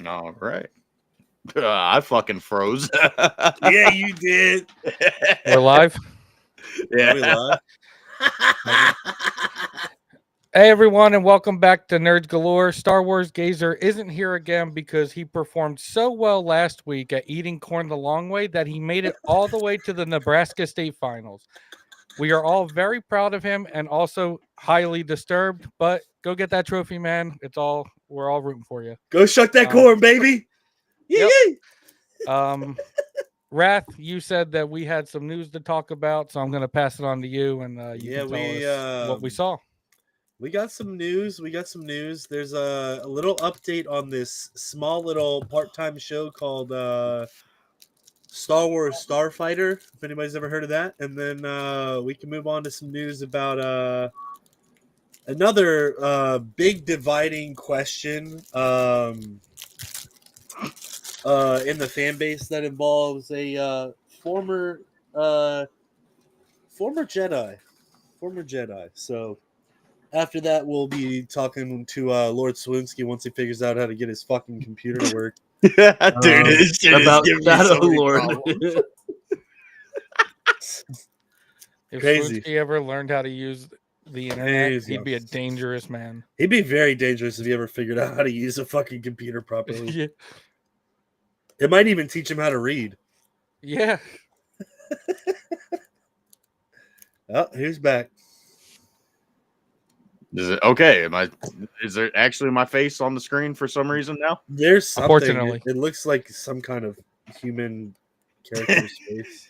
All right. I fucking froze. Yeah, you did. We're live. Are we Yeah. live? Hey everyone, and welcome back to Nerds Galore. Star Wars Gazer isn't here again because he performed so well last week at eating corn the long way that he made it all the way to the Nebraska State Finals. We are all very proud of him and also highly disturbed, but go get that trophy, man. We're all rooting for you. Go shuck that corn, baby. Yep. Yee. Wrath, you said that we had some news to talk about, so I'm going to pass it on to you, and you can tell us what we saw. We got some news. There's a little update on this small little part-time show called Star Wars Starfighter, if anybody's ever heard of that. And then we can move on to some news about another big dividing question in the fan base that involves a former Jedi. So after that, we'll be talking to Lord Swinsky once he figures out how to get his fucking computer to work. Yeah, dude, this shit is About giving me Shadow so many Lord. problems. If Crazy. Swinsky ever learned how to use the internet, he'd be a dangerous man. He'd be very dangerous if he ever figured out how to use a fucking computer properly. Yeah. It might even teach him how to read. Yeah. Oh, he's back. Is it okay? Is there actually my face on the screen for some reason now? There's something. Unfortunately. It looks like some kind of human character's face.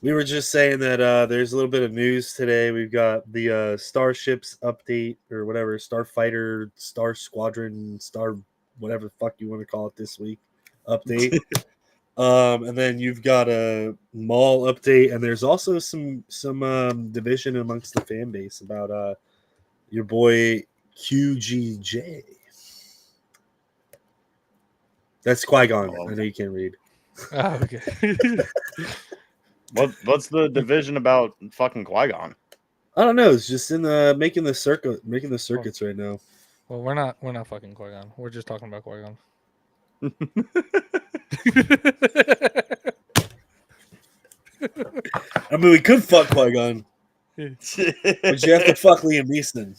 We were just saying that there's a little bit of news today. We've got the Starships update or whatever, Starfighter, Star Squadron, Star whatever the fuck you want to call it this week update. And then you've got a Maul update, and there's also some division amongst the fan base about your boy QGJ. That's Qui-Gon. I know you can't read. Oh, okay. What's the division about fucking Qui-Gon? I don't know. It's just in the making the circuits right now. Well, we're not fucking Qui-Gon. We're just talking about Qui-Gon. I mean, we could fuck Qui-Gon, but you have to fuck Liam Neeson.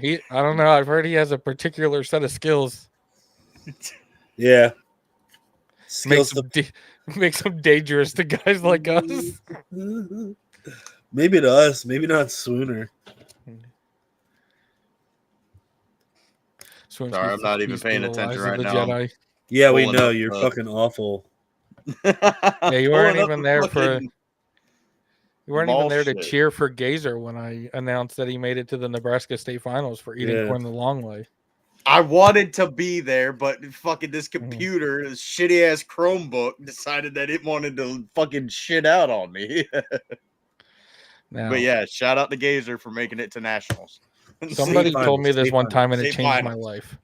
I don't know. I've heard he has a particular set of skills. Yeah. Skills Makes him dangerous to guys like us. Maybe to us, maybe not Swooner. Sorry, I'm not even paying attention right now. Jedi. Yeah, we know you're fucking awful. Yeah, you weren't even there for. You weren't even there to bullshit. cheer for Gazer when I announced that he made it to the Nebraska State Finals for eating corn the long way. I wanted to be there, but fucking this computer, this shitty ass Chromebook, decided that it wanted to fucking shit out on me. But yeah, shout out to Gazer for making it to nationals. Somebody told me this one time and it changed my life.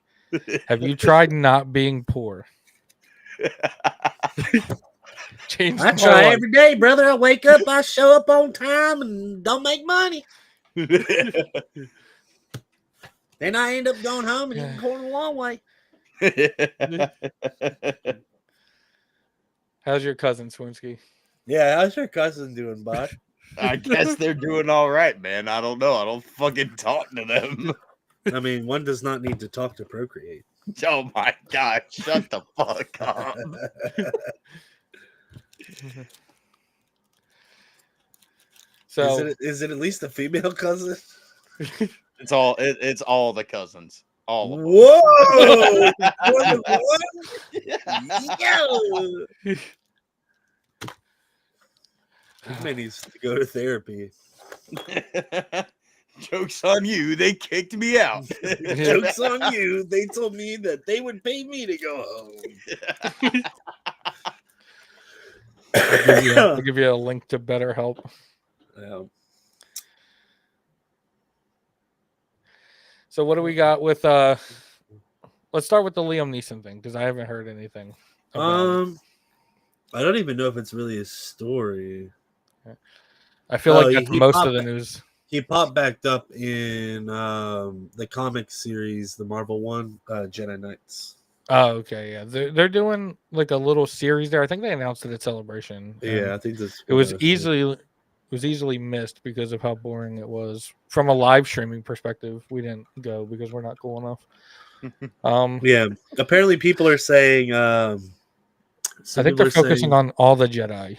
Have you tried not being poor? I try every day, brother. I wake up, I show up on time, and don't make money. Then I end up going home and eating corn the long way. How's your cousin, Swinsky? Yeah, how's your cousin doing, bud? I guess they're doing all right, man. I don't know. I don't fucking talk to them. I mean, one does not need to talk to procreate. Oh my god, shut the fuck up. So is it at least a female cousin? It's all the cousins. All of them. Whoa! What? Yeah. This man needs to go to therapy. Joke's on you. They kicked me out. Joke's on you. They told me that they would pay me to go home. I'll give you a link to BetterHelp. Yeah. So what do we got with let's start with the Liam Neeson thing because I haven't heard anything about it. I don't even know if it's really a story. I feel like that's most of the news. He popped back up in the comic series, the Marvel one, Jedi Knights. Oh, okay, yeah. They're doing like a little series there. I think they announced it at Celebration. Yeah, I think that's it was easily missed because of how boring it was. From a live streaming perspective, we didn't go because we're not cool enough. Yeah, apparently people are saying I think they're focusing on all the Jedi.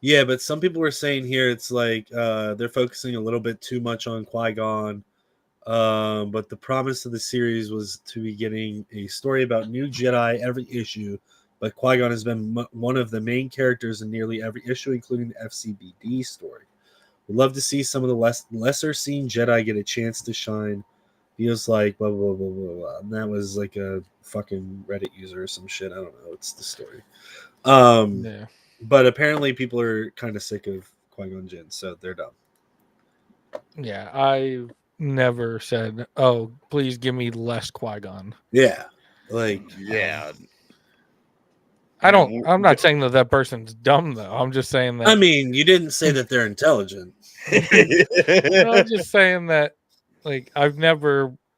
Yeah, but some people were saying here it's like they're focusing a little bit too much on Qui-Gon. But the promise of the series was to be getting a story about new Jedi every issue. But Qui-Gon has been one of the main characters in nearly every issue, including the FCBD story. We'd love to see some of the lesser seen Jedi get a chance to shine. Feels like blah, blah, blah, blah, blah. And that was like a fucking Reddit user or some shit. I don't know. It's the story. Yeah. But apparently people are kind of sick of Qui-Gon Jinn, so they're done. Yeah, I never said, "Oh, please give me less Qui-Gon." Yeah, like yeah. I'm not saying that person's dumb though. I'm just saying that. I mean, you didn't say that they're intelligent. No, I'm just saying that, like,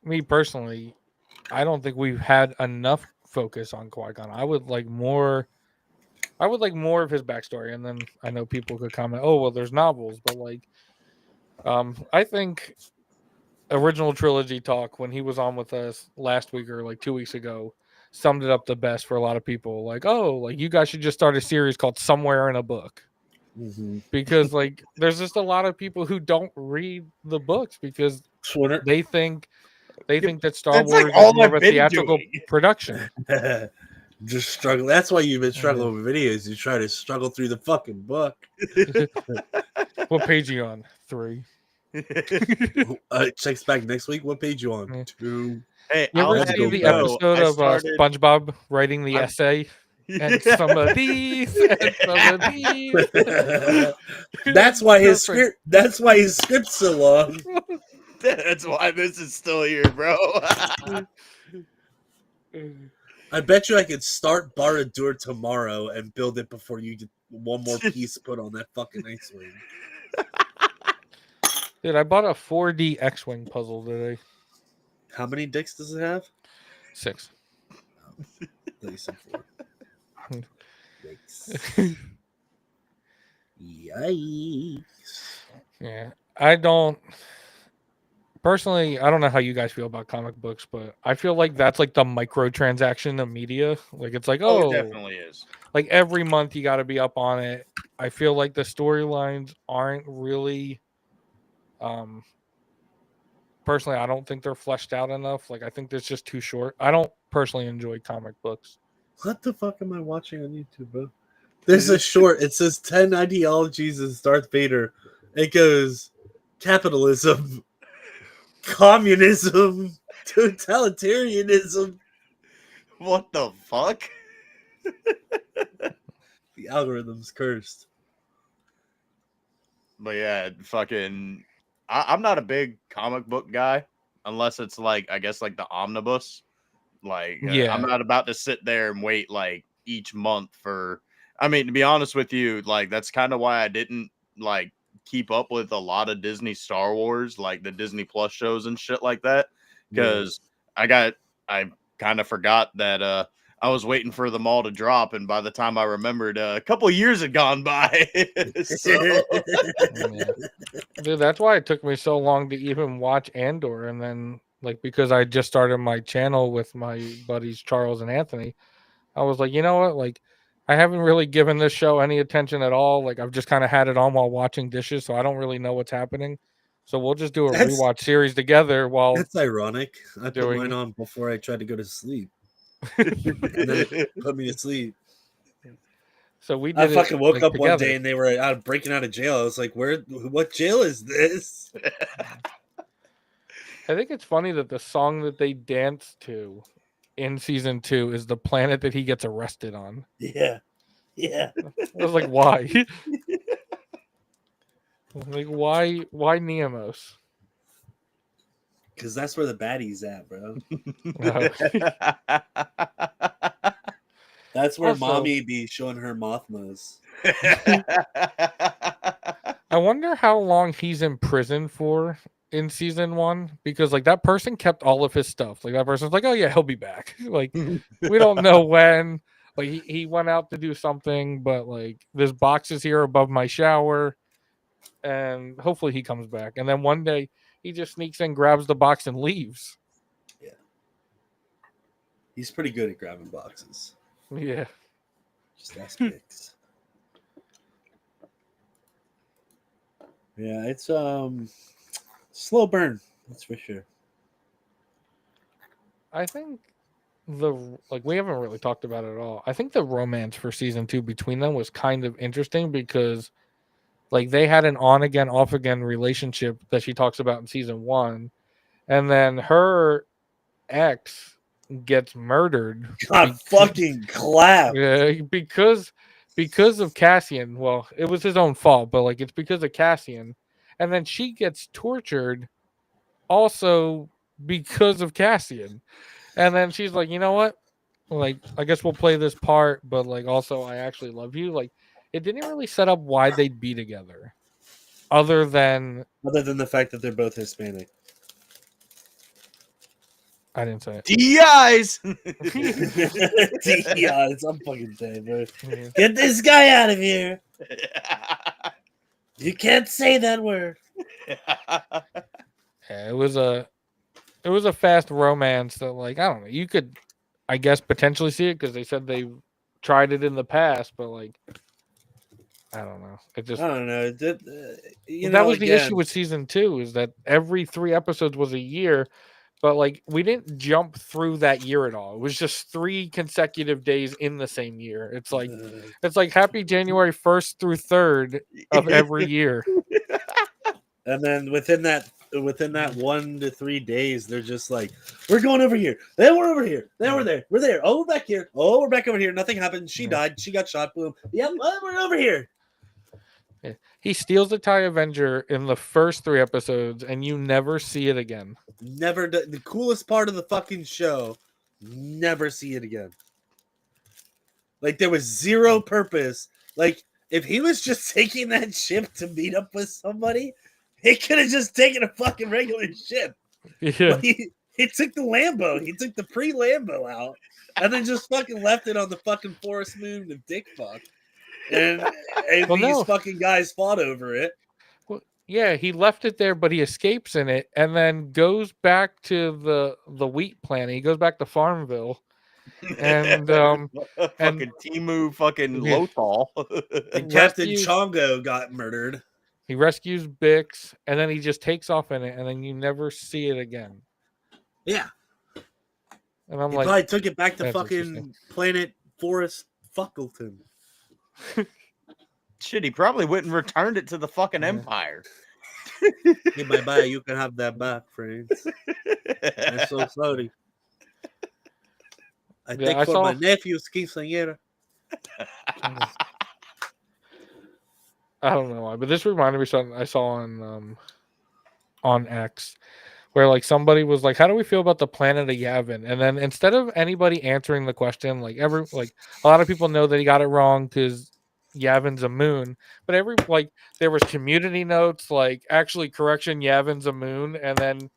me personally, I don't think we've had enough focus on Qui-Gon. I would like more of his backstory, and then I know people could comment, "Oh, well, there's novels," but like, I think original trilogy talk when he was on with us last week or like 2 weeks ago summed it up the best for a lot of people. Like, oh, like you guys should just start a series called Somewhere in a Book. Mm-hmm. Because like there's just a lot of people who don't read the books because they think that Star Wars is more of a theatrical production. Just struggle. That's why you've been struggling with videos. You try to struggle through the fucking book. What page are you on? 3. Checks back next week. What page you on? 2. Hey, you ever see the episode of SpongeBob writing the essay? And some of these, and some of these. That's why his script. That's why his script's so long. That's why this is still here, bro. I bet you I could start Barad-dûr tomorrow and build it before you get one more piece put on that fucking X-Wing. Dude, I bought a 4D X-Wing puzzle today. How many dicks does it have? 6. Yikes. Yikes. Yeah, I don't know how you guys feel about comic books, but I feel like that's like the microtransaction of media. Like it's like, it definitely is. Like every month you got to be up on it. I feel like the storylines aren't really personally, I don't think they're fleshed out enough. Like I think it's just too short. I don't personally enjoy comic books. What the fuck am I watching on YouTube, bro? There's a short. It says 10 ideologies of Darth Vader. It goes capitalism, communism, totalitarianism. What the fuck? The algorithm's cursed. But yeah, fucking, I'm not a big comic book guy unless it's like, I guess, like the omnibus. Like, I'm not about to sit there and wait like each month for. I mean, to be honest with you, like that's kind of why I didn't like keep up with a lot of Disney Star Wars, like the Disney Plus shows and shit like that, because I kind of forgot that I was waiting for them all to drop, and by the time I remembered, a couple of years had gone by. Dude, that's why it took me so long to even watch Andor, and then like because I just started my channel with my buddies Charles and Anthony, I was like, you know what, like I haven't really given this show any attention at all. Like I've just kind of had it on while washing dishes, so I don't really know what's happening. So we'll just do a rewatch series together while. That's ironic. I put mine on before I tried to go to sleep. And then it put me to sleep. So we did. I fucking woke up together one day and they were breaking out of jail. I was like, what jail is this? I think it's funny that the song that they dance to in season 2 is the planet that he gets arrested on. Yeah. Yeah. I was like, why? Like, why Neamos? Because that's where the baddie's at, bro. That's where mommy be showing her Mothmas. I wonder how long he's in prison for in season 1, because like that person kept all of his stuff. Like that person's like, oh yeah, he'll be back. Like we don't know when. Like he went out to do something, but like this box is here above my shower, and hopefully he comes back. And then one day he just sneaks in, grabs the box, and leaves. Yeah. He's pretty good at grabbing boxes. Yeah. Just ask Bix. Yeah, it's slow burn, that's for sure. I think we haven't really talked about it at all. I think the romance for season 2 between them was kind of interesting because like they had an on again, off again relationship that she talks about in season 1, and then her ex gets murdered. God fucking clap. Yeah, because of Cassian. Well, it was his own fault, but like it's because of Cassian, and then she gets tortured also because of Cassian. And then she's like, you know what? Like, I guess we'll play this part, but like, also, I actually love you. Like, it didn't really set up why they'd be together, other than the fact that they're both Hispanic. I didn't say it. DEIs. DEIs, I'm fucking dead, bro. Get this guy out of here. You can't say that word. Yeah, it was a fast romance that, like, I don't know. You could, I guess, potentially see it because they said they tried it in the past, but like, I don't know. It just I don't know. that was the issue with season 2 is that every 3 episodes was a year, but like we didn't jump through that year at all. It was just 3 consecutive days in the same year. It's like happy January 1st through 3rd of every year. And then within that 1 to 3 days, they're just like, we're going over here. Then we're over here. Then we're there. We're there. Oh, we're back here. Oh, we're back over here. Nothing happened. She died. She got shot. Boom. Yep. We're over here. Yeah. He steals the TIE Avenger in the first 3 episodes, and you never see it again. Never. The coolest part of the fucking show. Never see it again. Like there was zero purpose. Like if he was just taking that ship to meet up with somebody, he could have just taken a fucking regular ship. Yeah. But he took the Lambo. He took the pre-Lambo out, and then just fucking left it on the fucking forest moon of dick fuck. And these fucking guys fought over it. Well, yeah, he left it there, but he escapes in it, and then goes back to the wheat plant. He goes back to Farmville, and fucking Timu, fucking Lothal, and Captain Chongo got murdered. He rescues Bix, and then he just takes off in it, and then you never see it again. Yeah, and I'm he like, probably took it back to fucking planet Forest Fuckleton. Shit, he probably went and returned it to the fucking Empire. Hey, bye-bye. You can have that back, friends. I'm so sorry. I think for my nephew's quinceañera. I don't know why, but this reminded me of something I saw on X, where like somebody was like, "How do we feel about the planet of Yavin?" And then instead of anybody answering the question, like a lot of people know that he got it wrong because Yavin's a moon, but there was community notes like, actually, correction, Yavin's a moon, and then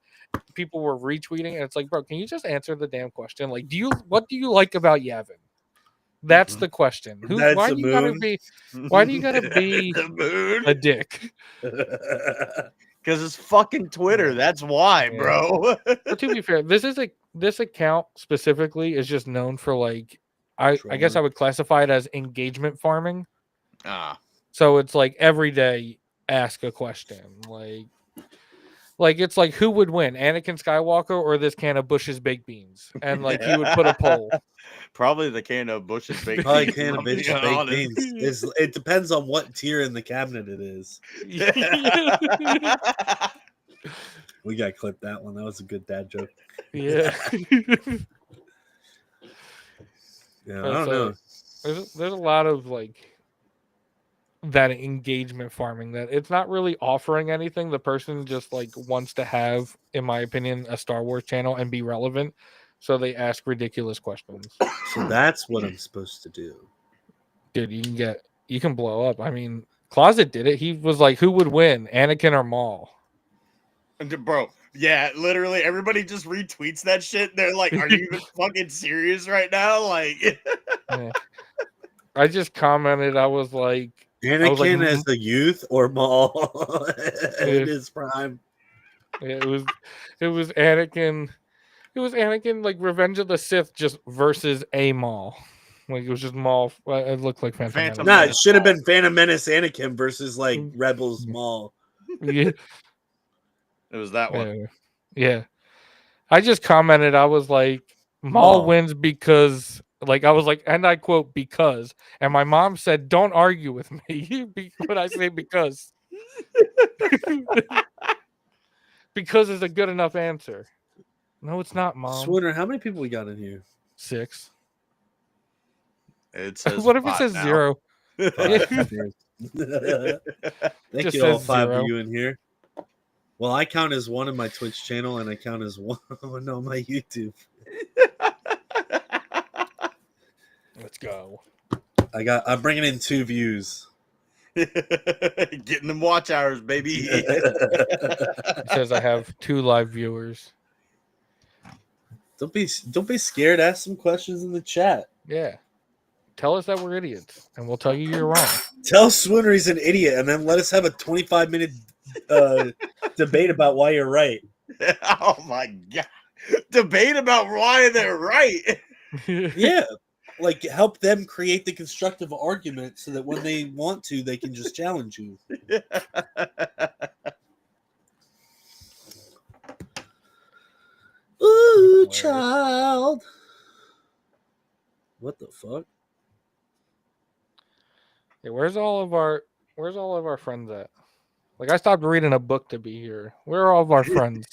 people were retweeting, and it's like, bro, can you just answer the damn question? Like, what do you like about Yavin? That's the question. Why do you gotta be a dick? Because it's fucking Twitter. That's why, bro. But to be fair, this account specifically is just known for like I guess I would classify it as engagement farming. So it's like every day ask a question. Like it's like, who would win, Anakin Skywalker or this can of Bush's baked beans? And like he would put a poll. Probably the can of Bush's baked beans. Probably can of Bush's baked beans. It depends on what tier in the cabinet it is. We got to clip that one. That was a good dad joke. Yeah. Yeah, I don't know. There's a lot of like that engagement farming that it's not really offering anything. The person just like wants to have, in my opinion, a Star Wars channel and be relevant. So they ask ridiculous questions. So that's what I'm supposed to do. Dude, you can blow up. I mean, Closet did it. He was like, "Who would win, Anakin or Maul?" Bro, yeah, literally everybody just retweets that shit. They're like, "Are you even fucking serious right now?" Like, yeah. I just commented. I was like, Anakin as a youth or Maul in his prime. It was Anakin. It was Anakin, like Revenge of the Sith, just versus a Maul. Like it was just Maul. It looked like Phantom Menace. Nah, it should have been Phantom Menace Anakin versus like Rebels Maul. Yeah. It was that one. Yeah. I just commented. I was like, Maul wins because, like, I was like, and I quote, because. And my mom said, "Don't argue with me." When I say because. Because is a good enough answer. No, it's not, Mom. Just wondering how many people we got in here. 6. It says what if it says now. 0? Thank Just you, all 5 0. of you in here. Well, I count as 1 in my Twitch channel, and I count as 1 on my YouTube. Let's go. I'm bringing in 2 views. Getting them watch hours, baby. It says I have 2 live viewers. Don't be scared. Ask some questions in the chat. Yeah. Tell us that we're idiots, and we'll tell you you're wrong. Tell Swooner he's an idiot, and then let us have a 25-minute debate about why you're right. Oh my god. Debate about why they're right. Yeah. Like, help them create the constructive argument so that when they want to, they can just challenge you. Ooh, child. What the fuck? Hey, where's all of our friends at? Like, I stopped reading a book to be here. Where are all of our friends?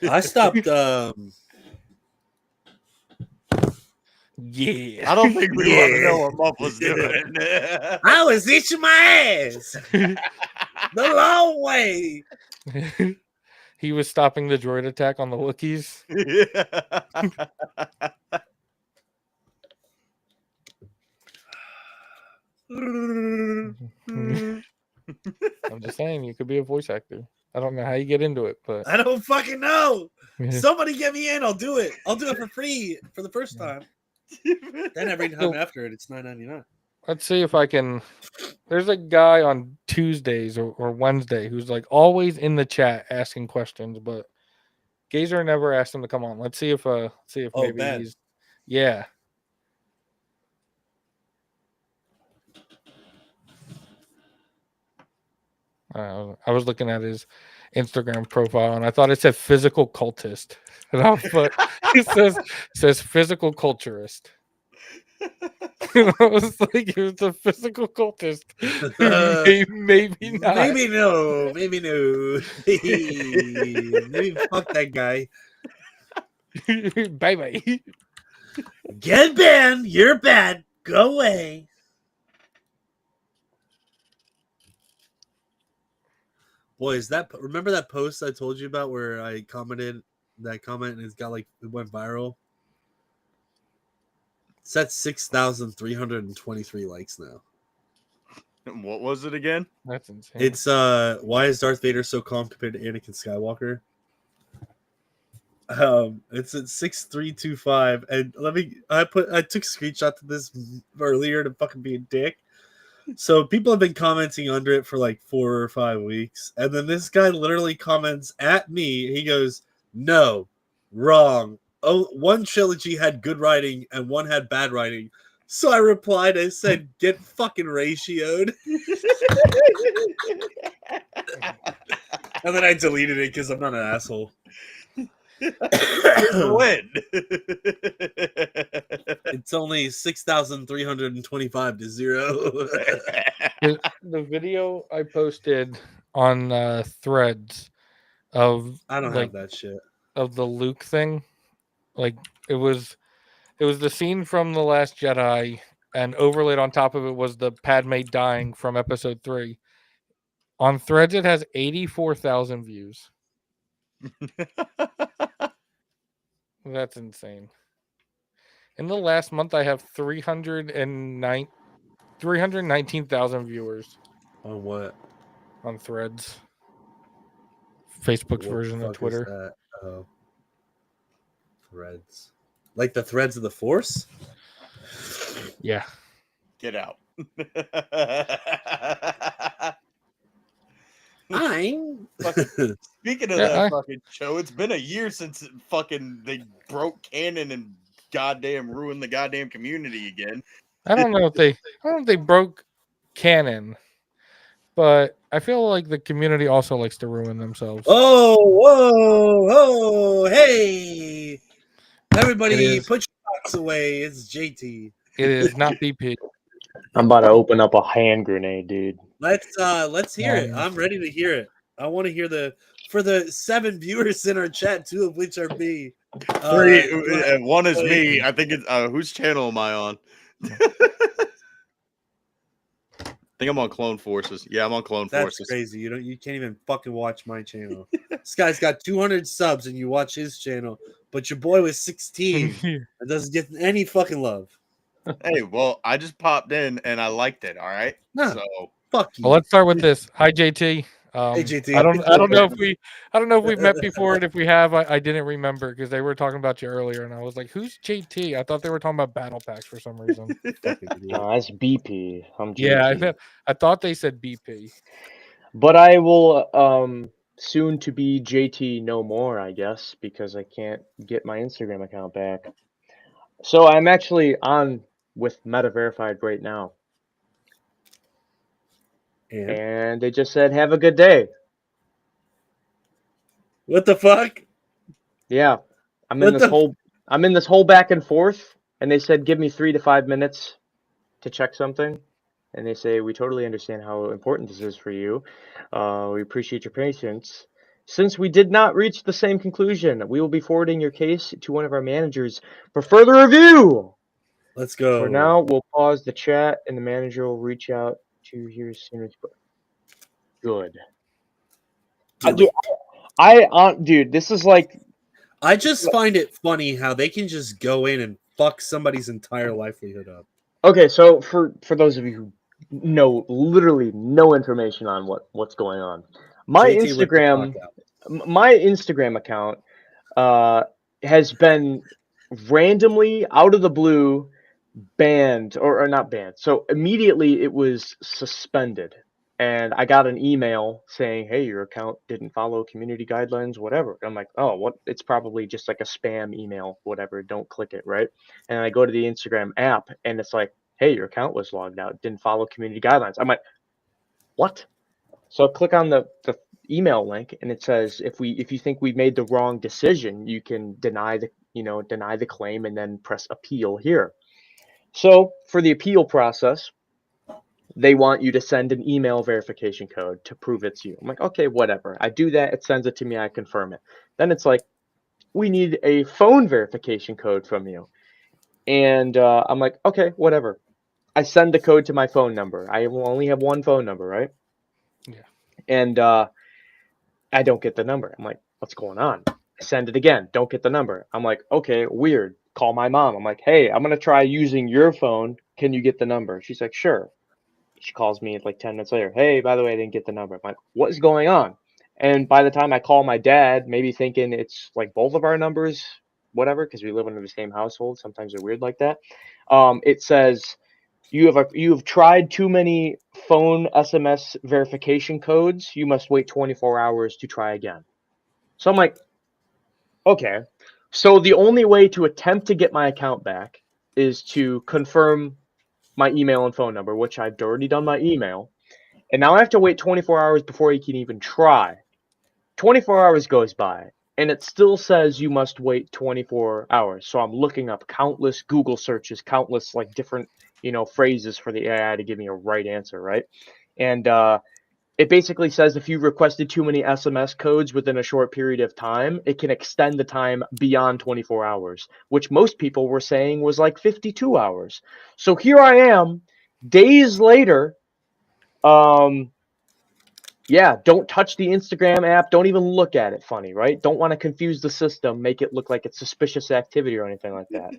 I stopped Yeah. I don't think we want to know what Muff was doing. I was itching my ass the long way. He was stopping the droid attack on the Wookiees. I'm just saying, you could be a voice actor. I don't know how you get into it, but I don't fucking know. Somebody get me in. I'll do it. I'll do it for free for the first time. Then every time after it, it's $9.99. Let's see if I can. There's a guy on Tuesdays or Wednesday who's like always in the chat asking questions, but Gazer never asked him to come on. Let's see if maybe Ben. he's yeah. I was looking at his Instagram profile and I thought it said physical cultist, but it says physical culturist. I was like, it was a physical cultist. Maybe not. Maybe no. Maybe fuck that guy. Bye bye. Get banned. You're bad. Go away. Boys, remember that post I told you about where I commented that comment and it went viral? It's at 6,323 likes now. What was it again? That's insane. It's why is Darth Vader so calm compared to Anakin Skywalker? It's at 6,325, and I took a screenshot of this earlier to fucking be a dick. So people have been commenting under it for like 4 or 5 weeks, and then this guy literally comments at me. He goes, "No, wrong. Oh, one trilogy had good writing and one had bad writing." So I replied, I said, "Get fucking ratioed." And then I deleted it because I'm not an asshole. When? It's only 6,325 to 0. The video I posted on Threads of I don't have that shit of the Luke thing. Like it was the scene from The Last Jedi, and overlaid on top of it was the Padme dying from Episode 3. On Threads, it has 84,000 views. That's insane. In the last month, I have 319,000 viewers. On what? On Threads. Facebook's What version the of fuck Twitter. is that? Oh. Threads. Like the threads of the Force? Yeah. Get out. I'm Speaking of that fucking show, it's been a year since fucking they broke canon and goddamn ruined the goddamn community again. I don't know if they broke canon, but I feel like the community also likes to ruin themselves. Oh, whoa, whoa, hey! Everybody, put your box away. It's JT. It is not BP. I'm about to open up a hand grenade, dude. Let's hear it. I'm ready to hear it. I want to hear for the 7 viewers in our chat, 2 of which are me. 3, one is me. I think it's whose channel am I on? I think I'm on Clone Forces. Yeah, I'm on Clone Forces. That's crazy. You can't even fucking watch my channel. This guy's got 200 subs and you watch his channel, but your boy was 16 and doesn't get any fucking love. Hey, well, I just popped in and I liked it. All right, so fuck you. Well, let's start with this. Hi, JT. Hey, JT. I don't know if we've met before, and if we have, I didn't remember because they were talking about you earlier, and I was like, "Who's JT?" I thought they were talking about battle packs for some reason. No, that's BP. I'm JT. Yeah, I thought they said BP. But I will soon to be JT no more, I guess, because I can't get my Instagram account back. So I'm actually on with Meta Verified right now. And they just said, "Have a good day." What the fuck? Yeah, I'm in this whole back and forth, and they said, "Give me 3 to 5 minutes to check something." And they say, "We totally understand how important this is for you. We appreciate your patience. Since we did not reach the same conclusion, we will be forwarding your case to one of our managers for further review." Let's go. For now, we'll pause the chat, and the manager will reach out to you here as soon as. Good. Dude, this is like. I just find it funny how they can just go in and fuck somebody's entire livelihood up. Okay, so for those of you who know literally no information on what's going on, my Instagram account has been randomly out of the blue banned or not banned. So immediately it was suspended, and I got an email saying, "Hey, your account didn't follow community guidelines, whatever." And I'm like, "Oh, what? It's probably just like a spam email, whatever. Don't click it, right?" And I go to the Instagram app, and it's like, "Hey, your account was logged out, didn't follow community guidelines." I'm like, "What?" So I click on the email link, and it says, if you think we made the wrong decision, you can deny the claim and then press appeal here. So for the appeal process, they want you to send an email verification code to prove it's you. I'm like, okay, whatever. I do that. It sends it to me. I confirm it. Then it's like, we need a phone verification code from you. And I'm like, okay, whatever. I send the code to my phone number. I will only have one phone number, right? Yeah. And I don't get the number. I'm like, what's going on? I send it again. Don't get the number. I'm like, okay, weird. Call my mom. I'm like, hey, I'm going to try using your phone. Can you get the number? She's like, sure. She calls me like 10 minutes later. Hey, by the way, I didn't get the number. I'm like, what is going on? And by the time I call my dad, maybe thinking it's like both of our numbers, whatever, because we live in the same household. Sometimes they're weird like that. It says, you have tried too many phone SMS verification codes. You must wait 24 hours to try again. So I'm like, okay. So the only way to attempt to get my account back is to confirm my email and phone number, which I've already done my email. And now I have to wait 24 hours before you can even try. 24 hours goes by, and it still says you must wait 24 hours. So I'm looking up countless Google searches, countless like different, phrases for the AI to give me a right answer, right? And it basically says if you requested too many SMS codes within a short period of time, it can extend the time beyond 24 hours, which most people were saying was like 52 hours. So here I am, days later. Yeah, don't touch the Instagram app. Don't even look at it. Funny, right? Don't want to confuse the system, make it look like it's suspicious activity or anything like that.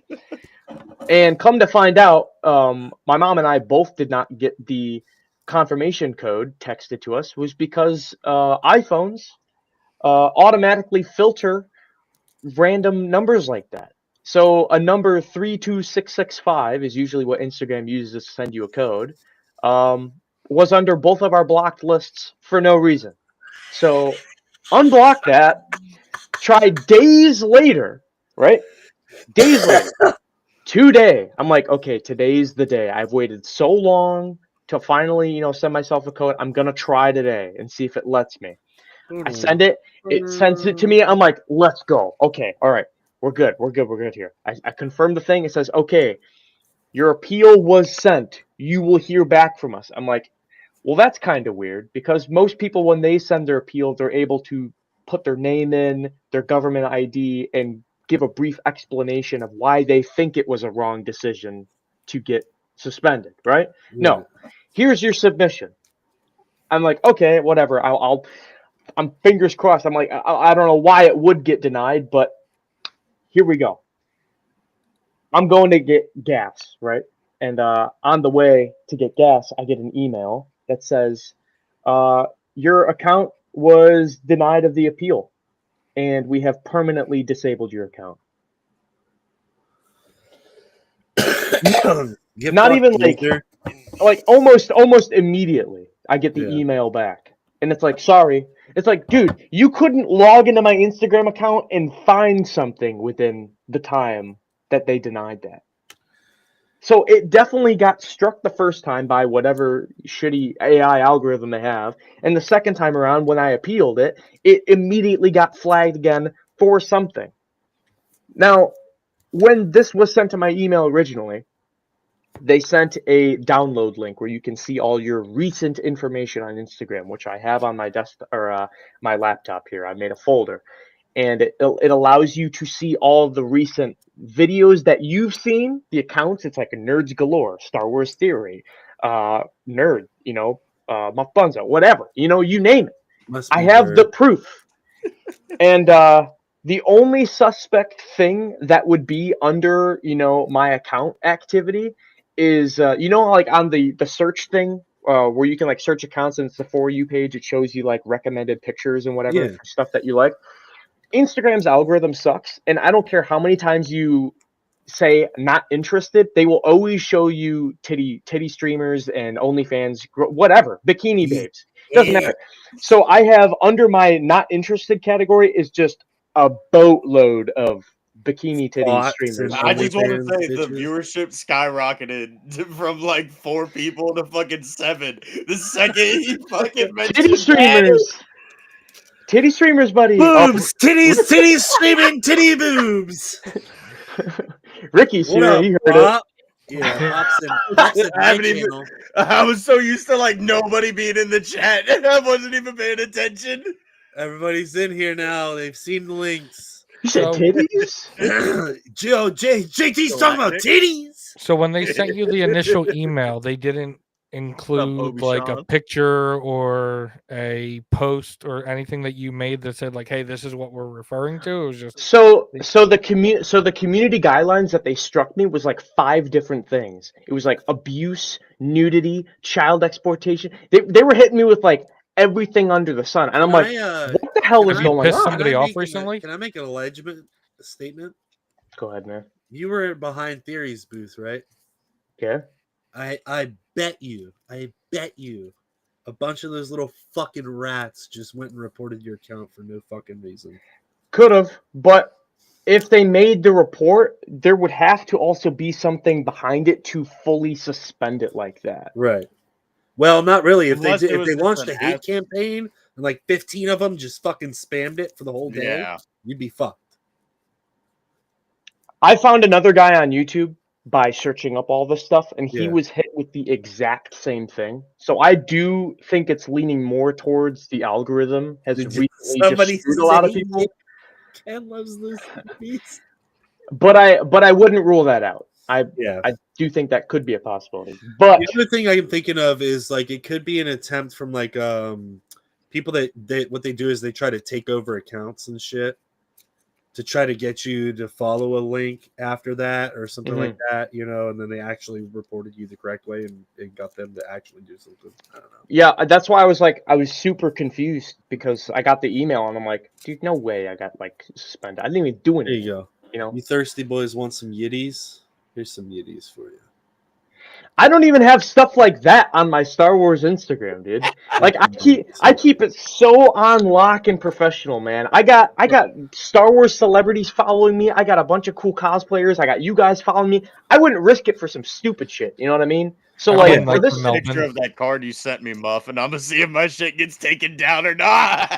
And come to find out, my mom and I both did not get the confirmation code texted to us was because iPhones automatically filter random numbers like that. So a number 32665 is usually what Instagram uses to send you a code. Was under both of our blocked lists for no reason. So unblock that. Try days later, right? Days later. Today, I'm like, okay, today's the day. I've waited so long to finally, send myself a code. I'm gonna try today and see if it lets me. I send it. It sends it to me. I'm like, let's go. Okay, all right, we're good. We're good here. I confirm the thing. It says, okay, your appeal was sent. You will hear back from us. I'm like, well, that's kind of weird because most people, when they send their appeal, they're able to put their name in, their government ID, and give a brief explanation of why they think it was a wrong decision to get suspended, right? No, here's your submission. I'm like, okay, whatever. I'm fingers crossed. I'm like, I don't know why it would get denied, but here we go. I'm going to get gas, right? And on the way to get gas, I get an email that says, your account was denied of the appeal, and we have permanently disabled your account. Not even like almost immediately, I get the email back, and it's like, sorry. It's like, dude, you couldn't log into my Instagram account and find something within the time that they denied that. So it definitely got struck the first time by whatever shitty AI algorithm they have. And the second time around, when I appealed it, it immediately got flagged again for something. Now, when this was sent to my email originally, they sent a download link where you can see all your recent information on Instagram, which I have on my desktop or my laptop here. I made a folder, and it allows you to see all the recent videos that you've seen, the accounts. It's like a NerdsGalore, Star Wars Theory, Nerd, Muff Bunzo, whatever, you name it. I have the proof. And the only suspect thing that would be under, my account activity is, like on the search thing, where you can like search accounts and it's the For You page. It shows you like recommended pictures and whatever for stuff that you like. Instagram's algorithm sucks, and I don't care how many times you say not interested, they will always show you titty streamers and OnlyFans, whatever, bikini babes. Doesn't matter. So I have under my not interested category is just a boatload of bikini titty streamers. I just want to say the viewership skyrocketed from like 4 people to fucking 7 the second he fucking mentioned titty streamers. That. Titty streamers, buddy. Boobs, titties streaming, titty boobs. Ricky's here. He heard it. Yeah, pops in my channel. I was so used to like nobody being in the chat, and I wasn't even paying attention. Everybody's in here now. They've seen the links. You said titties? JT's talking about titties. So when they sent you the initial email, they didn't include like a picture or a post or anything that you made that said like, hey, this is what we're referring to. It was just so the community guidelines that they struck me was like 5 different things. It was like abuse, nudity, child exploitation. They were hitting me with like everything under the sun, and I'm like, what the hell is going on? Pissed somebody off recently? Can I make an alleged statement? Go ahead, man. You were behind Theory's booth, right? Yeah. I bet you a bunch of those little fucking rats just went and reported your account for no fucking reason. Could have, but if they made the report, there would have to also be something behind it to fully suspend it like that. Right. Well, not really. If they launched a hate campaign and like 15 of them just fucking spammed it for the whole day, you'd be fucked. I found another guy on YouTube by searching up all this stuff, and he was hit with the exact same thing. So I do think it's leaning more towards the algorithm has recently just screwed a lot of people. Ken loves this piece. But I wouldn't rule that out. I do think that could be a possibility. But the other thing I'm thinking of is like it could be an attempt from like people that what they do is they try to take over accounts and shit. to try to get you to follow a link after that or something like that, you know, and then they actually reported you the correct way and got them to actually do something. I don't know. Yeah, that's why I was super confused because I got the email and I'm like, dude, no way I got like suspended. I didn't even do anything. There you go. You know, You thirsty boys want some Yiddies? Here's some Yiddies for you. I don't even have stuff like that on my Star Wars Instagram, dude. Like I keep it so on lock and professional, man. I got Star Wars celebrities following me. I got a bunch of cool cosplayers. I got you guys following me. I wouldn't risk it for some stupid shit. You know what I mean? So like for this picture of that card you sent me, Muff, and I'm gonna see if my shit gets taken down or not.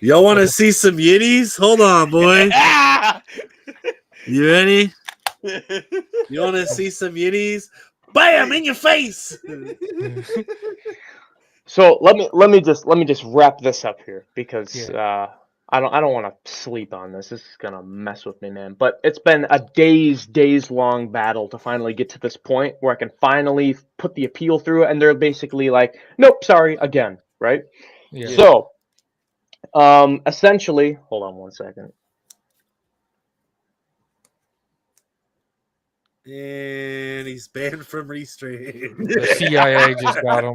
Y'all want to see some Yiddies? Hold on, boys. You ready? You want to see some Yiddies? Bam! In your face. So let me just wrap this up here because I don't want to sleep on this. This is gonna mess with me, man. But it's been a days long battle to finally get to this point where I can finally put the appeal through, and they're basically like, nope, sorry, again, right? Yeah. So, essentially, hold on one second. And he's banned from Restream. The CIA just got him.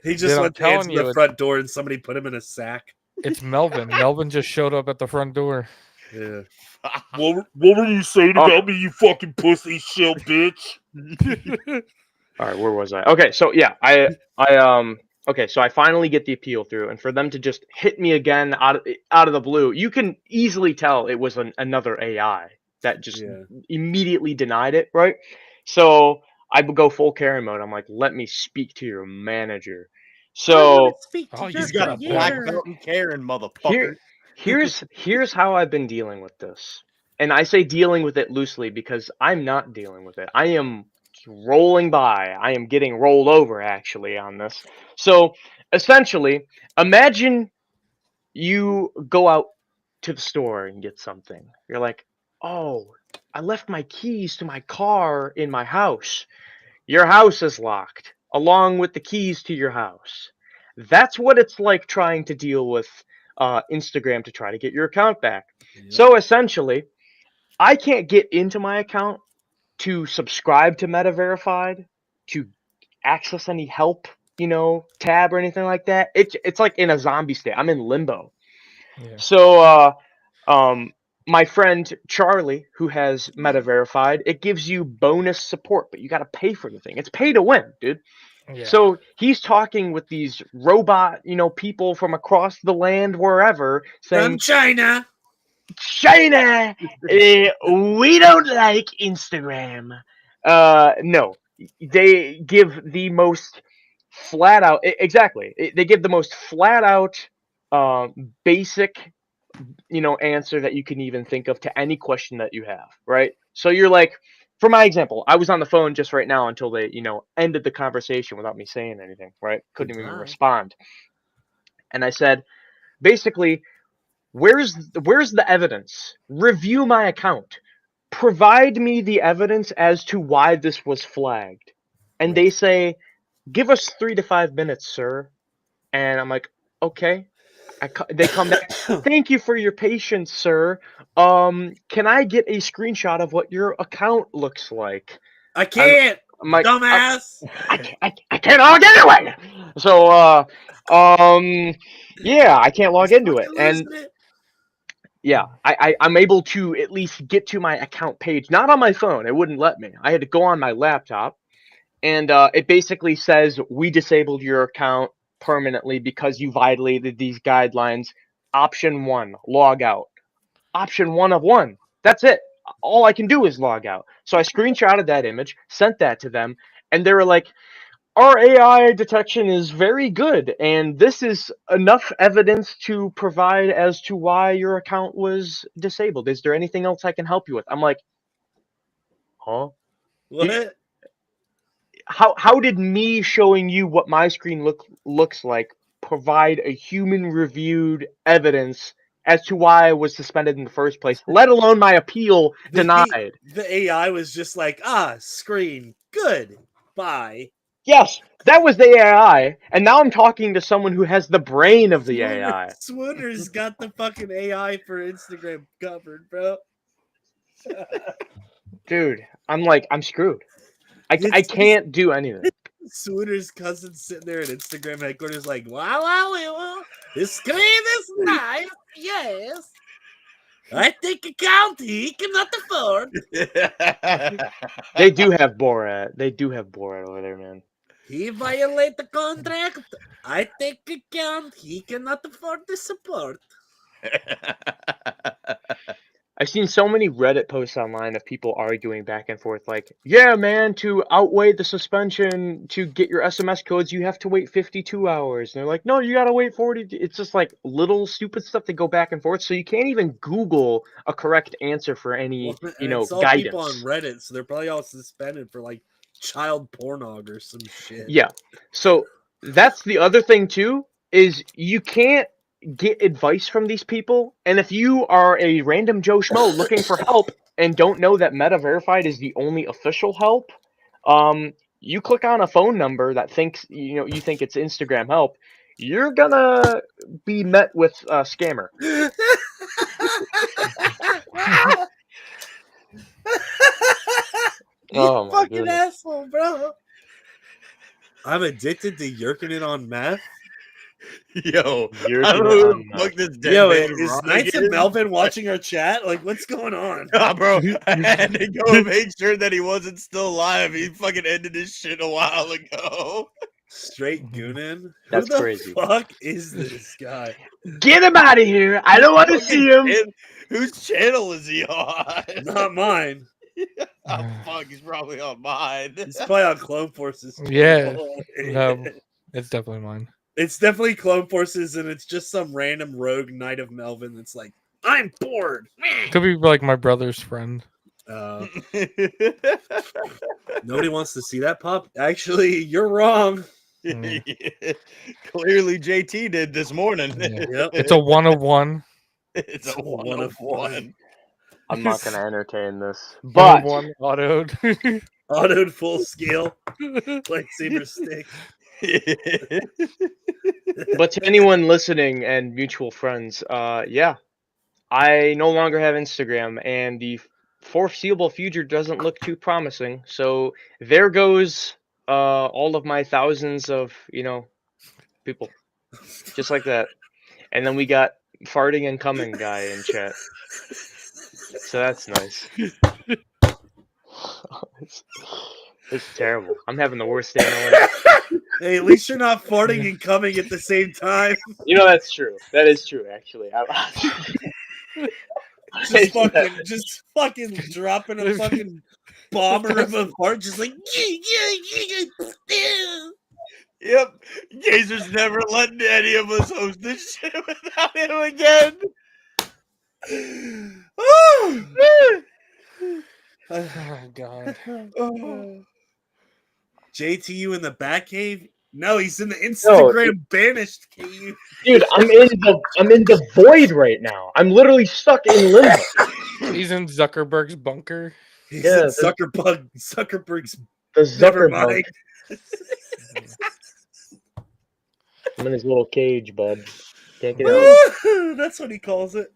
He just went to answer the front door and somebody put him in a sack. It's Melvin. Melvin just showed up at the front door. Yeah. What were you saying about me, you fucking pussy shell bitch? All right, where was I? Okay, so yeah, okay, so I finally get the appeal through, and for them to just hit me again out of the blue, you can easily tell it was another AI that just immediately denied it, right? So I would go full Karen mode. I'm like, let me speak to your manager. So He's got a black belt in Karen, motherfucker. Here's how I've been dealing with this, and I say dealing with it loosely because I'm not dealing with it. I am rolling by. I am getting rolled over actually on this. So essentially, imagine you go out to the store and get something. You're like, oh, I left my keys to my car in my house. Your house is locked, along with the keys to your house. That's what it's like trying to deal with Instagram to try to get your account back. Yep. So essentially, I can't get into my account to subscribe to Meta Verified, to access any help, tab or anything like that. It's like in a zombie state. I'm in limbo. Yeah. So my friend Charlie, who has Meta Verified, it gives you bonus support, but you got to pay for the thing. It's pay to win, dude. Yeah. So he's talking with these robot, people from across the land, wherever, saying, from China, we don't like Instagram. No, they give the most flat out, exactly. They give the most flat out, basic, answer that you can even think of to any question that you have, right? So you're like, for my example, I was on the phone just right now until they, ended the conversation without me saying anything, right? Couldn't even respond. And I said, basically, where's the evidence? Review my account. Provide me the evidence as to why this was flagged. And they say, give us 3 to 5 minutes, sir. And I'm like, okay. They come back. Thank you for your patience, sir. Can I get a screenshot of what your account looks like? I can't, like, dumbass. I can't log into it. So, yeah, I can't log into it, and yeah, I'm able to at least get to my account page, not on my phone. It wouldn't let me. I had to go on my laptop, and it basically says we disabled your account permanently because you violated these guidelines. Option 1, log out. Option 1 of 1. That's it. All I can do is log out. So I screenshotted that image, sent that to them, and they were like, our AI detection is very good, and this is enough evidence to provide as to why your account was disabled. Is there anything else I can help you with? I'm like, huh? What? How did me showing you what my screen looks like provide a human reviewed evidence as to why I was suspended in the first place, let alone my appeal denied? The AI was just like, screen, good, bye. Yes, that was the AI, and now I'm talking to someone who has the brain of the AI. Swooner's got the fucking AI for Instagram covered, bro. Dude, I'm screwed. I It's can't do anything. Swooner's cousin sitting there at Instagram headquarters, like, wow, this screen is nice, yes. I think a county he cannot afford. They do have Borat. They do have Borat over there, man. He violate the contract. I take account. He cannot afford the support. I've seen so many Reddit posts online of people arguing back and forth, like, yeah, man, to outweigh the suspension to get your SMS codes, you have to wait 52 hours. And they're like, no, you gotta wait 40. It's just like little stupid stuff that go back and forth. So you can't even Google a correct answer for any, It's all guidance. people on Reddit, so they're probably all suspended for like child pornog or some shit. Yeah. So that's the other thing too, is you can't get advice from these people. And if you are a random Joe Schmo looking for help and don't know that Meta Verified is the only official help, you click on a phone number that thinks you think it's Instagram help, you're gonna be met with a scammer. You fucking asshole, bro. I'm addicted to yerking it on meth. Yo, You're I don't know who the fuck this dead Yo, man is Ron Knights of is. Melvin watching our chat? Like, what's going on? Nah, bro, I had to go make sure that he wasn't still alive. He fucking ended his shit a while ago. Straight goonin'? That's Who the crazy. fuck is this guy? Get him out of here! I don't want to see him. Whose channel is he on? Not mine. Oh fuck, he's probably on mine. It's probably on Clone Forces. Yeah, no, it's definitely mine. It's definitely Clone Forces, and it's just some random rogue Knight of Melvin that's like, I'm bored. Could be like my brother's friend. Nobody wants to see that, Pop. Actually, you're wrong. Clearly, JT did this morning. Yeah. Yep. It's a 1 of 1. It's a one of one. I'm not gonna entertain this, 1 but of 1 autoed. Autoed full scale lightsaber stick. But to anyone listening and mutual friends, yeah, I no longer have Instagram, and the foreseeable future doesn't look too promising. So there goes all of my thousands of people, just like that. And then we got farting and coming guy in chat. So that's nice. It's terrible. I'm having the worst day of my life. Hey, at least you're not farting and coming at the same time. That's true. That is true, actually. Just fucking dropping a fucking bomber of a fart, just like. Yep, Gazer's never letting any of us host this shit without him again. Oh god. JTU in the Batcave? No, he's in the Instagram banished cave. Dude, I'm in the void right now. I'm literally stuck in limbo. He's in Zuckerberg's bunker. He's in Zuckerberg's. The Never Zuckerberg. mind. I'm in his little cage, bud. Can't get out. That's what he calls it.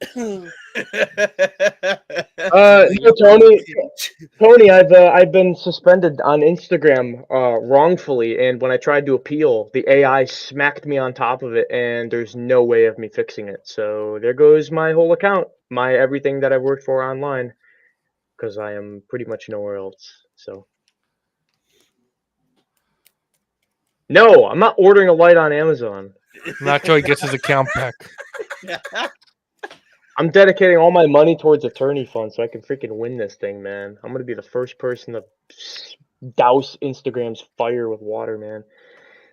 Tony, I've been suspended on Instagram wrongfully, and when I tried to appeal, the AI smacked me on top of it, and there's no way of me fixing it. So there goes my whole account, my everything that I've worked for online, because I am pretty much nowhere else. So no, I'm not ordering a light on Amazon. Not till he gets his account back. I'm dedicating all my money towards attorney funds so I can freaking win this thing, man. I'm gonna be the first person to douse Instagram's fire with water, man.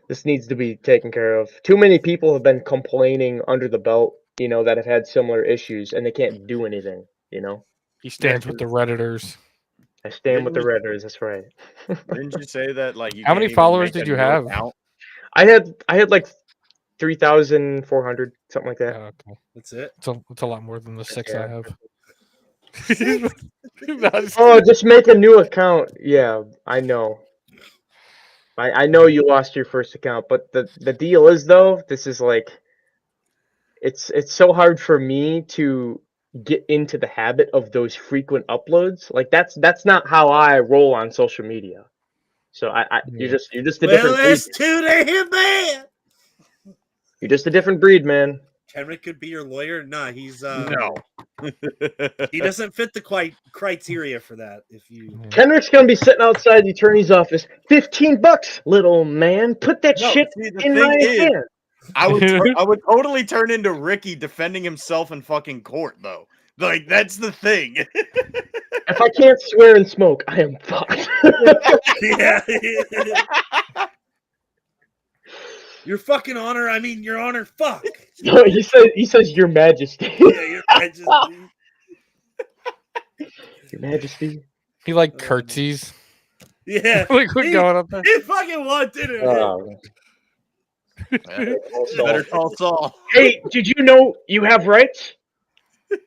This needs to be taken care of. Too many people have been complaining under the belt, that have had similar issues, and they can't do anything, He stands with the Redditors. I stand with the Redditors, that's right. Didn't you say that like you How many can't even followers make did a you new have? account? I had like 3,400, something like that. Oh, okay. That's it. It's a lot more than the 6 I have. Oh, just make a new account. Yeah, I know. I know you lost your first account, but the deal is though, this is like it's so hard for me to get into the habit of those frequent uploads. Like that's not how I roll on social media. So you're just a different breed. There's two to him, man. You're just a different breed, man. Kenrick could be your lawyer. Nah, he's No. he doesn't fit the criteria for that. If you Kendrick's gonna be sitting outside the attorney's office. $15, little man. Put that shit see, the in thing my is, hand. I would totally turn into Ricky defending himself in fucking court, though. Like, that's the thing. If I can't swear and smoke, I am fucked. yeah. Your fucking honor. I mean, your honor. Fuck. No, he says, Your Majesty. Yeah, your majesty. Your Majesty. He like curtsies. Yeah. Like we're going up there. He fucking wanted it. Better call Saul. Hey, did you know you have rights?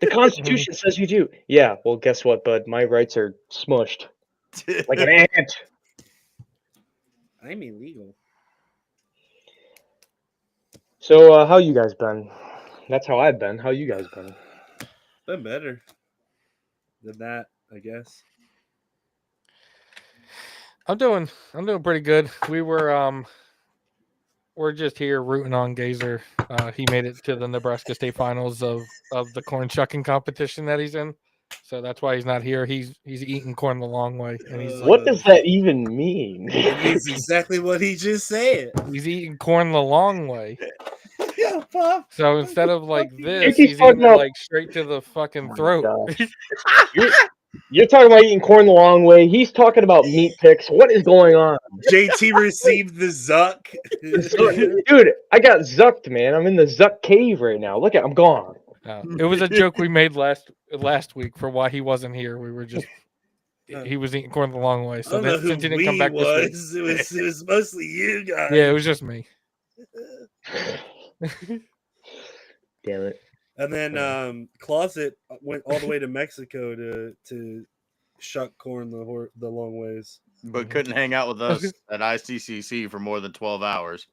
The Constitution says you do. Yeah, well, guess what, bud? My rights are smushed like an ant. I'm illegal. So, how you guys been? That's how I've been. How you guys been? Been better than that, I guess. I'm doing pretty good. We're just here rooting on Gazer. He made it to the Nebraska State Finals of the corn shucking competition that he's in. So that's why he's not here. He's eating corn the long way. And he's what does that even mean? It means exactly what he just said. He's eating corn the long way. Yeah, Pop. So instead of like this, He's he's talking eating about- like straight to the fucking throat. You're talking about eating corn the long way. He's talking about meat picks. What is going on? JT received the Zuck. Dude, I got zucked, man. I'm in the Zuck cave right now. Look at I'm gone. It was a joke we made last week for why he wasn't here. We were just he was eating corn the long way. So I don't know since he who didn't come back was. this week, It was mostly you guys. yeah, it was just me. Damn it. And then Closet went all the way to Mexico to shuck corn the long ways. But couldn't hang out with us at ICCC for more than 12 hours.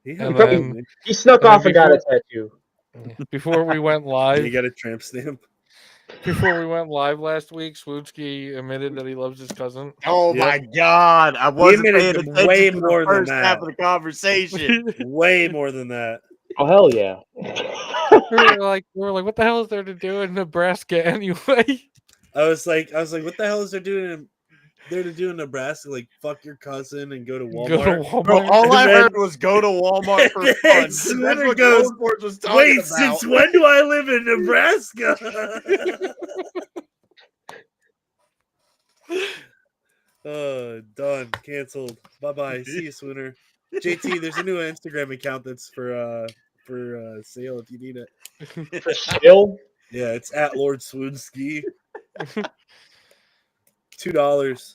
He snuck off and got a tattoo. Before we went live, You got a tramp stamp. before we went live last week, Swoonsky admitted that he loves his cousin. Oh Yep. my God. I wasn't paying admitted attention way to more the than first half that. of the conversation. Way more than that. Oh hell yeah. we were like, what the hell is there to do in Nebraska anyway? I was like, what the hell is there to do in Nebraska? Like, fuck your cousin and go to Walmart. Go to Walmart. Bro, all I And then- heard was go to Walmart for fun. That's Swinner what goes, Sports was talking Wait, about. since when do I live in Nebraska? Done. Canceled. Bye-bye. See you, Swinner. JT, there's a new Instagram account that's for sale if you need it. For sale? Yeah, it's at Lord Swoonski. $2.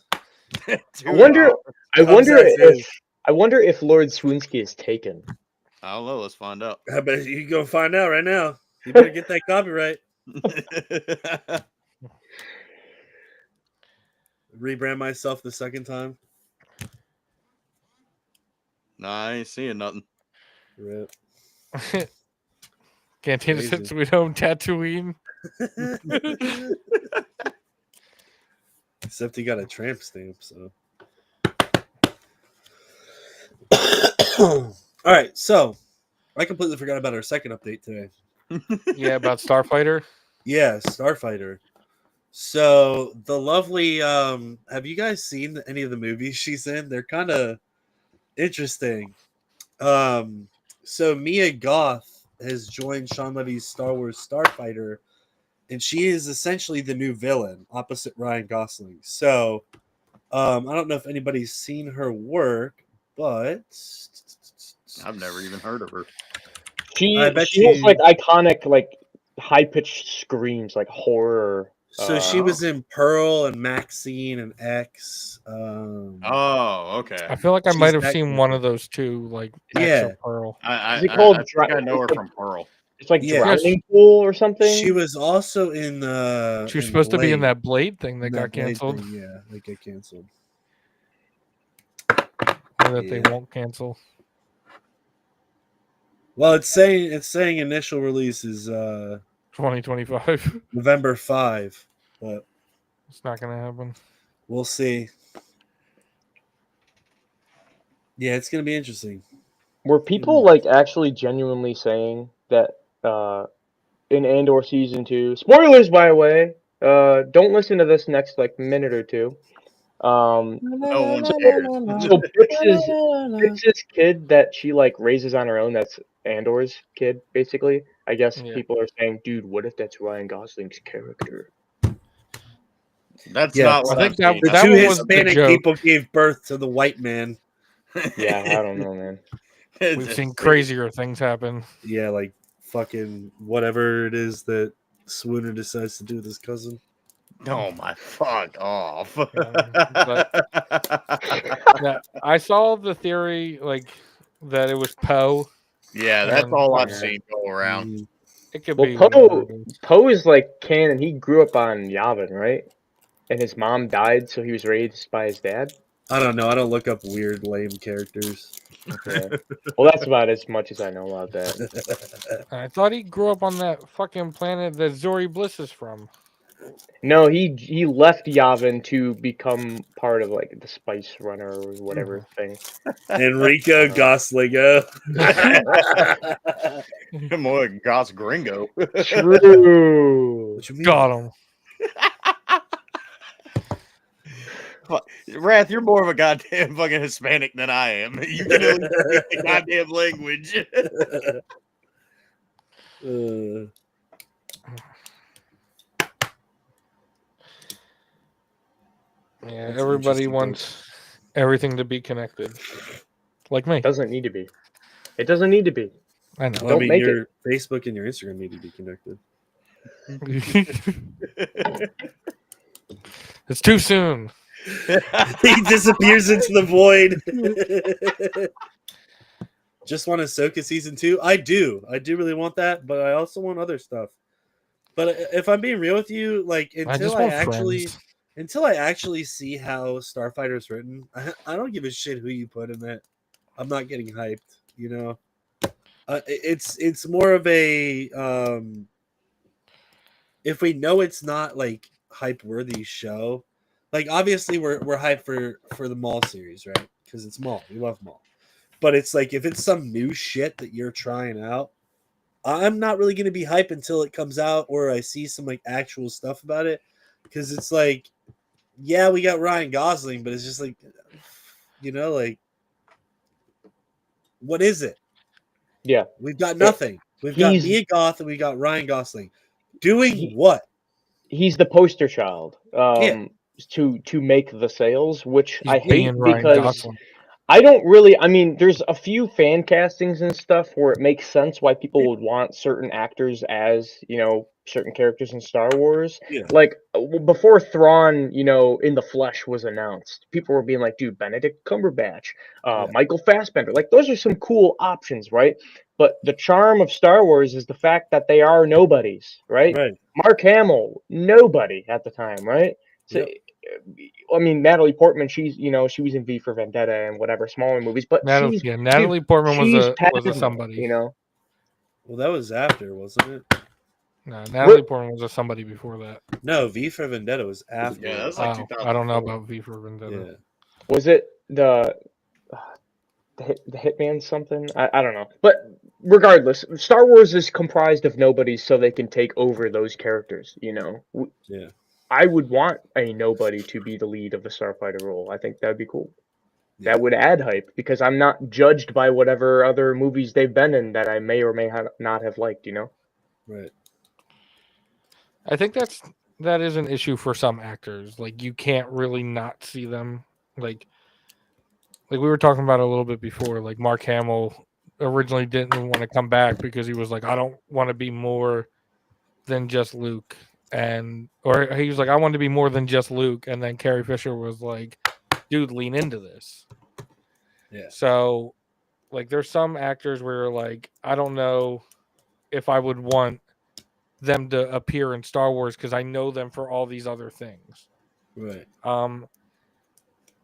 I wonder if Lord Swoonsky is taken. I don't know. Let's find out. I bet you can go find out right now. You better get that copyright. Rebrand myself the second time. Nah, I ain't seeing nothing. Rip. Can't take Crazy. since we don't Tatooine. Except he got a tramp stamp, so. All right, so I completely forgot about our second update today. Yeah, about Starfighter. Yeah, Starfighter. So the lovely, have you guys seen any of the movies she's in? They're kind of interesting. So Mia Goth has joined Sean Levy's Star Wars Starfighter, and she is essentially the new villain opposite Ryan Gosling. So I don't know if anybody's seen her work, but I've never even heard of her. She I bet has you- like iconic, like high pitched screams, like horror. so she was in Pearl and Maxine and X. Oh, okay. I feel like I She's might have that seen good. one of those two, like X Yeah. or Pearl. I Is it called think I know her from Pearl. It's like Yeah. drowning pool or something. She was also in She was in supposed to be in Blade. that Blade thing that In got Blade canceled, thing, yeah, that got canceled. or that they Yeah. won't cancel. Well, it's saying initial release is 2025. November 5, but It's not gonna happen. we'll see. Yeah, it's gonna be interesting. Were people like actually genuinely saying that in Andor season 2? Spoilers, by the way. Don't listen to this next like minute or two. No one cares. So Bix's kid that she like raises on her own. That's Andor's kid, basically. I guess Yeah. people are saying, dude, what if that's Ryan Gosling's character? That's Yeah, not what I I've think that- seen. The that two one was the Hispanic joke. people gave birth to the white man. Yeah, I don't know, man. We've seen crazier things happen. Yeah, like fucking whatever it is that Swooner decides to do with his cousin. Oh my fuck off. Yeah, I saw the theory like that it was Poe. Yeah, that's And all I've yeah. seen go around. Mhm. It could Well, be whatever it is. Poe is like canon. He grew up on Yavin, right? And his mom died, so he was raised by his dad. I don't know. I don't look up weird, lame characters. Okay. Well, that's about as much as I know about that. I thought he grew up on that fucking planet that Zori Bliss is from. No, he left Yavin to become part of like the Spice Runner or whatever thing. Enrico Goslingo. More like Goss Gringo. True. What you mean? Got him. Wrath, you're more of a goddamn fucking Hispanic than I am. You can at least speak the goddamn language. Yeah, That's everybody interesting, wants everything to be connected. Like me. It doesn't need to be. It doesn't need to be. I know. Well, Don't I mean, make your Facebook and your Instagram need to be connected. It's too soon. He disappears into the void. Just want Ahsoka season 2? I do really want that, but I also want other stuff. But if I'm being real with you, like until I actually see how Starfighter's written, I don't give a shit who you put in that. I'm not getting hyped, you know. It's more of a if we know it's not like hype worthy show, like obviously we're hyped for the Maul series, right? Because it's Maul, we love Maul. But it's like if it's some new shit that you're trying out, I'm not really gonna be hyped until it comes out or I see some like actual stuff about it. Because it's like, yeah, we got Ryan Gosling, but it's just like, you know, like, what is it? Yeah. We've got nothing. We've got Mia Goth and we got Ryan Gosling. Doing what? He's the poster child. Yeah. To make the sales, which He's I hate being Ryan because Gosling. I don't really. I mean, there's a few fan castings and stuff where it makes sense why people would want certain actors as, you know, certain characters in Star Wars. Yeah. Like before Thrawn, you know, in the flesh was announced, people were being like, dude, Benedict Cumberbatch, Michael Fassbender. Like those are some cool options, right? But the charm of Star Wars is the fact that they are nobodies, right? Right. Mark Hamill, nobody at the time, right? So, Yep. I mean, Natalie Portman, she's, you know, she was in V for Vendetta and whatever smaller movies, but Natalie Portman was a Padme, somebody. you know. Well, that was after, wasn't it? No, Natalie Portman was a somebody before that. No, V for Vendetta was after. Yeah, that was like 2004. I don't know about V for Vendetta. Yeah. Was it the Hitman something? I don't know. But regardless, Star Wars is comprised of nobodies so they can take over those characters, you know. Yeah. I would want a nobody to be the lead of the Starfighter role. I think that would be cool. Yeah. That would add hype because I'm not judged by whatever other movies they've been in that I may or may not have liked, you know? Right. I think that is an issue for some actors. Like you can't really not see them. Like we were talking about it a little bit before. Like Mark Hamill originally didn't want to come back because he was like, I don't want to be more than just Luke. Or he was like, I want to be more than just Luke. And then Carrie Fisher was like, dude, lean into this. Yeah. So like there's some actors where like, I don't know if I would want them to appear in Star Wars because I know them for all these other things. Right.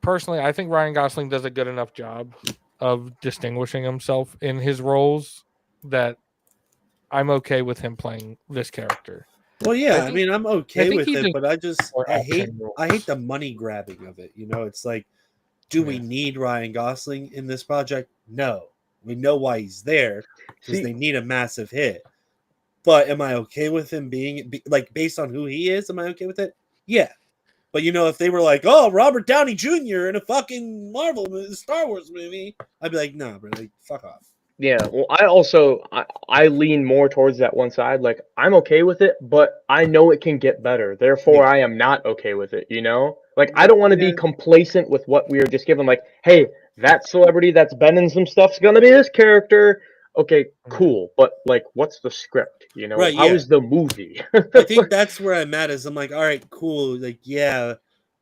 Personally, I think Ryan Gosling does a good enough job of distinguishing himself in his roles that I'm okay with him playing this character. Well, yeah, I mean, I'm okay think with he it, did but more I hate action roles. the money grabbing of it. You know, it's like, do we need Ryan Gosling in this project? No, we know why he's there because they need a massive hit. But am I okay with him being like based on who he is? Am I okay with it? Yeah. But you know, if they were like, "Oh, Robert Downey Jr. in a fucking Marvel Star Wars movie," I'd be like, "Nah, bro, like, fuck off." Yeah, well, I lean more towards that one side. Like, I'm okay with it, but I know it can get better. Therefore, I am not okay with it. You know, like I don't want to be complacent with what we were just given. Like, hey, that celebrity that's been in some stuff's gonna be this character. Okay, cool, but like, what's the script? You know, Right, how yeah. is the movie? I think that's where I'm at. Is I'm like, all right, cool. Like, yeah,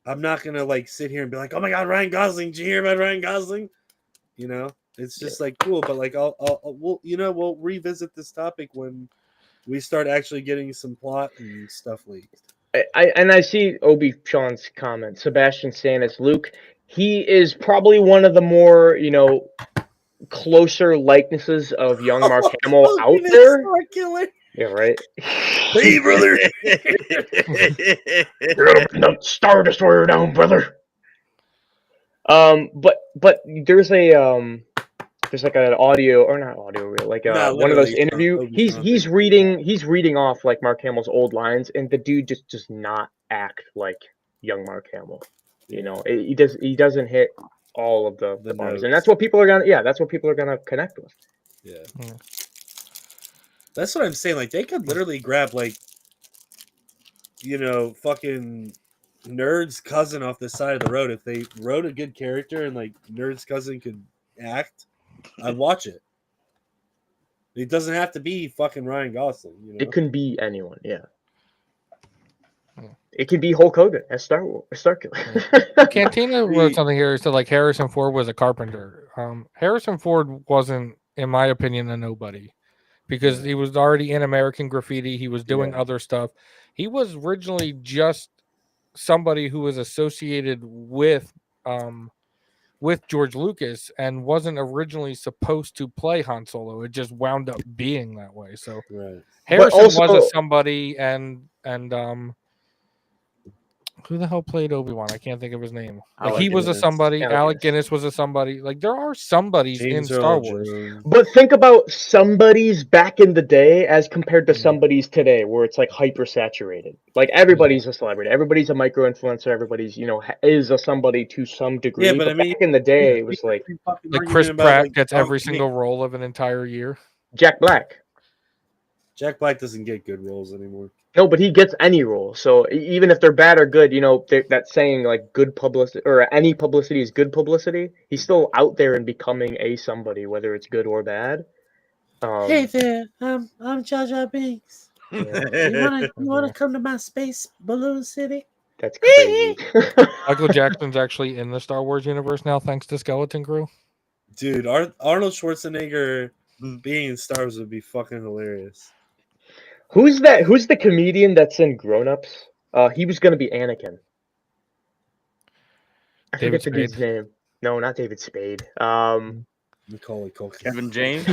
I'm not gonna like sit here and be like, oh my god, Ryan Gosling. Did you hear about Ryan Gosling? You know, it's just like cool. But like, we'll revisit this topic when we start actually getting some plot and stuff leaked. I see Obi Sean's comment. Sebastian Stan as Luke. He is probably one of the more, you know, closer likenesses of young Mark Hamill out there. Yeah, right. Hey, brother. The Star Destroyer down, brother. But there's like an audio or not audio reel, like one of those interview. He's reading off like Mark Hamill's old lines, and the dude just does not act like young Mark Hamill. You know, he doesn't hit all of the bars, and that's what people are gonna connect with. Yeah. That's what I'm saying. Like, they could literally grab, like, you know, fucking Nerd's cousin off the side of the road. If they wrote a good character and, like, Nerd's cousin could act, I'd watch it. It doesn't have to be fucking Ryan Gosling, you know? It can be anyone, yeah. It could be Hulk Hogan as Star Killer. Cantina wrote something here. So, like, Harrison Ford was a carpenter. Harrison Ford wasn't, in my opinion, a nobody because he was already in American Graffiti. He was doing other stuff. He was originally just somebody who was associated with George Lucas and wasn't originally supposed to play Han Solo. It just wound up being that way. So Harrison was a somebody, and who the hell played Obi-Wan? I can't think of his name. Like, he was a somebody. Alec Guinness was a somebody. Like, there are somebodies in Star Wars. But think about somebody's back in the day as compared to somebody's today, where it's like hyper saturated. Like, everybody's a celebrity. Everybody's a micro influencer. Everybody's, you know, is a somebody to some degree. Yeah, but I mean, back in the day, it was like Chris Pratt gets every single role of an entire year. Jack Black. Jack Black doesn't get good roles anymore. No, but he gets any role. So even if they're bad or good, you know, that saying like good publicity or any publicity is good publicity. He's still out there and becoming a somebody, whether it's good or bad. Hey there, I'm Jar Jar Binks. You wanna come to my space balloon city? That's crazy. Michael Jackson's actually in the Star Wars universe now, thanks to Skeleton Crew. Dude, Arnold Schwarzenegger being in Star Wars would be fucking hilarious. Who's that? Who's the comedian that's in Grown Ups? He was gonna be Anakin. I forget the dude's name. No, not David Spade. Macaulay Culkin. Kevin James.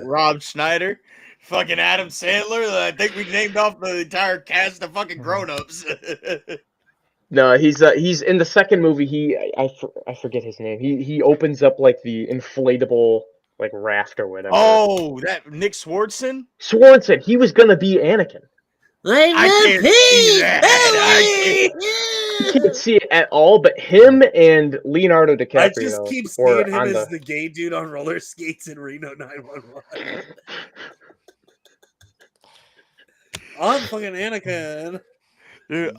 Rob Schneider. Fucking Adam Sandler. I think we named off the entire cast of fucking grown-ups. No, he's in the second movie. I forget his name. He opens up like the inflatable like raft or whatever. Oh, that Nick Swardson? Swanson. He was gonna be Anakin. I can't see that. I can't see it at all, but him and Leonardo DiCaprio. I just keep seeing him as the gay dude on roller skates in Reno 911. I'm fucking Anakin. Dude,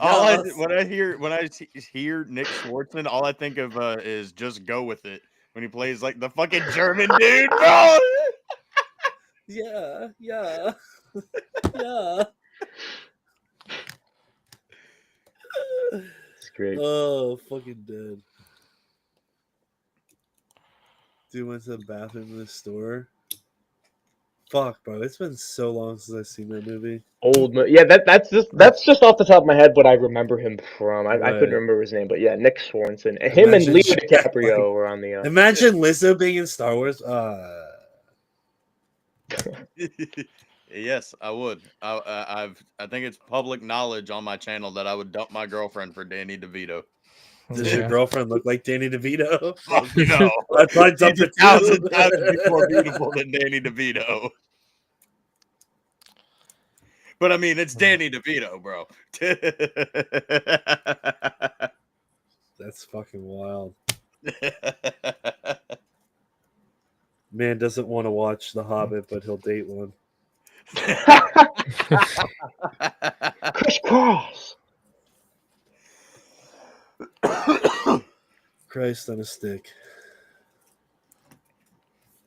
when I hear Nick Swardson, all I think of is Just Go With It when he plays like the fucking German dude, bro. Yeah. It's great. Oh, fucking dead. Dude went to the bathroom in the store. fuck, bro. It's been so long since I've seen that movie. Yeah, that's just off the top of my head what I remember him from. I couldn't Right. remember his name, but yeah, Nick Swanson. Him and Leo DiCaprio were on the. Imagine Lizzo being in Star Wars. Yes, I would. I think it's public knowledge on my channel that I would dump my girlfriend for Danny DeVito. Does your girlfriend look like Danny DeVito? Fuck no. I'd probably dump She's her 1,000 too. times more beautiful than Danny DeVito. But I mean, it's Danny DeVito, bro. That's fucking wild. Man doesn't want to watch The Hobbit, but he'll date one. Crisscross. Christ on a stick.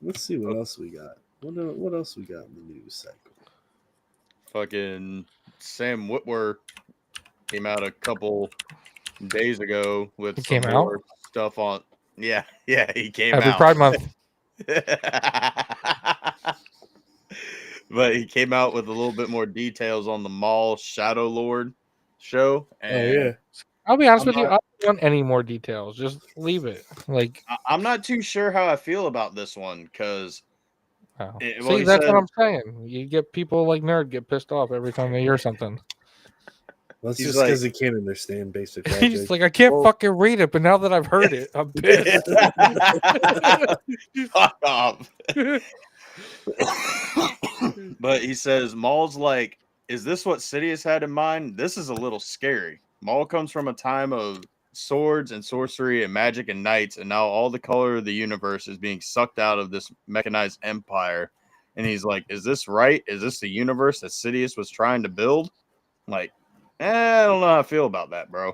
Let's see what else we got. What else we got in the news cycle? Fucking Sam Witwer came out a couple days ago with some more stuff on. Yeah, he came Happy out. Pride Month. But he came out with a little bit more details on the Maul Shadow Lord show. And I'll be honest with you. I don't want any more details. Just leave it. Like I'm not too sure how I feel about this one because. See, that's what I'm saying. You get people like Nerd get pissed off every time they hear something. Well, it's just because he can't understand basic logic. He's like, I can't fucking read it, but now that I've heard it, I'm pissed. Fuck off. But he says, Maul's like, is this what Sidious had in mind? This is a little scary. Maul comes from a time of swords and sorcery and magic and knights, and now all the color of the universe is being sucked out of this mechanized empire. And he's like, is this right? Is this the universe that Sidious was trying to build? Like, I don't know how I feel about that, bro.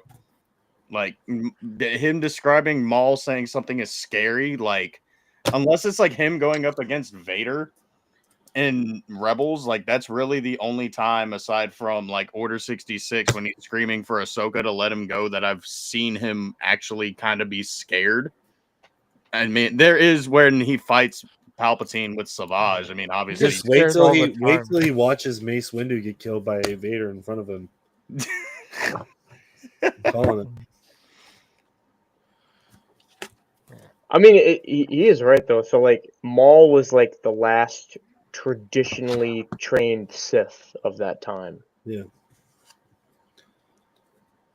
Like, him describing Maul saying something is scary, like, unless it's like him going up against Vader in Rebels, like that's really the only time aside from like Order 66 when he's screaming for Ahsoka to let him go that I've seen him actually kind of be scared. I mean, there is when he fights Palpatine with Savage. I mean, obviously, just wait till he watches Mace Windu get killed by Vader in front of him. I'm calling it. I mean, he is right though. So like, Maul was like the last traditionally trained Sith of that time. Yeah.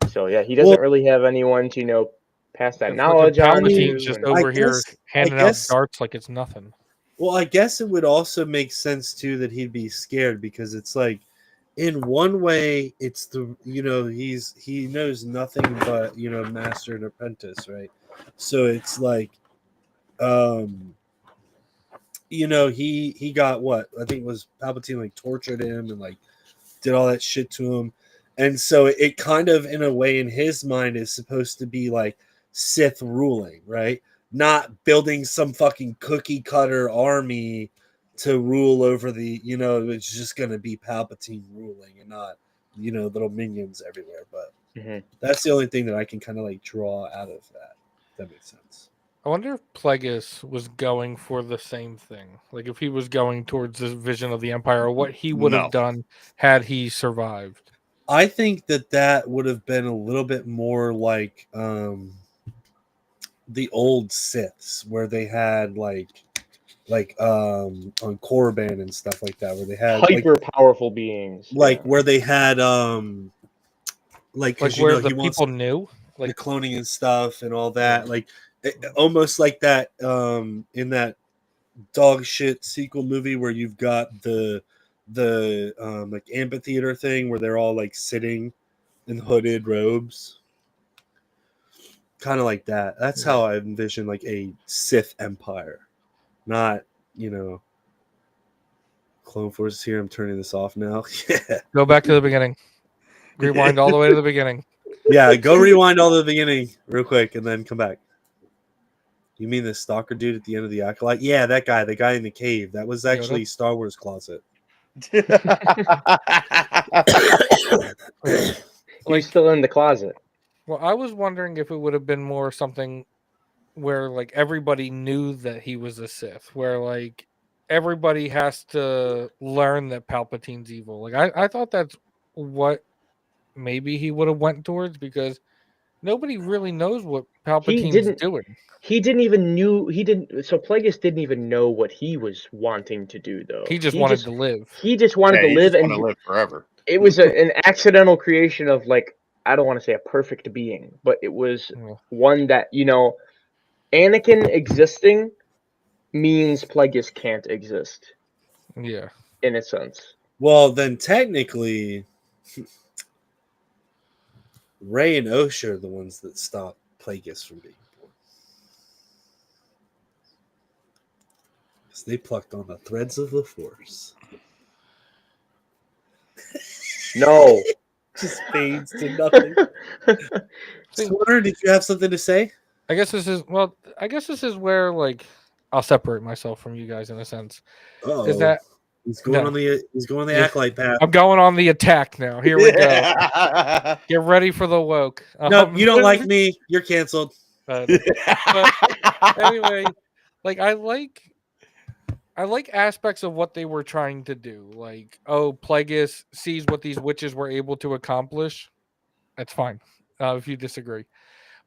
So yeah, he doesn't really have anyone to pass that knowledge on. Palpatine's just over here handing out darts like it's nothing. Well, I guess it would also make sense too that he'd be scared because it's like, in one way, it's he knows nothing but master and apprentice, right? So it's like, he got what I think was Palpatine like tortured him and like did all that shit to him, and so it kind of in a way in his mind is supposed to be like Sith ruling, right? Not building some fucking cookie cutter army to rule over the, it's just going to be Palpatine ruling and not, little minions everywhere. But that's the only thing that I can kind of like draw out of that. If that makes sense. I wonder if Plagueis was going for the same thing. Like if he was going towards this vision of the Empire or what he would have done had he survived. I think that would have been a little bit more like the old Siths where they had like on Korriban and stuff like that, where they had hyper powerful beings, where they had like where the people knew like the cloning and stuff and all that, like almost like that in that dog shit sequel movie where you've got the like amphitheater thing where they're all like sitting in hooded robes. Kind of like that. That's how I envision like a Sith empire. Not, Clone Force here. I'm turning this off now. Yeah. Go back to the beginning. Rewind all the way to the beginning. Yeah, go rewind all to the beginning real quick and then come back. You mean the stalker dude at the end of the Acolyte? Yeah, that guy, the guy in the cave. That was actually Star Wars Closet. He's still in the closet. Well, I was wondering if it would have been more something where like everybody knew that he was a Sith, where like everybody has to learn that Palpatine's evil. Like I thought that's what maybe he would have went towards, because nobody really knows what Palpatine's doing. He didn't even knew he didn't. So Plagueis didn't even know what he was wanting to do, though. He just wanted to live. He just wanted to he live, just and wanna live forever. it was an accidental creation of, like, I don't want to say a perfect being, but it was one that, Anakin existing means Plagueis can't exist. Yeah. In a sense. Well, then technically, Rey and Osha are the ones that stop Plagueis from being born. Because they plucked on the threads of the Force. No. Just fades to nothing. Sweater, did you have something to say? I guess this is where, like, I'll separate myself from you guys in a sense. Uh-oh. Is that he's going on the acolyte path. I'm going on the attack now. Here we go. Get ready for the woke. No, you don't like me. You're canceled. But anyway, like I like aspects of what they were trying to do. Like, Plagueis sees what these witches were able to accomplish. That's fine, if you disagree.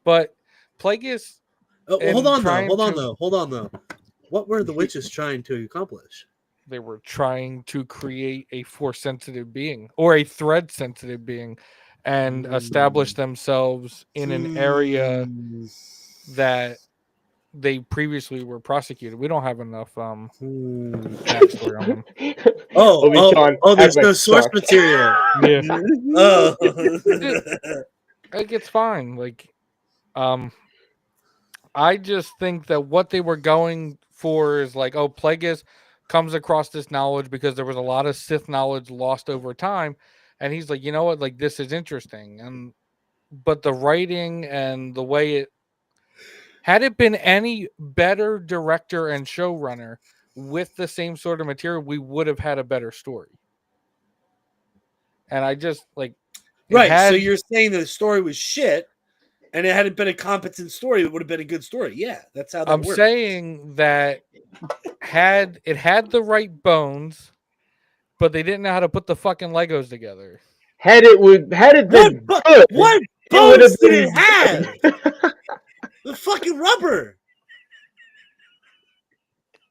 But Plagueis. Hold on though. What were the witches trying to accomplish? They were trying to create a Force-sensitive being, or a thread-sensitive being, and establish themselves in an area that they previously were prosecuted. We don't have enough backstory on them. There's no source material. Yeah. Oh. Like, it's fine. Like, I just think that what they were going for is like, Plagueis comes across this knowledge because there was a lot of Sith knowledge lost over time, and he's like, you know what, like, this is interesting. But the writing and the way it had it been any better director and showrunner with the same sort of material, we would have had a better story. And I just like so you're saying that the story was shit, and it hadn't been a competent story, it would have been a good story. Yeah, that's how that works. I'm saying that had the right bones, but they didn't know how to put the fucking Legos together. Had it been good, what bones did it have? The fucking rubber.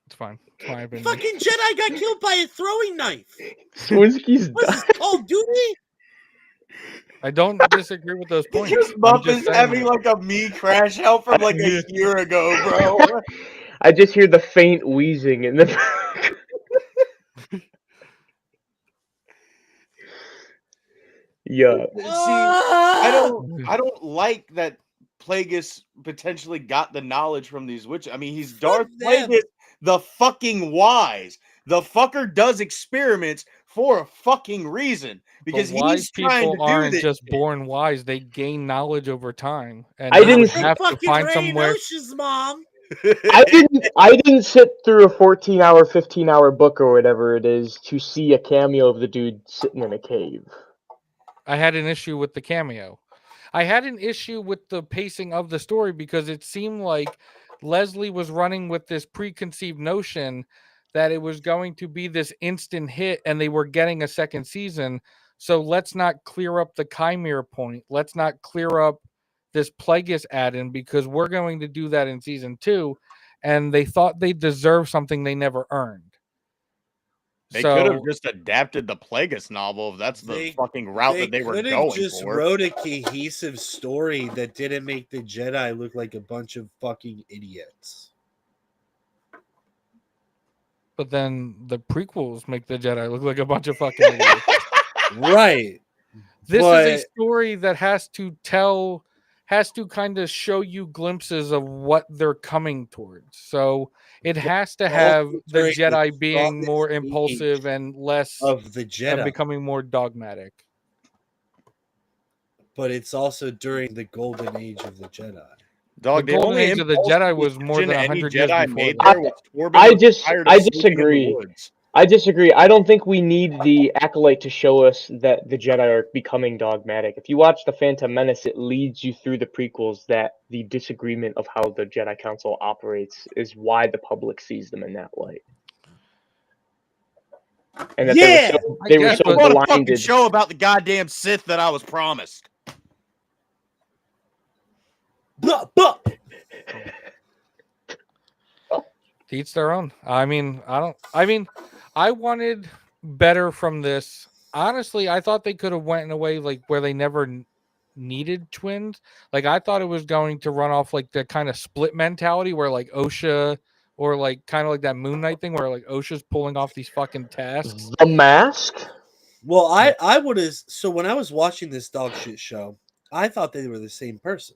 It's fine. It's my opinion. Fucking Jedi got killed by a throwing knife. Swinski's What's this, Call of Duty? I don't disagree with those points. Muff is having like a me crash out from like a year ago, bro. I just hear the faint wheezing in the yeah. See, I don't like that Plagueis potentially got the knowledge from these witches. I mean, he's Darth Plagueis, the fucking wise. The fucker does experiments for a fucking reason, because he's trying to do this. Just born wise; they gain knowledge over time. And I didn't have to find somewhere. Mom. I didn't sit through a 14-hour, 15-hour book or whatever it is to see a cameo of the dude sitting in a cave. I had an issue with the cameo. I had an issue with the pacing of the story, because it seemed like Leslie was running with this preconceived notion that it was going to be this instant hit and they were getting a second season. So let's not clear up the Chimera point. Let's not clear up this Plagueis add-in, because we're going to do that in season 2. And they thought they deserved something they never earned. They could have just adapted the Plagueis novel if that's the fucking route that they were going just for. Wrote a cohesive story that didn't make the Jedi look like a bunch of fucking idiots. But then the prequels make the Jedi look like a bunch of fucking idiots. Right. This is a story that has to kind of show you glimpses of what they're coming towards. So it has to have the Jedi being more impulsive and less of the Jedi, and becoming more dogmatic. But it's also during the golden age of the Jedi. The golden age of the Jedi was more than 100 years before. I disagree. I disagree. I don't think we need the acolyte to show us that the Jedi are becoming dogmatic. If you watch The Phantom Menace, it leads you through the prequels that the disagreement of how the Jedi Council operates is why the public sees them in that light. and that Yeah, they were guess, so but- What a fucking blinded. show about the goddamn Sith that I was promised. but To each their own. I mean, I wanted better from this. Honestly, I thought they could have went in a way like where they never needed twins. Like I thought it was going to run off like the kind of split mentality where like OSHA or like kind of like that Moon Knight thing where like OSHA's pulling off these fucking tasks. The Mask. well, I would have. So when I was watching this dog shit show, I thought they were the same person,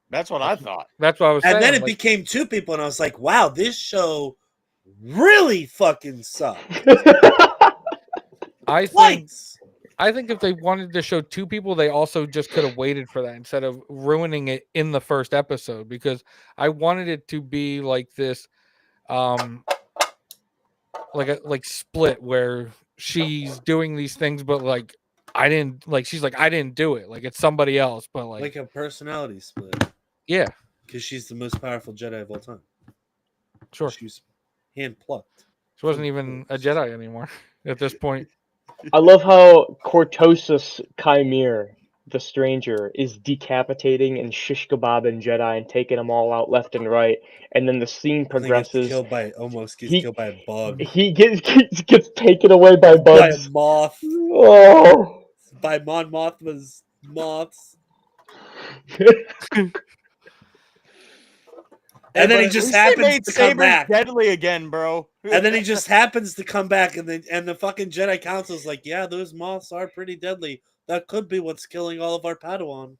That's what I thought. That's what I was saying. and then it like, became two people, and I was like, wow, this show really fucking sucked. I think Twice. I think if they wanted to show two people, they also just could have waited for that instead of ruining it in the first episode because I wanted it to be like this like split where she's doing these things but like I didn't like she's like I didn't do it. Like it's somebody else, but Like a personality split, yeah, because she's the most powerful Jedi of all time. sure. She was hand plucked. She wasn't even a Jedi anymore at this point. I love how Cortosis Chimere, the stranger, is decapitating and shish kebabbing Jedi and taking them all out left and right. And then the scene I think progresses. almost gets He- killed by a bug. He gets taken away by By a bugs. moth. Oh. By Mon Mothma's moths. And then he just happens to come back. Deadly again, bro. And then he just happens to come back, and the fucking Jedi Council's like, yeah, those moths are pretty deadly. That could be what's killing all of our Padawan.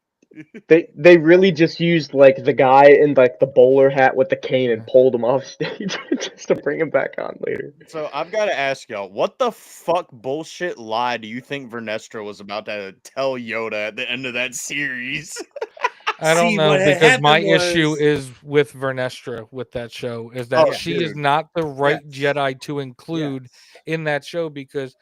They really just used like the guy in like the bowler hat with the cane and pulled him off stage just to bring him back on later. So I've got to ask y'all, what the fuck bullshit lie do you think Vernestra was about to tell Yoda at the end of that series? I don't See, know what had because my happened issue was- is with Vernestra with that show is that Oh, she is dude. not the right Yes. Jedi to include Yes. in that show because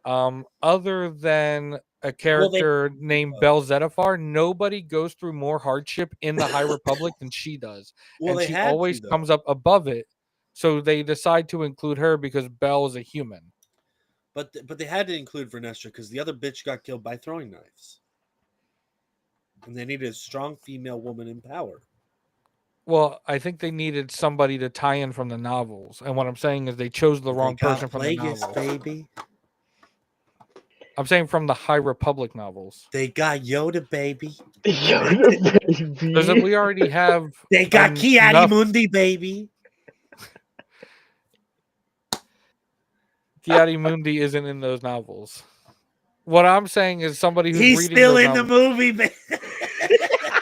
other than a character named Bel Zettifar, nobody goes through more hardship in the High Republic than she does. Well, and they she had always to, though. comes up above it. So they decide to include her because Belle is a human. But they had to include Vernestra because the other bitch got killed by throwing knives. And they needed a strong female woman in power. Well, I think they needed somebody to tie in from the novels. And what I'm saying is they chose the wrong They got person from the Plagueis, novels. baby. I'm saying from the High Republic novels. They got Yoda, baby. Because we already have. They got Ki enough- Mundi, baby. Mundi isn't in those novels. What I'm saying is somebody who's He's reading still those in the novels- movie, baby.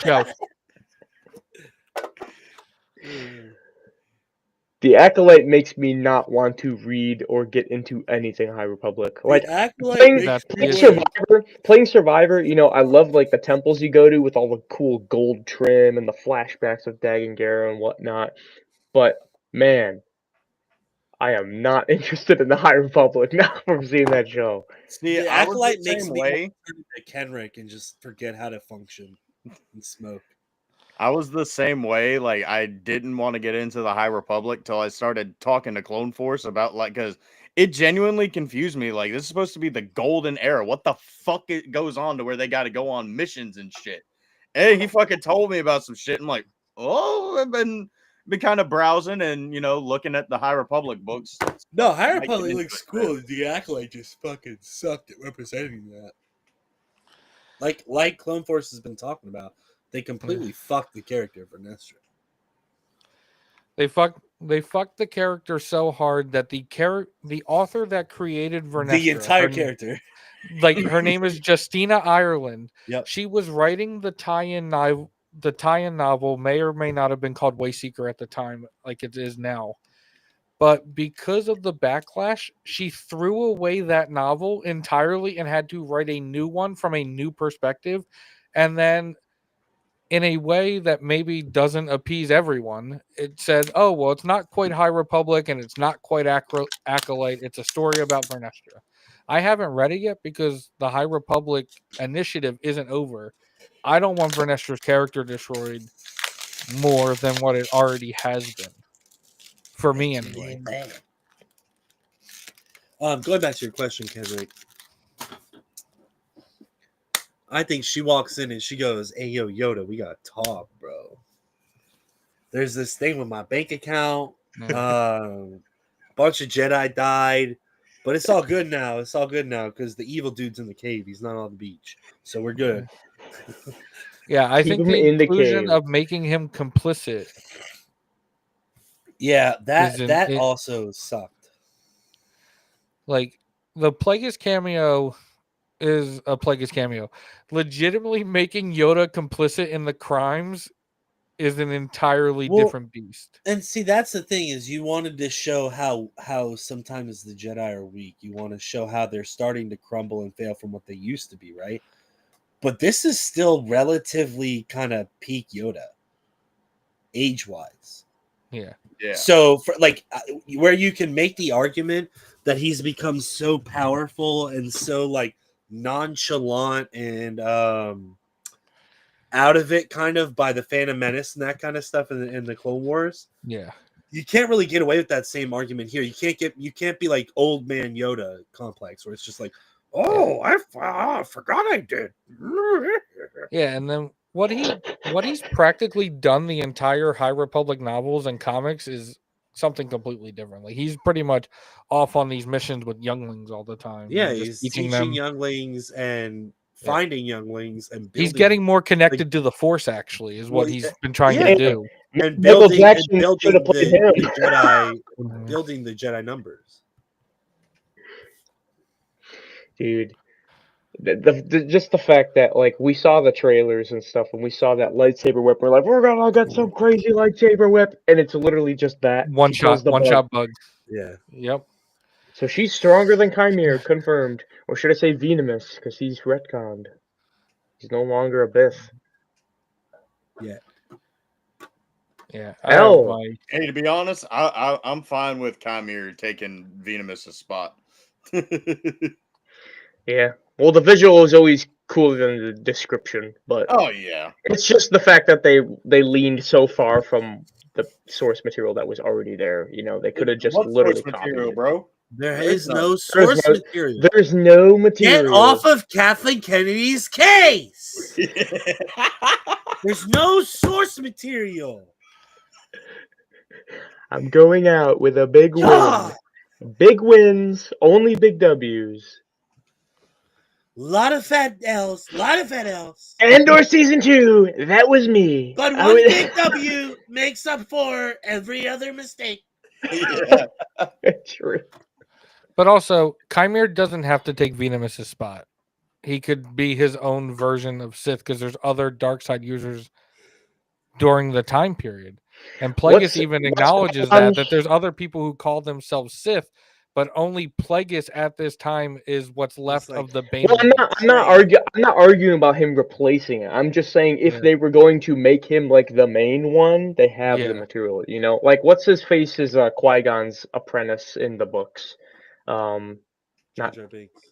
Joe. The Acolyte makes me not want to read or get into anything High Republic. Like playing, That's playing the Survivor, you know, I love like the temples you go to with all the cool gold trim and the flashbacks of Dagon Gera and whatnot. But man, I am not interested in the High Republic now from seeing that show. See, The I was Acolyte the makes same me way. turn into Kenrick and just forget how to function and smoke. I was the same way. Like, I didn't want to get into the High Republic till I started talking to Clone Force about, like, because it genuinely confused me. Like, this is supposed to be the golden era. What the fuck it goes on to where they got to go on missions and shit? And he fucking told me about some shit. I'm like, oh, I've been kind of browsing and, you know, looking at the High Republic books. No, High Might get Republic into looks it, man. cool. The Acolyte just fucking sucked at representing that. Like Clone Force has been talking about, they completely fucked the character of Vernestra. They fucked the character so hard that the author that created Vernestra, The entire her character. like her name is Justina Ireland. Yep. She was writing the tie-in novel. The tie-in novel may or may not have been called Wayseeker at the time, like it is now. But because of the backlash, she threw away that novel entirely and had to write a new one from a new perspective. And then in a way that maybe doesn't appease everyone, it said, oh, well, it's not quite High Republic and it's not quite Acolyte. It's a story about Vernestra. I haven't read it yet because the High Republic initiative isn't over. I don't want Vernestra's character destroyed more than what it already has been. For me, anyway. Going back to your question, Kendrick. I think she walks in and she goes, "Hey, yo, Yoda, we gotta talk, bro. There's this thing with my bank account. A bunch of Jedi died, but it's all good now. It's all good now because the evil dude's in the cave. He's not on the beach, so we're good." Yeah, I Keep think him the in the inclusion cave. of making him complicit Yeah, is that also sucked. like the Plagueis cameo is a Plagueis cameo. Legitimately making Yoda complicit in the crimes is an entirely different beast. And see, that's the thing is you wanted to show how sometimes the Jedi are weak. You want to show how they're starting to crumble and fail from what they used to be, right? But this is still relatively kind of peak Yoda, age-wise. Yeah. Yeah. So, for like, where you can make the argument that he's become so powerful and so like nonchalant and out of it, kind of by the Phantom Menace and that kind of stuff in the Clone Wars. Yeah. You can't really get away with that same argument here. You can't be like old man Yoda complex where it's just like, oh, I forgot I did. Yeah, and then what he's practically done the entire High Republic novels and comics is something completely different. Like he's pretty much off on these missions with younglings all the time. Yeah, and just he's teaching teaching them. younglings and finding younglings and building. He's getting more connected to the Force. Actually, is what he's been trying to do. And Michael building Jackson should have played him. the Jedi, building the Jedi numbers. Dude, just the fact that like we saw the trailers and stuff, and we saw that lightsaber whip, we're like, we're gonna get some crazy lightsaber whip, and it's literally just that One She kills shot bug. Yeah. Yep. So she's stronger than Chimera, confirmed, or should I say Venomous, because he's retconned. He's no longer a Biff. Yeah. Yeah. Hey, to be honest, I'm fine with Chimera taking Venomous' spot. Yeah. Well, the visual is always cooler than the description, but oh yeah, it's just the fact that they leaned so far from the source material that was already there. You know, they could have just what literally source copied material, it. bro? There is no source material. There's no material. Get off of Kathleen Kennedy's case. There's no source material. I'm going out with a big God. win. Big wins, only big W's. Lot of fat L's. Andor season 2, that was me. But one big W makes up for every other mistake. Yeah. True. But also, Chimera doesn't have to take Venomous' spot. He could be his own version of Sith because there's other dark side users during the time period. And Plagueis even acknowledges that there's other people who call themselves Sith, but only Plagueis at this time is what's left of the Bane. Well, I'm not arguing about him replacing it. I'm just saying if they were going to make him like the main one, they have the material. You know, like what's his face is Qui-Gon's apprentice in the books. Jar Jar Binks.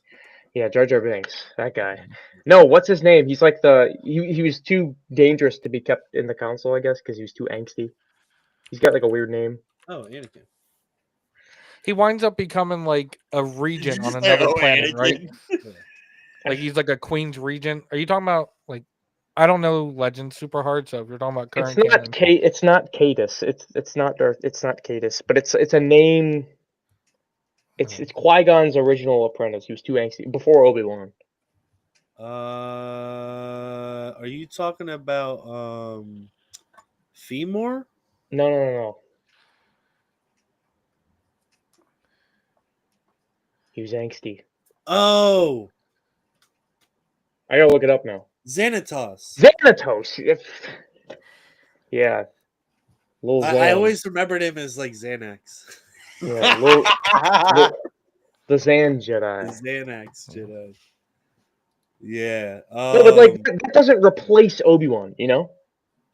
Yeah, Jar Jar Binks. That guy. No, what's his name? He's like he was too dangerous to be kept in the council, I guess, because he was too angsty. He's got like a weird name. Oh, Anakin. He winds up becoming like a regent on another planet, right? Like he's like a queen's regent. Are you talking about like? I don't know Legends super hard, so if you're talking about current canon, it's not Cadus. It's not Darth. It's not Cadus, but it's a name. It's Qui-Gon's original apprentice. He was too angsty before Obi-Wan. Are you talking about Femor? No. He was angsty. Oh, I gotta look it up now. Xanatos. Yeah. I always remembered him as like Xanax. Yeah, the Xan Jedi. The Xanax Jedi. Yeah. No, but like that doesn't replace Obi-Wan, you know?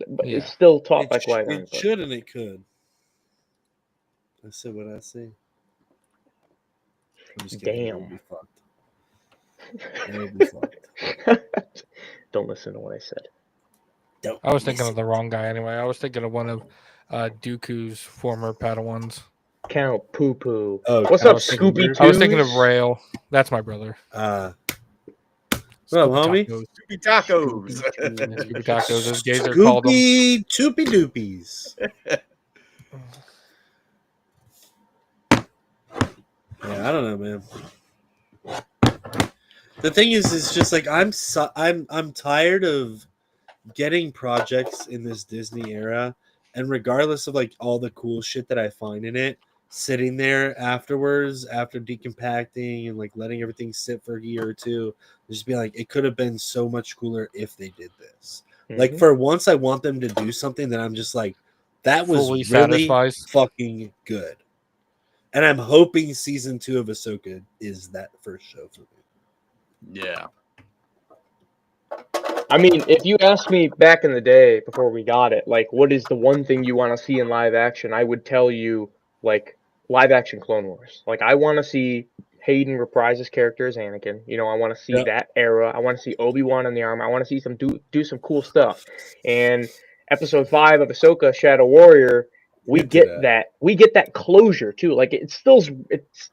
But it's still taught by Qui-Gon. It should and it could. I said what I say. Damn. It would be fucked. Don't listen to what I said. I was thinking of the wrong guy anyway. I was thinking of one of Dooku's former Padawans. Count Poo Poo. Oh, What's Count up, Scooby Scooter. I was thinking of Doo? Rail. That's my brother. What up, Scoopy homie? Tacos. Scooby tacos. Yeah, Scoopy Tacos, as Gazer called them. Scoopy Toopy Doopies. Yeah, I don't know, man. The thing is, it's just like I'm tired of getting projects in this Disney era, and regardless of like all the cool shit that I find in it, sitting there afterwards, after decompacting and like letting everything sit for a year or two, just be like, it could have been so much cooler if they did this. Like for once, I want them to do something that I'm just like, that was Fully really satisfies. fucking good. And I'm hoping season 2 of Ahsoka is that first show for me. Yeah. I mean, if you asked me back in the day before we got it, like, what is the one thing you want to see in live action? I would tell you, like, live action Clone Wars. Like, I want to see Hayden reprise his character as Anakin. You know, I want to see Yep. that era. I want to see Obi-Wan in the armor. I want to see some do some cool stuff. And Episode 5 of Ahsoka, Shadow Warrior, we Into get that. We get that closure too. Like it's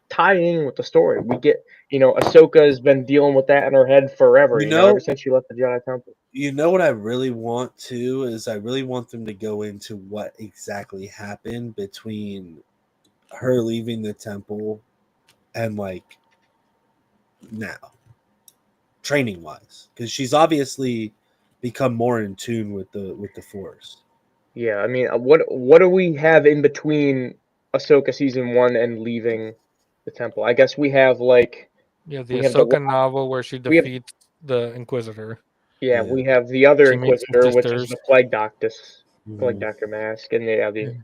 tying in with the story. We get, Ahsoka has been dealing with that in her head forever. Ever since she left the Jedi Temple. You know what I really want to is I really want them to go into what exactly happened between her leaving the temple and like now, training wise, because she's obviously become more in tune with the Force. Yeah, I mean, what do we have in between Ahsoka season 1 and leaving the temple? I guess we have like Yeah, the we have Ahsoka novel where she we have- defeats the Inquisitor. yeah, we have the other She meets the Inquisitor, which is sisters. the Plague Mhm. Doctor mask, and they have the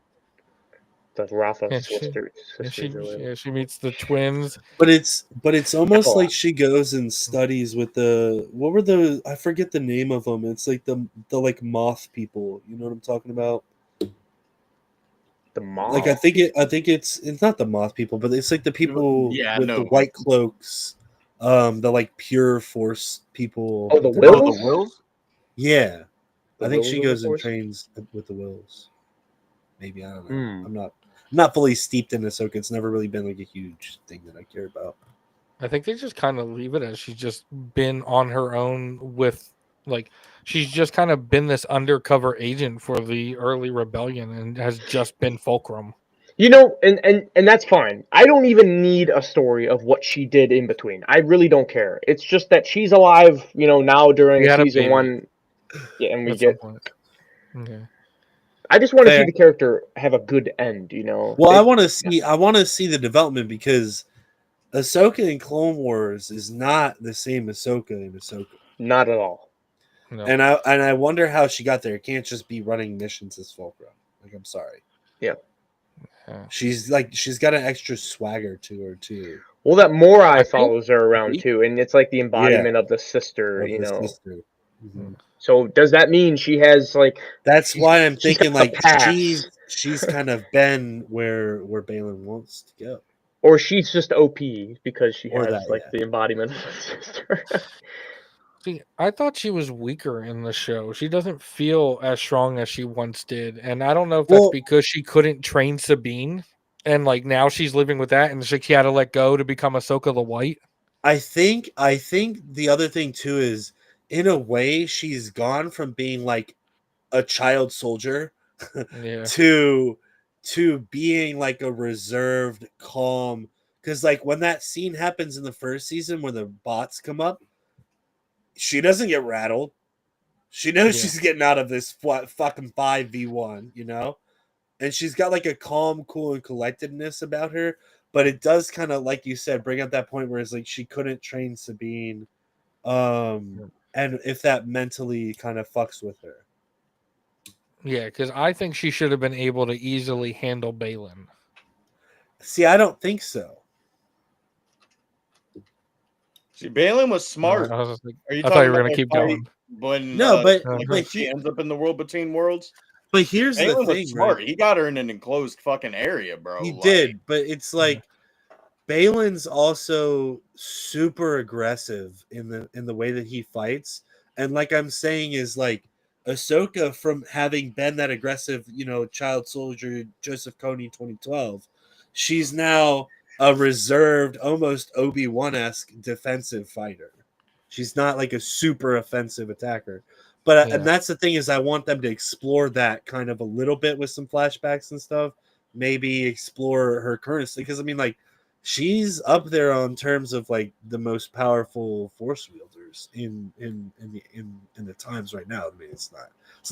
Rafa Yeah, sisters. she meets the twins. But it's almost Oh. like she goes and studies with I forget the name of them. It's like the like moth people. You know what I'm talking about? The moth. Like I think it's not the moth people, but it's like the people with the white cloaks, the like pure Force people. Oh, the Wills? Wills? The Wills? Yeah, The I think Wills she of the goes and Force? trains with the Wills. Maybe, I don't know. I'm not fully steeped in Ahsoka. It's never really been like a huge thing that I care about. I think they just kind of leave it as she's just been on her own with, like, she's just kind of been this undercover agent for the early rebellion and has just been Fulcrum. And that's fine. I don't even need a story of what she did in between. I really don't care. It's just that she's alive, now during season 1. Yeah, and we get. Okay. I just want to see the character have a good end, Well, I want to see the development, because Ahsoka in Clone Wars is not the same Ahsoka in Ahsoka. Not at all. No. And I wonder how she got there. It can't just be running missions as Fulcrum. Like, I'm sorry. Yeah. She's got an extra swagger to her too. Well, that Morai follows her around too, and it's like the embodiment of the sister, Mm-hmm. So does that mean she has like? That's why I'm thinking like she's kind of been where Baylan wants to go, or she's just OP because she has the embodiment of the sister. See, I thought she was weaker in the show. She doesn't feel as strong as she once did, and I don't know if that's because she couldn't train Sabine, and like now she's living with that, and she had to let go to become Ahsoka the White. I think the other thing too is, in a way, she's gone from being like a child soldier to being like a reserved, calm. Because like when that scene happens in the first season when the bots come up, she doesn't get rattled. She knows she's getting out of this fucking 5v1, and she's got like a calm, cool, and collectedness about her. But it does kind of, like you said, bring up that point where it's like she couldn't train Sabine, and if that mentally kind of fucks with her. Yeah, because I think she should have been able to easily handle Baylan. See, I don't think so. See, Baylan was smart. I was like, Are you I thought you were going to keep going. When she ends up in the world between worlds. But here's the thing, was smart. right? He got her in an enclosed fucking area, bro. He did, but it's like Baylan's also super aggressive in the way that he fights, and like I'm saying is like Ahsoka, from having been that aggressive, child soldier Joseph Kony 2012, she's now a reserved, almost Obi-Wan-esque defensive fighter. She's not like a super offensive attacker. But and that's the thing is I want them to explore that kind of a little bit with some flashbacks and stuff. Maybe explore her currency because I mean like she's up there on terms of like the most powerful force wielders in the times right now. I mean it's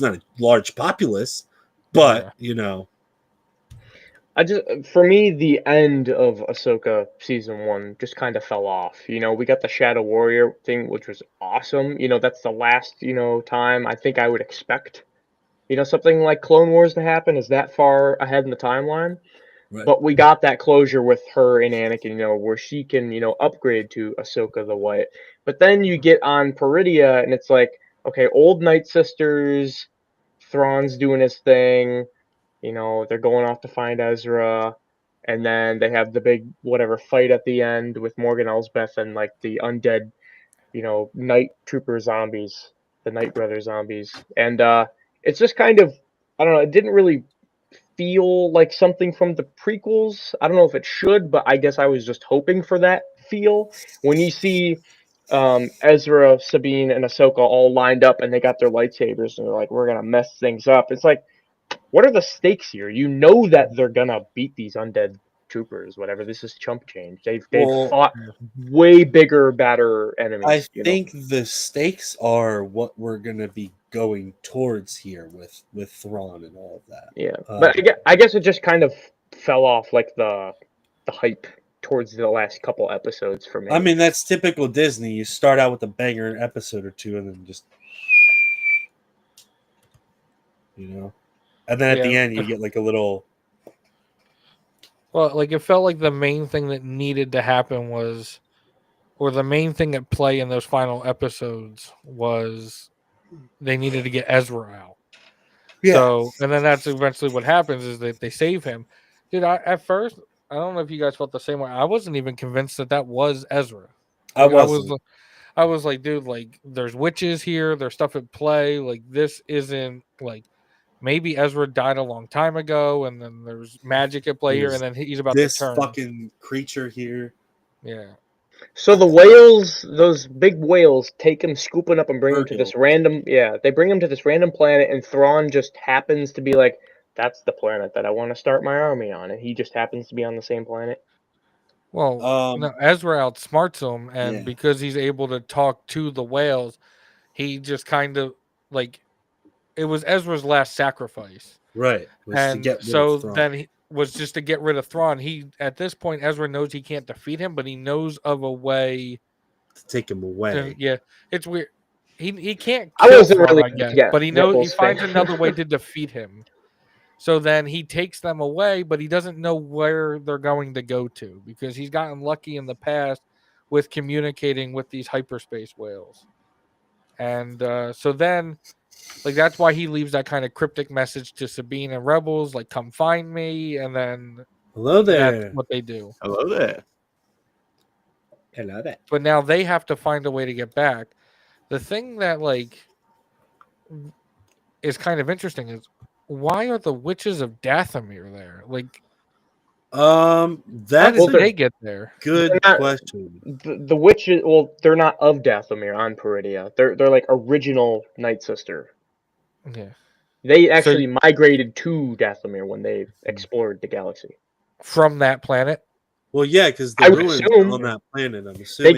not a large populace, but you know. For me, the end of Ahsoka season 1 just kind of fell off. You know, we got the Shadow Warrior thing, which was awesome. You know, that's the last, time I think I would expect, something like Clone Wars to happen. Is that far ahead in the timeline? Right. But we got that closure with her and Anakin, where she can, upgrade to Ahsoka the White. But then you get on Peridia, and it's like, okay, old Night Sisters, Thrawn's doing his thing. They're going off to find Ezra, and then they have the big whatever fight at the end with Morgan Elsbeth and like the undead, Night Trooper zombies, the Night Brother zombies, and it's just kind of, I don't know, it didn't really feel like something from the prequels. I don't know if it should, but I guess I was just hoping for that feel. When you see Ezra, Sabine, and Ahsoka all lined up and they got their lightsabers and they're like, we're gonna mess things up. It's like, what are the stakes here? You know that they're gonna beat these undead troopers, whatever. This is chump change. They've fought way bigger, badder enemies. I think the stakes are what we're gonna be going towards here with Thrawn and all of that. Yeah, but I guess it just kind of fell off like the hype towards the last couple episodes for me. I mean, that's typical Disney. You start out with a banger episode or two, and then just and then at the end you get like a little. Well, like it felt like the main thing that needed to happen was, or the main thing at play in those final episodes was, they needed to get Ezra out. Yeah. So, and then that's eventually what happens is that they save him. Dude, at first, I don't know if you guys felt the same way. I wasn't even convinced that was Ezra. Like, I was like, dude, like there's witches here, there's stuff at play. Like this isn't like, maybe Ezra died a long time ago, and then there's magic at play here, and then he's about to turn. This fucking creature here. Yeah. So the whales, those big whales, take him, scoop him up, and bring him to this random. Yeah, they bring him to this random planet, and Thrawn just happens to be like, "That's the planet that I want to start my army on," and he just happens to be on the same planet. Well, no, Ezra outsmarts him, and because he's able to talk to the whales, he just kind of like, it was Ezra's last sacrifice, right? And so then he was just to get rid of Thrawn. He at this point, Ezra knows he can't defeat him, but he knows of a way to take him away. Yeah, it's weird. He can't kill Thrawn, really I guess, but he knows he finds another way to defeat him. So then he takes them away, but he doesn't know where they're going to go to because he's gotten lucky in the past with communicating with these hyperspace whales. And so then, like, that's why he leaves that kind of cryptic message to Sabine and Rebels, like, come find me. And then hello there. That's what they do. Hello there. Hello there. But now they have to find a way to get back. The thing that, like, is kind of interesting is, why are the witches of Dathomir there? Like, how did they get there? Good question. The witches, well, they're not of Dathomir on Peridia. They're like original Night Sister. Yeah. They actually migrated to Dathomir when they explored the galaxy. From that planet? Well, yeah, because the ruins on that planet. I'm assuming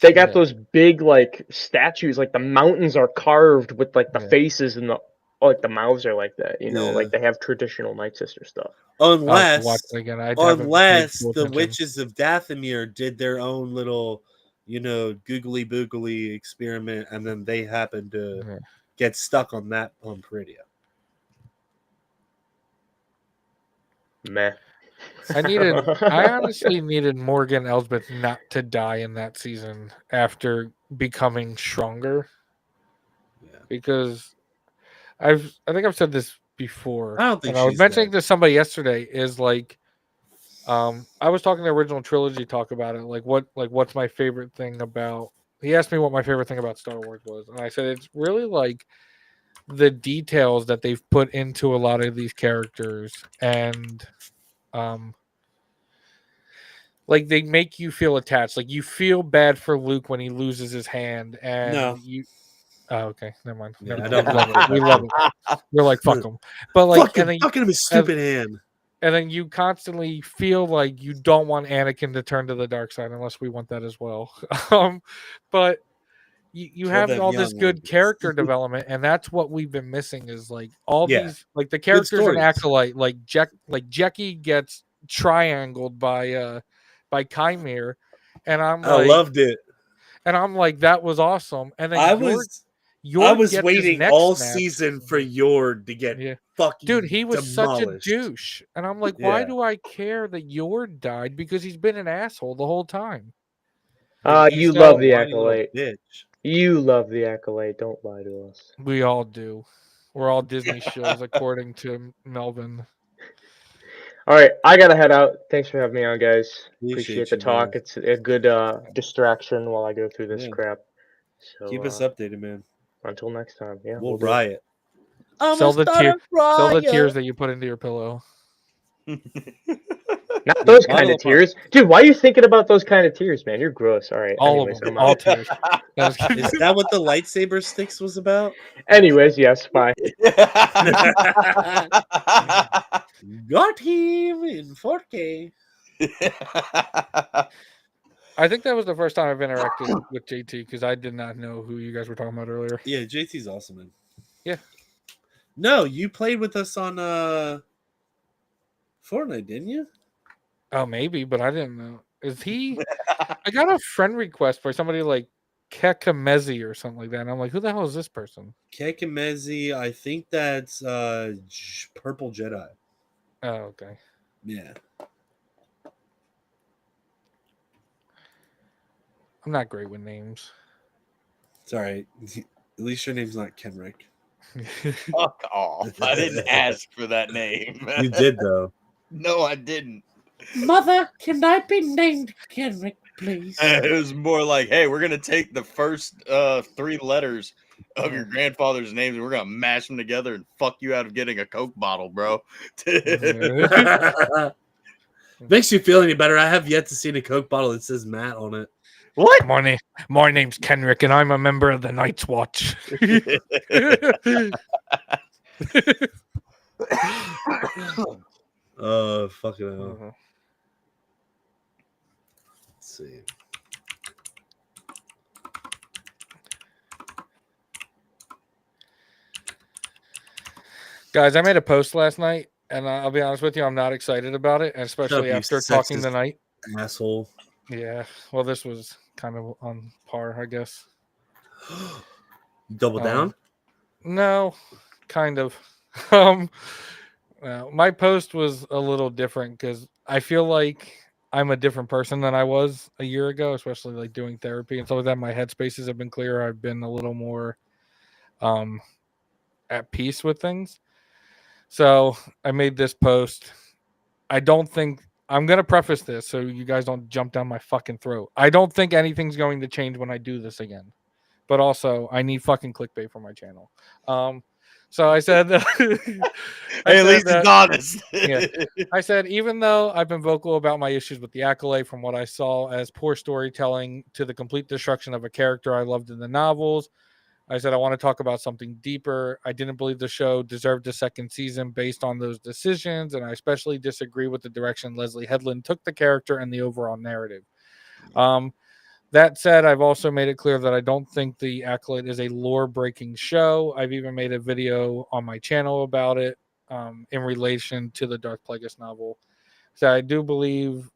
they got those big like statues. Like the mountains are carved with like the faces and the mouths are like that. Like they have traditional Night Sister stuff. Unless the witches of Dathomir did their own little, googly boogly experiment, and then they happened to get stuck on Peridia. Meh. I honestly needed Morgan Elsbeth not to die in that season after becoming stronger. Yeah. Because I think I've said this before. I don't think I was mentioning to somebody yesterday is like, I was talking to the original trilogy talk about it. Like what's my favorite thing about, he asked me what my favorite thing about Star Wars was. And I said, it's really like the details that they've put into a lot of these characters and, like they make you feel attached. Like you feel bad for Luke when he loses his hand, and No. you. Oh, okay, never mind. Yeah, Never I mind. don't Love feel it. We bad love for it. We're like fuck them, but like fucking him his stupid hand. and then you constantly feel like you don't want Anakin to turn to the dark side unless we want that as well. But you Kill have them all this young good ones. character development, and that's what we've been missing is like all Yeah. these like the characters in stories. Acolyte, like Jecki gets triangled by Chimere, and I'm I like, loved it. and I'm like, that was awesome. And then I Yord was gets his waiting neck all snapped. season for Yord to get Yeah. fucking Dude, he was demolished. such a douche. And I'm like, why Yeah. do I care that Yord died? Because he's been an asshole the whole time. You So- love the Whiny little Acolyte. bitch. You love the Acolyte. Don't lie to us. We all do. We're all Disney shills, according to Melvin. All right, I gotta head out. Thanks for having me on, guys. Appreciate the you, talk. brother. It's a good distraction while I go through this Yeah. crap. So Keep us updated, man. until next time. Yeah, We'll do it. riot. Sell the tears that you put into your pillow. Not those bottle kind of of tears, dude. Why are you thinking about those kind of tears, man? You're gross. All right. All Anyways, of them. I'm All out. tears. Is that what the lightsaber sticks was about? Anyways, yes. Bye. Got him in 4K. I think that was the first time I've interacted with JT because I did not know who you guys were talking about earlier. Yeah, JT's awesome, man. Yeah. No, you played with us on Fortnite, didn't you? Oh, maybe, but I didn't know. Is he? I got a friend request for somebody like Kekamezi or something like that. And I'm like, who the hell is this person? Kekimezi, I think that's Purple Jedi. Oh, okay. Yeah. I'm not great with names. It's all right. At least your name's not Kenrick. Fuck off. I didn't ask for that name. You did, though. No, I didn't. Mother, can I be named Kenrick, please? It was more like, hey, we're gonna take the first 3 letters of your grandfather's names and we're gonna mash them together and fuck you out of getting a Coke bottle, bro. Makes you feel any better? I have yet to see a Coke bottle that says Matt on it. What? My name's Kenrick, and I'm a member of the Night's Watch. Fucking hell. Uh-huh. Let's see. Guys, I made a post last night, and I'll be honest with you, I'm not excited about it, especially you after talking sexist tonight. Asshole. Yeah, well, this was kind of on par, I guess. You double down? No, kind of. My post was a little different because I feel like I'm a different person than I was a year ago, especially like doing therapy and stuff like that. My headspaces have been clearer. I've been a little more at peace with things. So I made this post. I don't think I'm going to preface this so you guys don't jump down my fucking throat. I don't think anything's going to change when I do this again. But also, I need fucking clickbait for my channel. So I said, hey, at least it's honest. Yeah. I said, even though I've been vocal about my issues with the Acolyte from what I saw as poor storytelling to the complete destruction of a character I loved in the novels, I said, I want to talk about something deeper. I didn't believe the show deserved a second season based on those decisions, and I especially disagree with the direction Leslie Headland took the character and the overall narrative. That said, I've also made it clear that I don't think The Acolyte is a lore-breaking show. I've even made a video on my channel about it in relation to the Darth Plagueis novel. So I do believe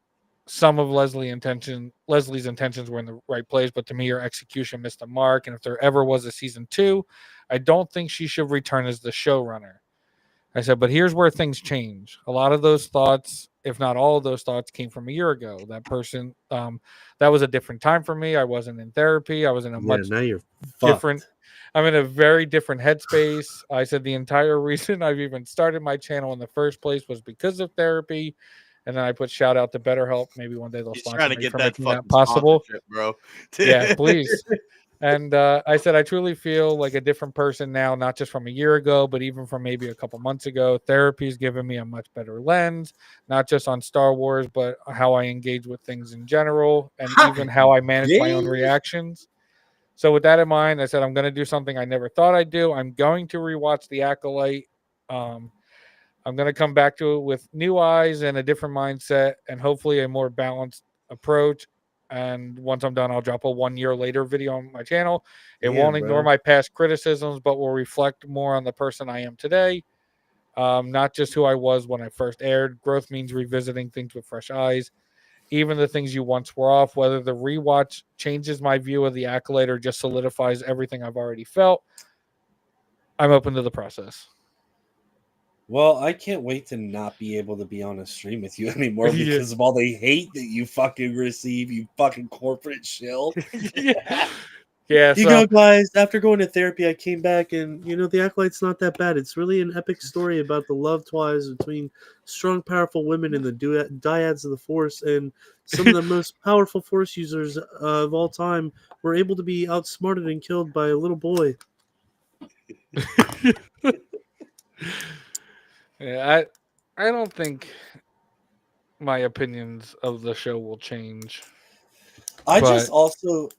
some of Leslie's intentions were in the right place, but to me, her execution missed the mark. And if there ever was a season 2, I don't think she should return as the showrunner. I said, but here's where things change. A lot of those thoughts, if not all of those thoughts, came from a year ago. That person, that was a different time for me. I wasn't in therapy. I was in a much now you're different. fucked. I'm in a very different headspace. I said the entire reason I've even started my channel in the first place was because of therapy. And then I put shout out to BetterHelp. Maybe one day they'll He's sponsor trying to me get for that making fucking that possible. sponsorship, bro. Yeah, please. And I said, I truly feel like a different person now, not just from a year ago, but even from maybe a couple months ago. Therapy's given me a much better lens, not just on Star Wars, but how I engage with things in general, and even how I manage my own reactions. So with that in mind, I said, I'm going to do something I never thought I'd do. I'm going to rewatch The Acolyte. I'm going to come back to it with new eyes and a different mindset, and hopefully a more balanced approach. And once I'm done, I'll drop a 1 year later video on my channel. It won't ignore my past criticisms, but will reflect more on the person I am today. Not just who I was when I first aired. Growth means revisiting things with fresh eyes. Even the things you once were off, whether the rewatch changes my view of The Acolyte or just solidifies everything I've already felt, I'm open to the process. Well, I can't wait to not be able to be on a stream with you anymore because of all the hate that you fucking receive, you fucking corporate shill. Yeah, you know, guys, after going to therapy, I came back and, The Acolyte's not that bad. It's really an epic story about the love ties between strong, powerful women and the dyads of the Force. And some of the most powerful Force users of all time were able to be outsmarted and killed by a little boy. Yeah, I don't think my opinions of the show will change. I also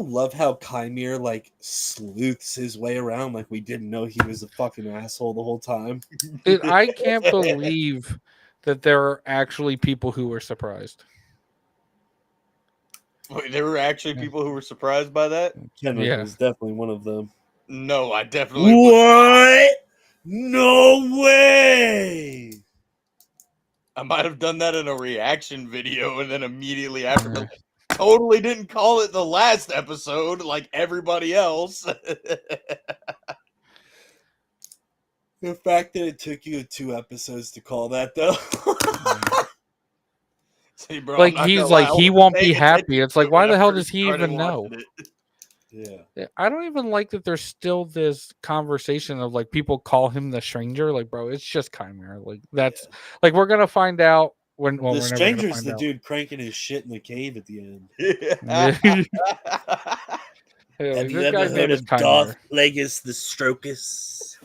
love how Chimere like sleuths his way around like we didn't know he was a fucking asshole the whole time. I can't believe that there are actually people who were surprised. Wait, there were actually people who were surprised by that? Kendrick was definitely one of them. No, I definitely What? No way! I might have done that in a reaction video and then immediately after totally didn't call it the last episode like everybody else. The fact that it took you 2 episodes to call that though. See, bro, like he's like he won't be happy. It's like why the hell does he even know? Yeah. I don't even like that there's still this conversation of like people call him the stranger. Like, bro, it's just Chimera. Like that's like we're gonna find out when the stranger's the dude cranking his shit in the cave at the end. Have you ever heard of Darth Plagueis the Strokes?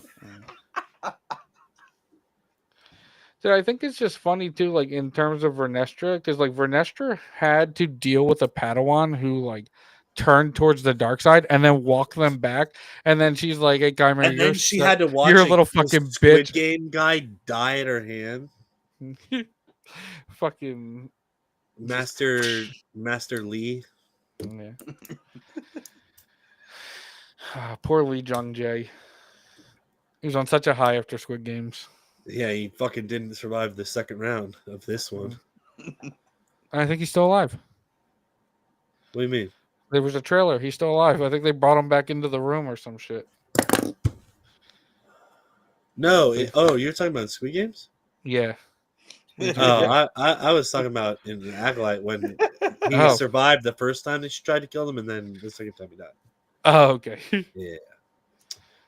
So I think it's just funny too, like in terms of Vernestra, because like Vernestra had to deal with a Padawan who like turned towards the dark side and then walk them back, and then she's like, "Hey, Chimera, and then she had to watch you're a little fucking Squid bitch." Game guy die at her hand. Fucking Master Lee. Yeah. Poor Lee Jung Jae. He was on such a high after Squid Games. Yeah, he fucking didn't survive the second round of this one. I think he's still alive. What do you mean? There was a trailer. He's still alive. I think they brought him back into the room or some shit. No. You're talking about Squid Games? Yeah. I was talking about in the Acolyte when he survived the first time that she tried to kill him, and then the second time he died. Oh, okay. Yeah.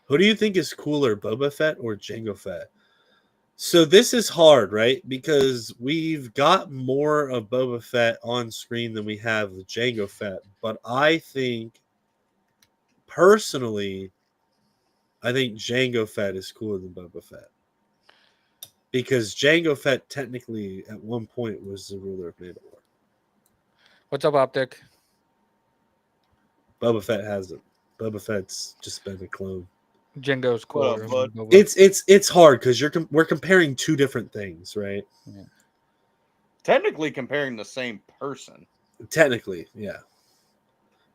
Who do you think is cooler, Boba Fett or Jango Fett? So this is hard, right? Because we've got more of Boba Fett on screen than we have with Jango Fett. But I think, personally, Jango Fett is cooler than Boba Fett. Because Jango Fett technically, at one point, was the ruler of Mandalore. What's up, Optic? Boba Fett hasn't. Boba Fett's just been a clone. Jango's cooler. It's hard because we're comparing two different things, right? Yeah. Technically comparing the same person. Technically, yeah.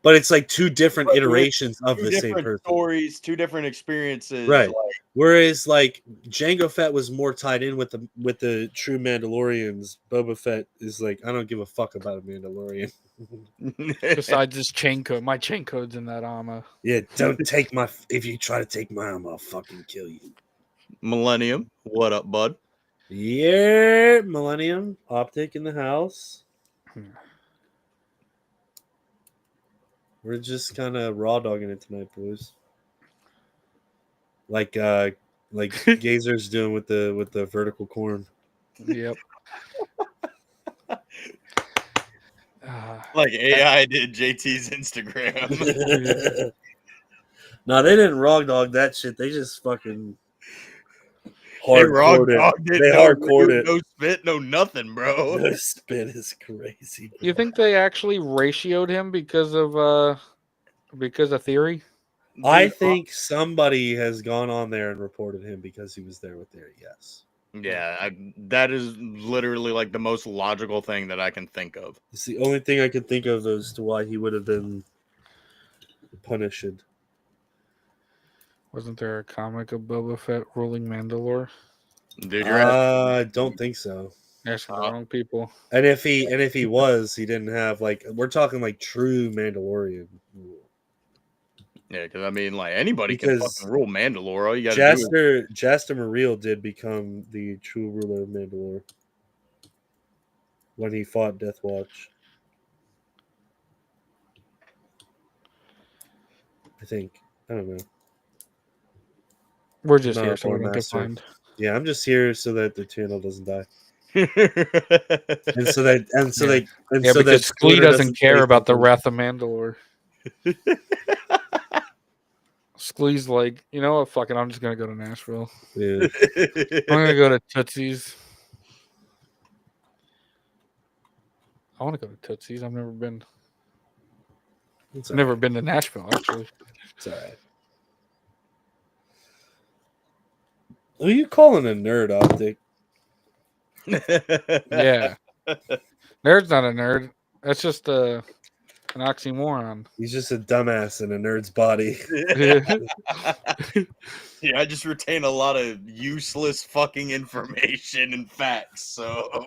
But it's like two different iterations of the same person. Stories, two different experiences. Right. Whereas like Jango Fett was more tied in with the true Mandalorians. Boba Fett is like, I don't give a fuck about a Mandalorian. Besides this chain code. My chain code's in that armor. Yeah, if you try to take my armor, I'll fucking kill you. Millennium. What up, bud? Yeah, Millennium. Optic in the house. We're just kind of raw dogging it tonight, boys. Like Gazer's doing with the vertical corn. Yep. Like AI did JT's Instagram. No, they didn't raw dog that shit. They just fucking They raw hardcored it. dogged it. They hardcored it. No spit, no nothing, bro. No spit is crazy. Bro. You think they actually ratioed him because of theory? I think somebody has gone on there and reported him because he was there with theory. Yes. Yeah, that is literally like the most logical thing that I can think of. It's the only thing I can think of as to why he would have been punished. Wasn't there a comic of Boba Fett ruling Mandalore? Dude, I don't think so. Asking the wrong people. And if he was, he didn't have like we're talking like true Mandalorian rule. Yeah, because I mean, like anybody can fucking rule Mandalore. All you got to do Jaster Muriel did become the true ruler of Mandalore when he fought Death Watch. I think. I don't know. We're just here so we don't get fined. Yeah, I'm just here so that the channel doesn't die. and so that because Sklee doesn't care about the Wrath of Mandalore. Sklee's like, you know what? Fuck it, I'm just gonna go to Nashville. Yeah. I'm gonna go to Tootsie's. I want to go to Tootsie's. I've never been. Never been to Nashville, actually. It's all right. Who are you calling a nerd, Optic? Yeah. Nerd's not a nerd. That's just an oxymoron. He's just a dumbass in a nerd's body. Yeah, I just retain a lot of useless fucking information and facts, so...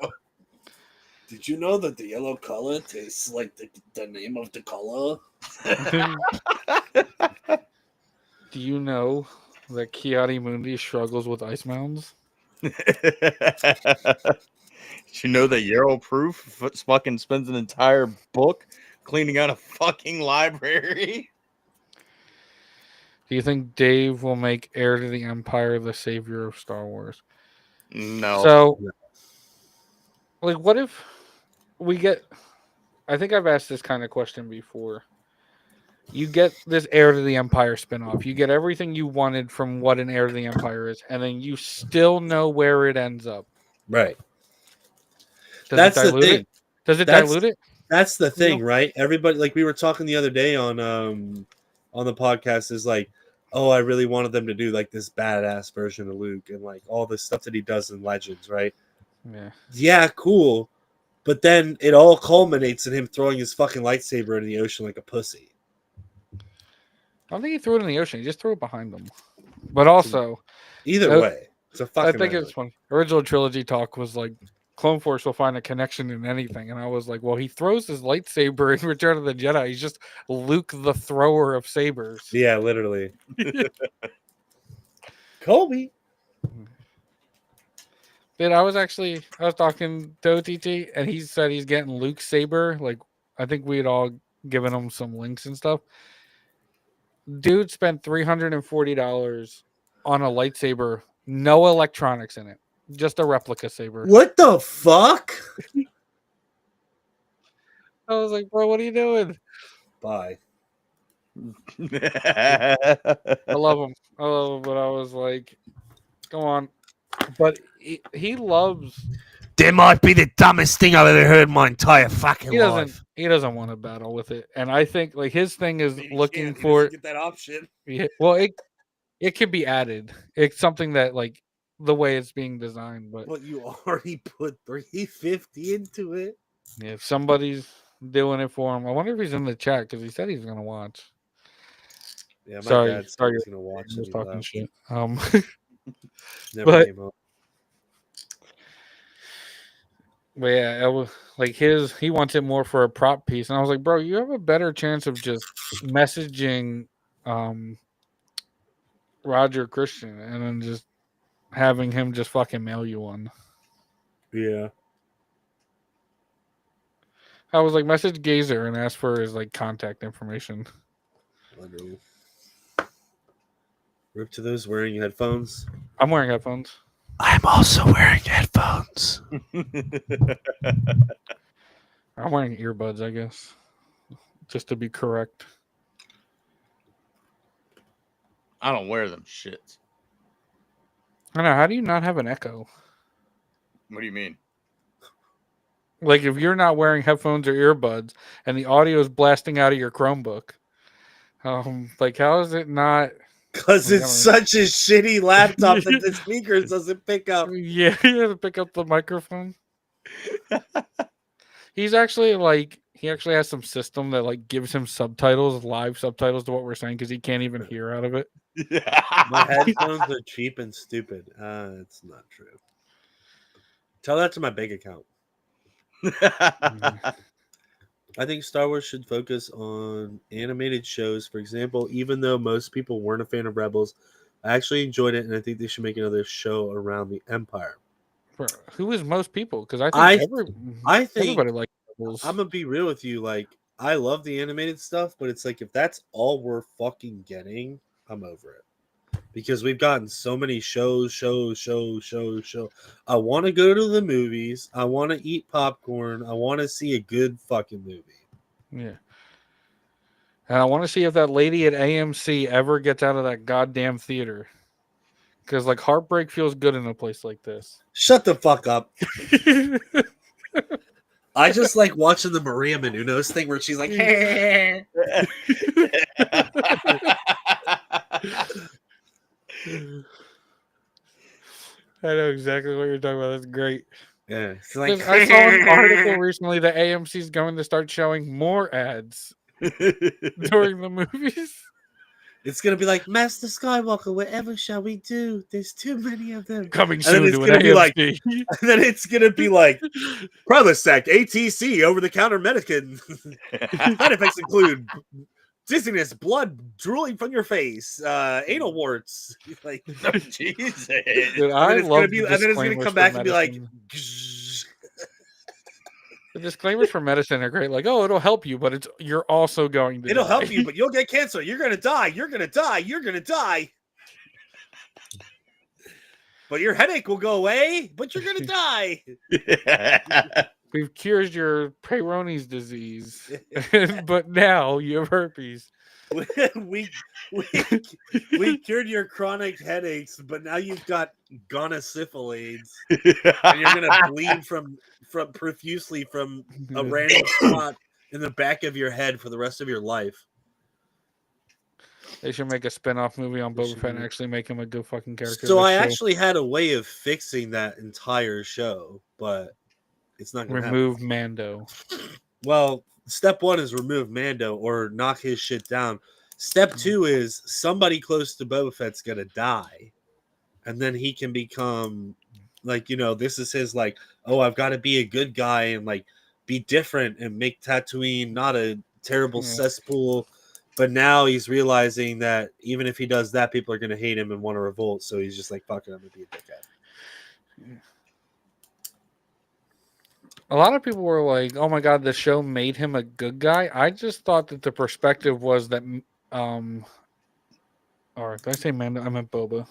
Did you know that the yellow color tastes like the name of the color? Do you know that Kiadi Mundi struggles with ice mounds? Did you know that Yarrow Proof fucking spends an entire book cleaning out a fucking library? Do you think Dave will make Heir to the Empire the savior of Star Wars? No. So, like, what if we get... I think I've asked this kind of question before. You get this Heir to the Empire spinoff. You get everything you wanted from what an Heir to the Empire is, and then you still know where it ends up. Right. Does it dilute it? Does it dilute it? That's the thing, right? Everybody, like we were talking the other day on the podcast, is like, oh, I really wanted them to do like this badass version of Luke and like all the stuff that he does in Legends, right? Yeah. Yeah, cool. But then it all culminates in him throwing his fucking lightsaber into the ocean like a pussy. I don't think he threw it in the ocean. He just threw it behind him. But also, either way, it's a fucking. I think it's fun. Original trilogy talk was like, Clone Force will find a connection in anything, and I was like, well, he throws his lightsaber in Return of the Jedi. He's just Luke, the thrower of sabers. Yeah, literally. Kobe. Dude, I was talking to OTT, and he said he's getting Luke's saber. Like, I think we had all given him some links and stuff. Dude spent $340 on a lightsaber, no electronics in it, just a replica saber. What the fuck? I was like, bro, what are you doing? Bye. I love him, but I was like, come on. But he loves. That might be the dumbest thing I've ever heard in my entire fucking life. He doesn't want to battle with it, and I think like his thing is He looking for get that option. Yeah, well, it could be added. It's something that like the way it's being designed, but you already put $350 into it. Yeah, if somebody's doing it for him, I wonder if he's in the chat because he said he's gonna watch. Yeah, my dad said he's gonna watch. He was talking shit. Never but came up. But yeah, it was like he wants it more for a prop piece. And I was like, bro, you have a better chance of just messaging Roger Christian and then just having him just fucking mail you one. Yeah. I was like, message Gazer and ask for his like contact information. Literally. Rip to those wearing headphones. I'm wearing headphones. I'm also wearing headphones. All I'm wearing earbuds, I guess, just to be correct. I don't wear them shits. I know. How do you not have an echo? What do you mean? Like if you're not wearing headphones or earbuds and the audio is blasting out of your Chromebook, like how is it not? Because it's such a shitty laptop that the speakers doesn't pick up. Yeah, he has to pick up the microphone. He actually has some system that like gives him subtitles, live subtitles to what we're saying because he can't even hear out of it. My headphones are cheap and stupid. It's not true. Tell that to my bank account. I think Star Wars should focus on animated shows. For example, even though most people weren't a fan of Rebels, I actually enjoyed it, and I think they should make another show around the Empire. Who is most people? Because I think everybody likes Rebels. I'm gonna be real with you. Like, I love the animated stuff, but it's like if that's all we're fucking getting, I'm over it. Because we've gotten so many shows. I want to go to the movies. I want to eat popcorn. I want to see a good fucking movie. Yeah. And I want to see if that lady at AMC ever gets out of that goddamn theater. Because, like, heartbreak feels good in a place like this. Shut the fuck up. I just like watching the Maria Menounos thing where she's like, hey. I know exactly what you're talking about. That's great. Yeah, like, I saw an article recently that AMC is going to start showing more ads during the movies. It's gonna be like Master Skywalker. Whatever shall we do? There's too many of them coming soon to an AMC. Like, and then it's gonna be like Prilosec, ATC, over-the-counter medicine. Side effects include dizziness, blood drooling from your face, anal warts. Like, Jesus. Dude, I love and then it's gonna come back and be like, the disclaimers for medicine are great. Like, oh, it'll help you, but you're also going to. It'll help you, but you'll get cancer. You're gonna die. You're gonna die. You're gonna die. But your headache will go away. But you're gonna die. We've cured your Peyronie's disease, but now you have herpes. we cured your chronic headaches, but now you've got gonosyphilades, and you're gonna bleed from profusely from a random spot in the back of your head for the rest of your life. They should make a spin-off movie on Boba Fett and actually make him a good fucking character. So I actually had a way of fixing that entire show, but it's not going to remove happen. Mando. Well, step 1 is remove Mando or knock his shit down. Step 2 is somebody close to Boba Fett's going to die, and then he can become like, this is his like, oh, I've got to be a good guy and like be different and make Tatooine not a terrible cesspool. But now he's realizing that even if he does that, people are going to hate him and want to revolt. So he's just like, fuck it, I'm going to be a dickhead. A lot of people were like, oh my God, the show made him a good guy. I just thought that the perspective was that, or did I say Mando? I meant Boba.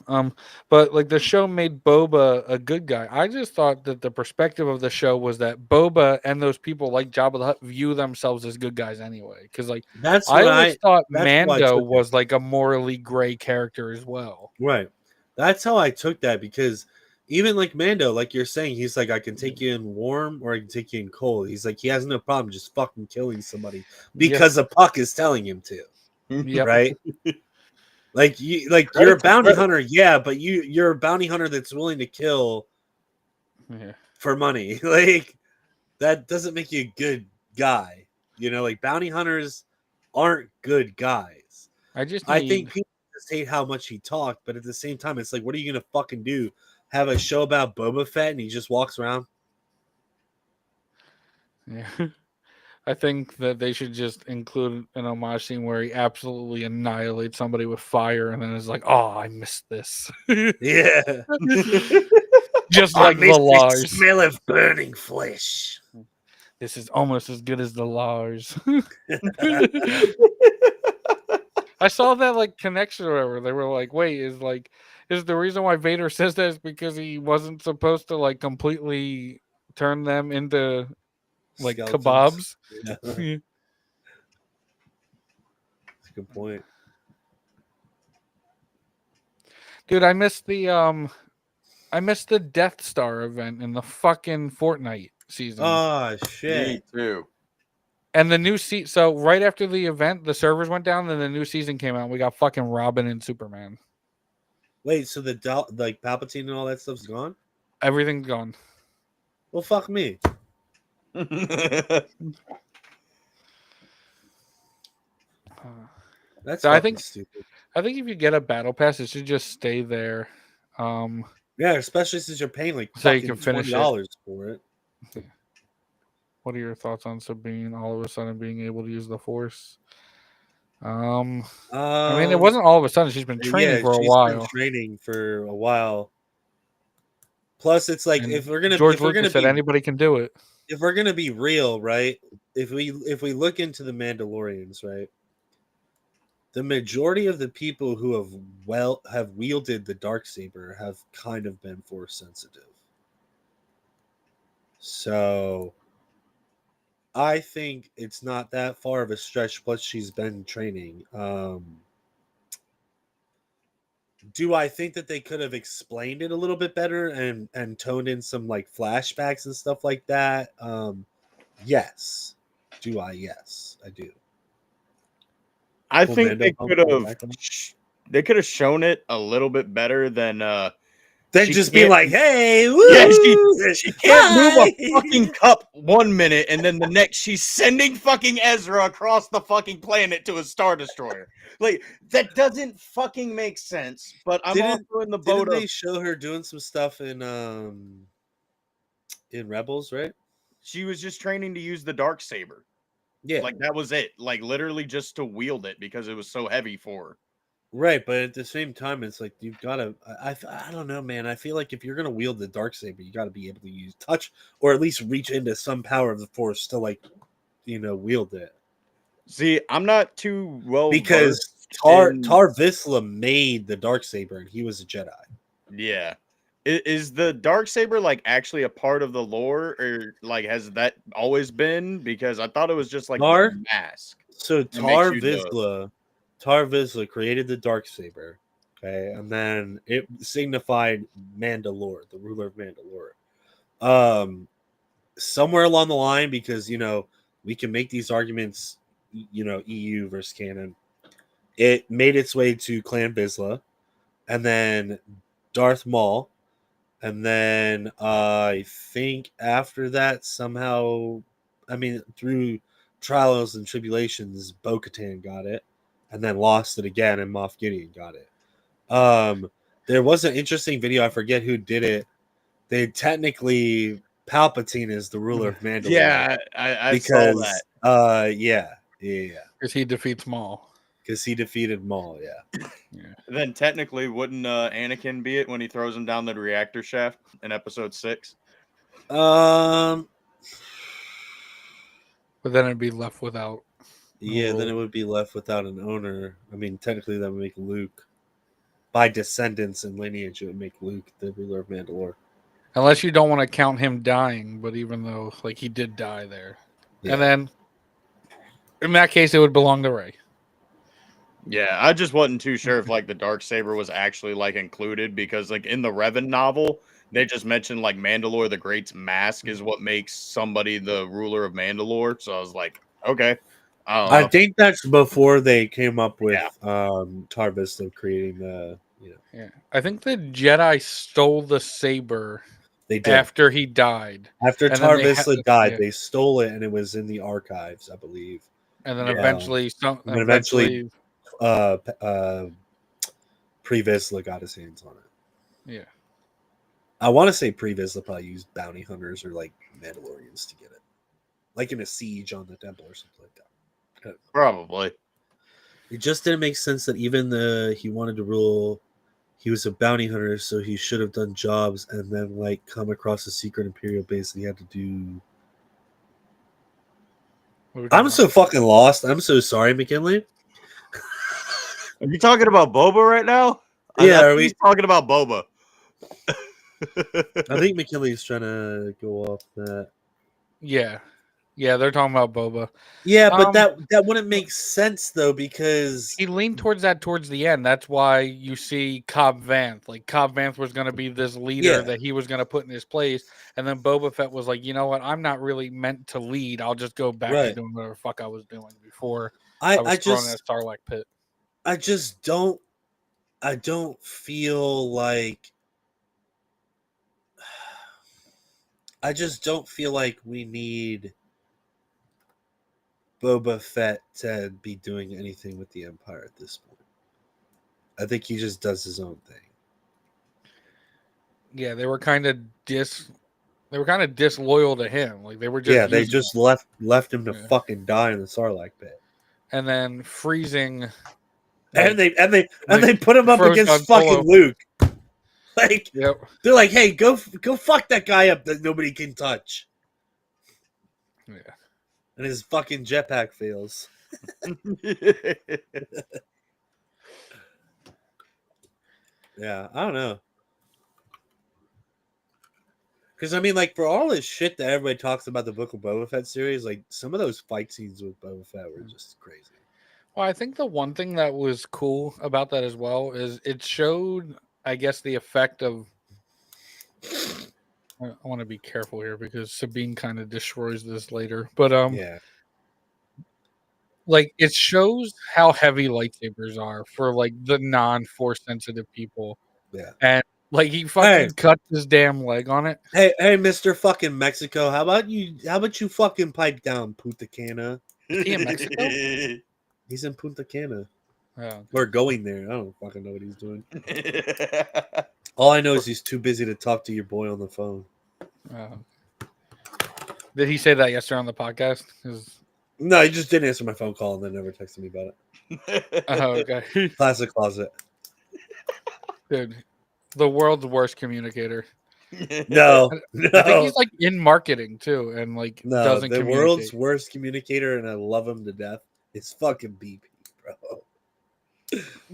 But like the show made Boba a good guy. I just thought that the perspective of the show was that Boba and those people like Jabba the Hutt view themselves as good guys anyway. Because like I always thought Mando was like a morally gray character as well. Right. That's how I took that, because even like Mando, like you're saying, he's like, I can take you in warm or I can take you in cold. He's like, he has no problem just fucking killing somebody because a Puck is telling him to. Yep. Right. You're a bounty hunter, yeah, but you're a bounty hunter that's willing to kill for money. Like, that doesn't make you a good guy. Like bounty hunters aren't good guys. I think people just hate how much he talked, but at the same time, it's like, what are you gonna fucking do? Have a show about Boba Fett and he just walks around? Yeah. I think that they should just include an homage scene where he absolutely annihilates somebody with fire and then is like, oh, I missed this. Yeah. Just like the Lars. The smell of burning flesh. This is almost as good as the Lars. I saw that like connection or whatever. They were like, wait, is the reason why Vader says that is because he wasn't supposed to like completely turn them into like Skeletons. kebabs. Yeah. That's a good point. Dude, I missed the Death Star event in the fucking Fortnite season. Oh Me shit! too. And the new so right after the event, the servers went down, then the new season came out. We got fucking Robin and Superman. Wait, so the like Palpatine and all that stuff's gone? Everything's gone. Well, fuck me. That's So I fucking think stupid. if you get a battle pass, it should just stay there. Yeah, especially since you're paying like So you fucking can finish it. $20 for it. What are your thoughts on Sabine all of a sudden being able to use the Force? I mean, it wasn't all of a sudden. She's been training for a she's while. been training for a while. Plus, it's like And if we're gonna George Lucas said anybody can do it. if we're gonna be real, right? If we look into the Mandalorians, right? The majority of the people who have wielded the Darksaber have kind of been Force sensitive. So I think it's not that far of a stretch. Plus, she's been training. Do I think that they could have explained it a little bit better and toned in some like flashbacks and stuff like that? Yes. Do I? Yes, I do. I Cool think Mando they pump could on the have background. shown it a little bit better than Then she just be can't- like, "Hey, woo, yeah, she can't move hi." a fucking cup 1 minute and then the next she's sending fucking Ezra across the fucking planet to a Star Destroyer. Like that doesn't fucking make sense. But I'm also in the boat Didn't of they show her doing some stuff in Rebels, right? she was just training to use the Darksaber. Yeah, Like that was it. Like literally just to wield it because it was so heavy for her. right. But at the same time, it's like you've got to. I don't know, man. I feel like if you're gonna wield the Darksaber, you got to be able to use touch or at least reach into some power of the Force to like, wield it. See, I'm not too well Because versed Tar Vizsla made the Darksaber and he was a Jedi. Yeah. Is the Darksaber like actually a part of the lore, or like has that always been? Because I thought it was just like Tar? the mask. So That makes Tar you Vizsla created the Darksaber, okay, and then it signified Mandalore, the ruler of Mandalore. Somewhere along the line, because we can make these arguments, EU versus canon. It made its way to Clan Vizsla, and then Darth Maul, and then I think after that somehow, through trials and tribulations, Bo-Katan got it, and then lost it again, and Moff Gideon got it. There was an interesting video. I forget who did it. They technically Palpatine is the ruler of Mandalore. Yeah, I saw that. Yeah. Because he defeats Maul. Because he defeated Maul. Yeah. Then technically, wouldn't Anakin be it when he throws him down the reactor shaft in Episode 6? But then it'd be left without. Yeah, then it would be left without an owner. Technically, that would make Luke, by descendants and lineage, it would make Luke the ruler of Mandalore. Unless you don't want to count him dying, but even though he did die there, and then in that case, it would belong to Rey. Yeah, I just wasn't too sure if the Darksaber was actually included, because in the Revan novel, they just mentioned Mandalore the Great's mask is what makes somebody the ruler of Mandalore. So I was like, okay. I think that's before they came up with Tar Vizsla creating the. Yeah, I think the Jedi stole the saber. They did after he died. After Tar Vizsla died, they stole it, and it was in the archives, I believe. And then eventually, Pre Vizsla got his hands on it. Yeah, I want to say Pre Vizsla probably used bounty hunters or Mandalorians to get it, in a siege on the temple or something like that. Probably. It just didn't make sense that even he wanted to rule. He was a bounty hunter, so he should have done jobs and then come across a secret Imperial base that he had to do. I'm so fucking lost. I'm so sorry, McKinley. Are you talking about Boba right now? Yeah, are we talking about Boba? I think McKinley's trying to go off that. Yeah. Yeah, they're talking about Boba. Yeah, but that wouldn't make sense though, because he leaned towards that towards the end. That's why you see Cobb Vanth. Like Cobb Vanth was going to be this leader that he was going to put in his place, and then Boba Fett was like, you know what? I'm not really meant to lead. I'll just go back to doing whatever the fuck I was doing before I was thrown in a Sarlacc pit. I don't feel like we need Boba Fett to be doing anything with the Empire at this point. I think he just does his own thing. Yeah, they were kind of disloyal to him. Like they were just they just left him to fucking die in the Sarlacc pit, and then freezing. And they put him up against fucking Luke. Like, they're like, hey, go fuck that guy up that nobody can touch. Yeah. And his fucking jetpack fails. Yeah, I don't know. Because, I mean, like, for all this shit that everybody talks about the Book of Boba Fett series, like, some of those fight scenes with Boba Fett were just crazy. Well, I think the one thing that was cool about that as well is it showed, I guess, the effect of... I want to be careful here because Sabine kind of destroys this later. But, yeah. Like, it shows how heavy lightsabers are for, like, the non-force sensitive people. Yeah. And, like, he fucking cut his damn leg on it. Hey, Mr. fucking Mexico, how about you fucking pipe down, Punta Cana? Is he in Mexico? He's in Punta Cana. Oh. We're going there. I don't fucking know what he's doing. All I know is he's too busy to talk to your boy on the phone. Did he say that yesterday on the podcast? No, he just didn't answer my phone call and then never texted me about it. Oh, okay. Classic closet. Dude, the world's worst communicator. No. I think he's like in marketing too, and like doesn't the world's worst communicator, and I love him to death. It's fucking BP, bro.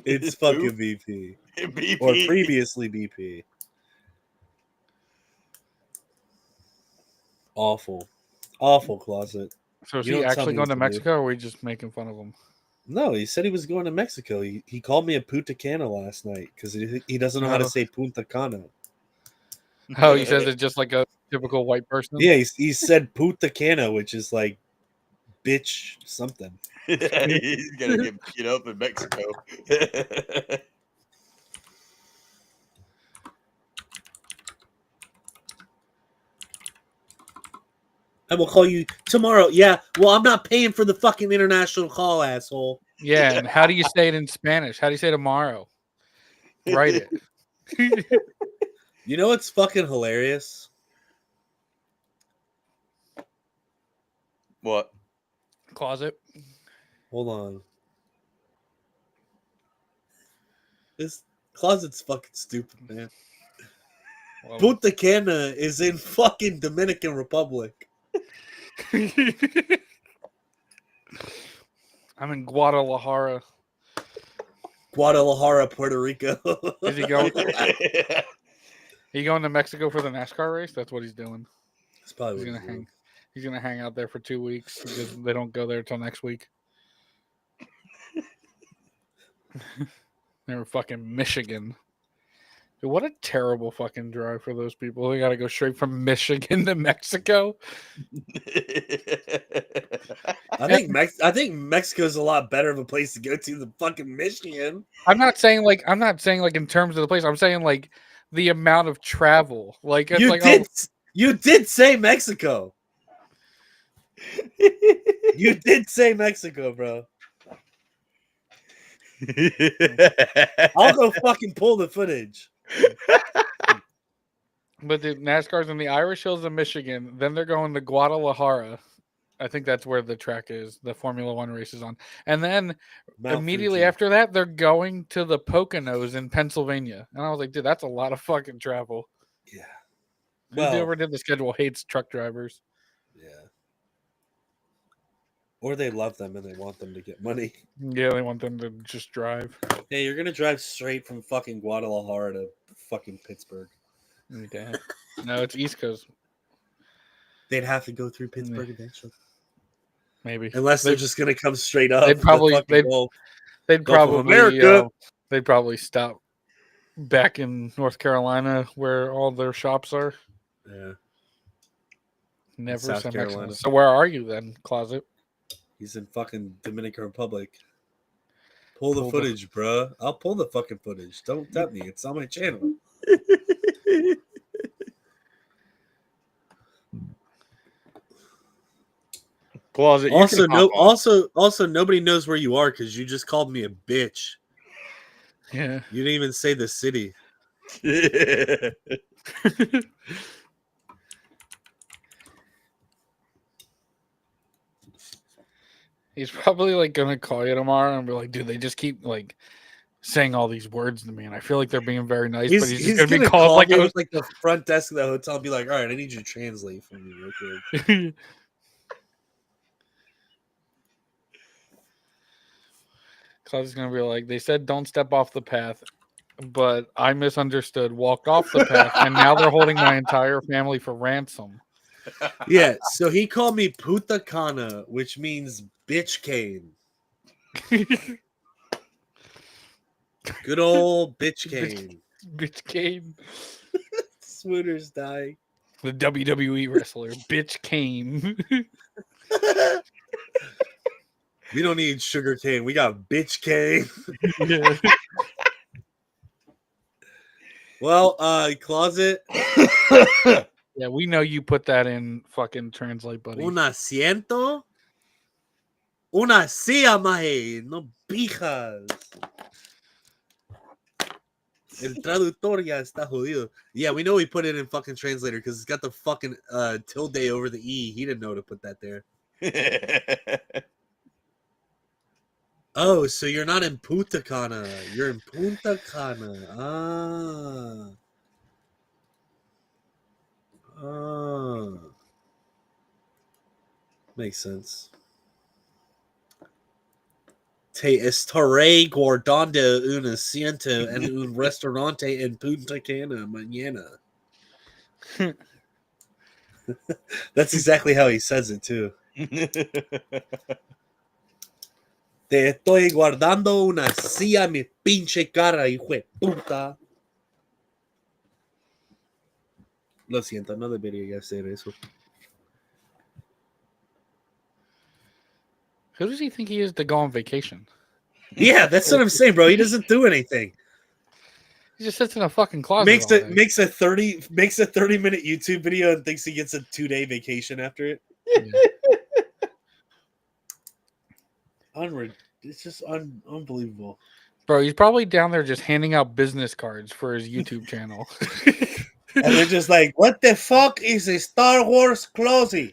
It's fucking BP. BP. Or previously BP. Awful closet. So is he actually going to Mexico, or are we just making fun of him? No, he said he was going to Mexico. He called me a Punta Cana last night because he doesn't know how to say Punta Cana. Oh, he says it just like a typical white person? Yeah, he said Punta Cana, which is like bitch something. He's gonna get beat up in Mexico. I will call you tomorrow. Yeah, well, I'm not paying for the fucking international call, asshole. Yeah, and how do you say it in Spanish? How do you say tomorrow? Write it. You know what's fucking hilarious? What? Closet. Hold on. This closet's fucking stupid, man. Well, Punta Cana is in fucking Dominican Republic. I'm in Guadalajara. Puerto Rico. Is he going? He going to Mexico for the NASCAR race? That's what he's doing. That's probably he's gonna hang. He's gonna hang out there for 2 weeks because they don't go there till next week. They were fucking Michigan. Dude, what a terrible fucking drive for those people. They got to go straight from Michigan to Mexico. I think Mexico's a lot better of a place to go to than fucking Michigan. I'm not saying like in terms of the place. I'm saying like the amount of travel. Like it's you did say Mexico. You did say Mexico, bro. I'll go fucking pull the footage. But the NASCAR's in the Irish Hills of Michigan. Then they're going to Guadalajara. I think that's where the track is. The Formula One race is on. And then immediately after that, they're going to the Poconos in Pennsylvania. And I was like, dude, that's a lot of fucking travel. Yeah. Whoever did the schedule hates truck drivers. Yeah. Or they love them and they want them to get money. Yeah, they want them to just drive. Hey, you're going to drive straight from fucking Guadalajara to fucking Pittsburgh. Yeah. No, it's East Coast. They'd have to go through Pittsburgh eventually. Maybe. Unless they're just gonna come straight up. They'd probably they'd probably stop back in North Carolina where all their shops are. Yeah. Never South Mexico. Carolina. So where are you then, Closet? He's in fucking Dominican Republic. Pull the footage, bruh. I'll pull the fucking footage. Don't tempt me. It's on my channel. Closet. Also, nobody knows where you are because you just called me a bitch. Yeah. You didn't even say the city. He's probably like gonna call you tomorrow and be like, dude, they just keep like saying all these words to me, and I feel like they're being very nice, but he's just gonna be called like like the front desk of the hotel and be like, all right, I need you to translate for me real quick. Closet's gonna be like, they said don't step off the path, but I misunderstood, walked off the path, and now they're holding my entire family for ransom. Yeah, so he called me puta cana, which means bitch cane. Good old bitch cane. Bitch Kane. Swooner's dying. The WWE wrestler, Bitch Kane. We don't need sugar cane. We got bitch cane. Yeah. Well, Closet. Yeah, we know you put that in fucking translate, buddy. Un asiento. Una silla, maje. No pijas. El traductor ya está jodido. Yeah, we know we put it in fucking translator because it's got the fucking tilde over the E. He didn't know to put that there. Oh, so you're not in Punta Cana. You're in Punta Cana. Makes sense. Te estaré guardando un asiento en un restaurante en Punta Cana mañana. That's exactly how he says it, too. Te estoy guardando una silla, mi pinche cara, hijo de puta. Lo siento, no debería hacer eso. Who does he think he is to go on vacation? Yeah, that's what I'm saying, bro. He doesn't do anything. He just sits in a fucking closet. Makes a 30-minute YouTube video and thinks he gets a 2-day vacation after it. Yeah. It's just unbelievable. Bro, he's probably down there just handing out business cards for his YouTube channel. And they're just like, what the fuck is a Star Wars closing?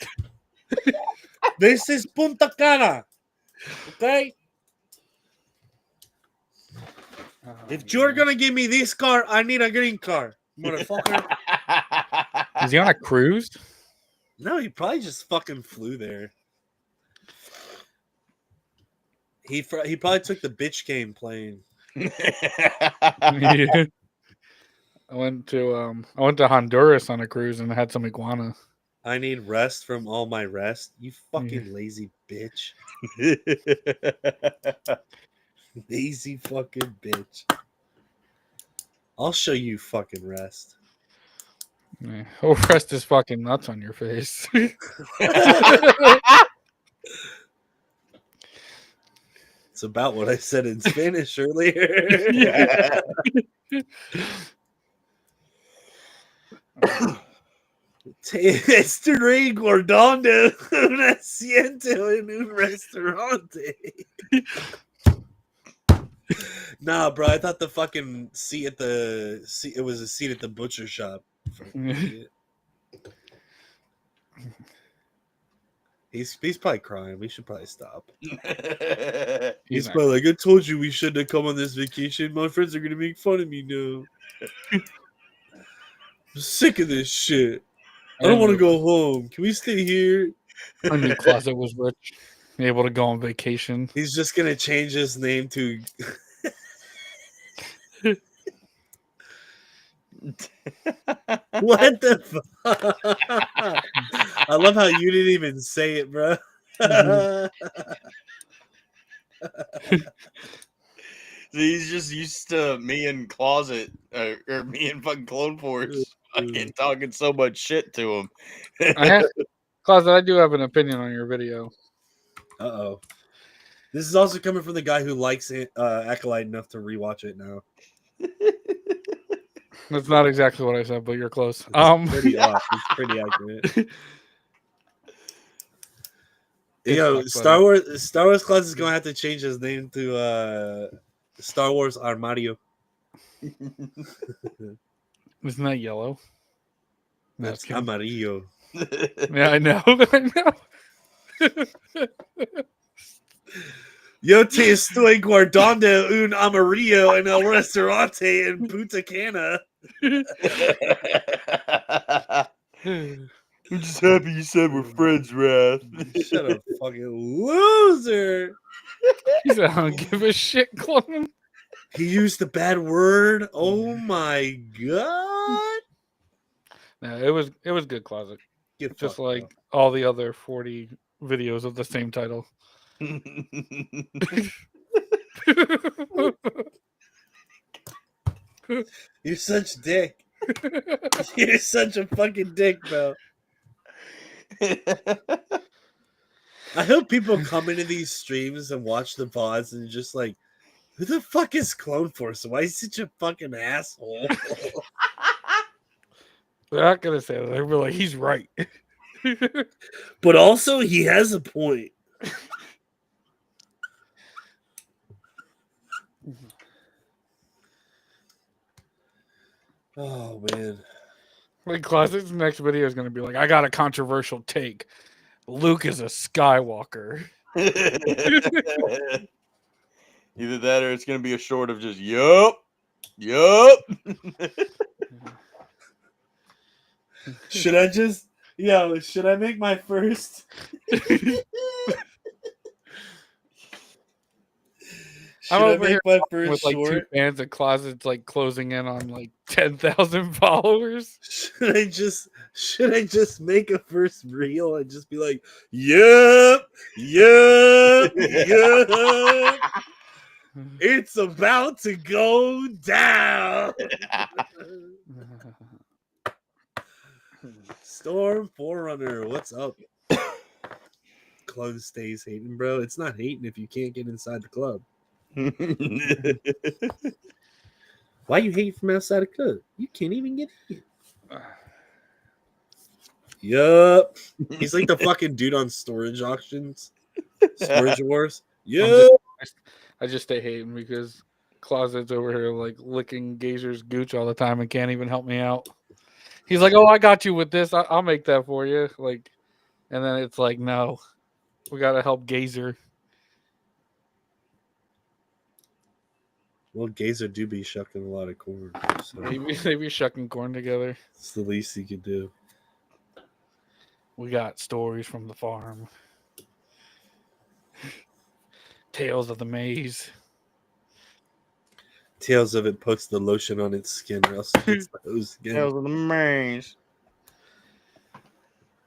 This is Punta Cana. Okay? If you're going to give me this car, I need a green card, motherfucker. Is he on a cruise? No, he probably just fucking flew there. He probably took the bitch game plane. Yeah. I went to Honduras on a cruise and had some iguana. I need rest from all my rest. You fucking lazy bitch. Lazy fucking bitch. I'll show you fucking rest. Yeah. Oh, rest his fucking nuts on your face. It's about what I said in Spanish earlier. Estaré guardando un asiento en un restaurante. Nah, bro, I thought the fucking seat it was a seat at the butcher shop. He's probably crying. We should probably stop. He's probably like, I told you we shouldn't have come on this vacation. My friends are gonna make fun of me now. I'm sick of this shit. I don't want to go home. Can we stay here? I knew Closet was rich, able to go on vacation. He's just gonna change his name to. What the fuck? I love how you didn't even say it, bro. He's just used to me in closet or me in fucking Clone Force fucking talking so much shit to him. Closet, I do have an opinion on your video. Uh-oh. This is also coming from the guy who likes Acolyte enough to rewatch it now. That's not exactly what I said, but you're close. It's pretty off. It's pretty accurate. Star Wars Closet is gonna have to change his name to Star Wars Armario. Isn't that yellow? That's amarillo. Yeah, I know. I know. Yo te estoy guardando un amarillo en el restaurante en Punta Cana. I'm just happy you said we're friends, Wrath. Shut up, fucking loser. He said, I don't give a shit, clone. He used the bad word. Oh my god. No, it was good, Closet. Get Just fucked like up. all the other 40 videos of the same title. You're such a dick. You're such a fucking dick, bro. I hope people come into these streams and watch the VODs and just like, who the fuck is Clone Force? Why is he such a fucking asshole? They're not gonna say that. They're gonna be like, he's right. But also, he has a point. Oh man. Like Closet's next video is gonna be like, I got a controversial take. Luke is a Skywalker. Either that or it's gonna be a short of just yup. Should I make my first? I'm over here my with like short? 2 fans of Closet's like closing in on like 10,000 followers. Should I just make a first reel and just be like, yup, it's about to go down. Storm Forerunner, what's up? Club stays hating, bro. It's not hating if you can't get inside the club. Why you hate from outside the club? You can't even get in. Yup. He's like the fucking dude on storage auctions. Storage wars. Yup. I just stay hating because Closet's over here like licking Gazer's gooch all the time and can't even help me out. He's like, "Oh, I got you with this. I'll make that for you." Like, and then it's like, "No, we gotta help Gazer." Well, Gazer do be shucking a lot of corn. So Maybe they be shucking corn together. it's the least he could do. We got stories from the farm. Tales of the maze. Tales of it puts the lotion on its skin or else it gets the hose again. Tales of the maze.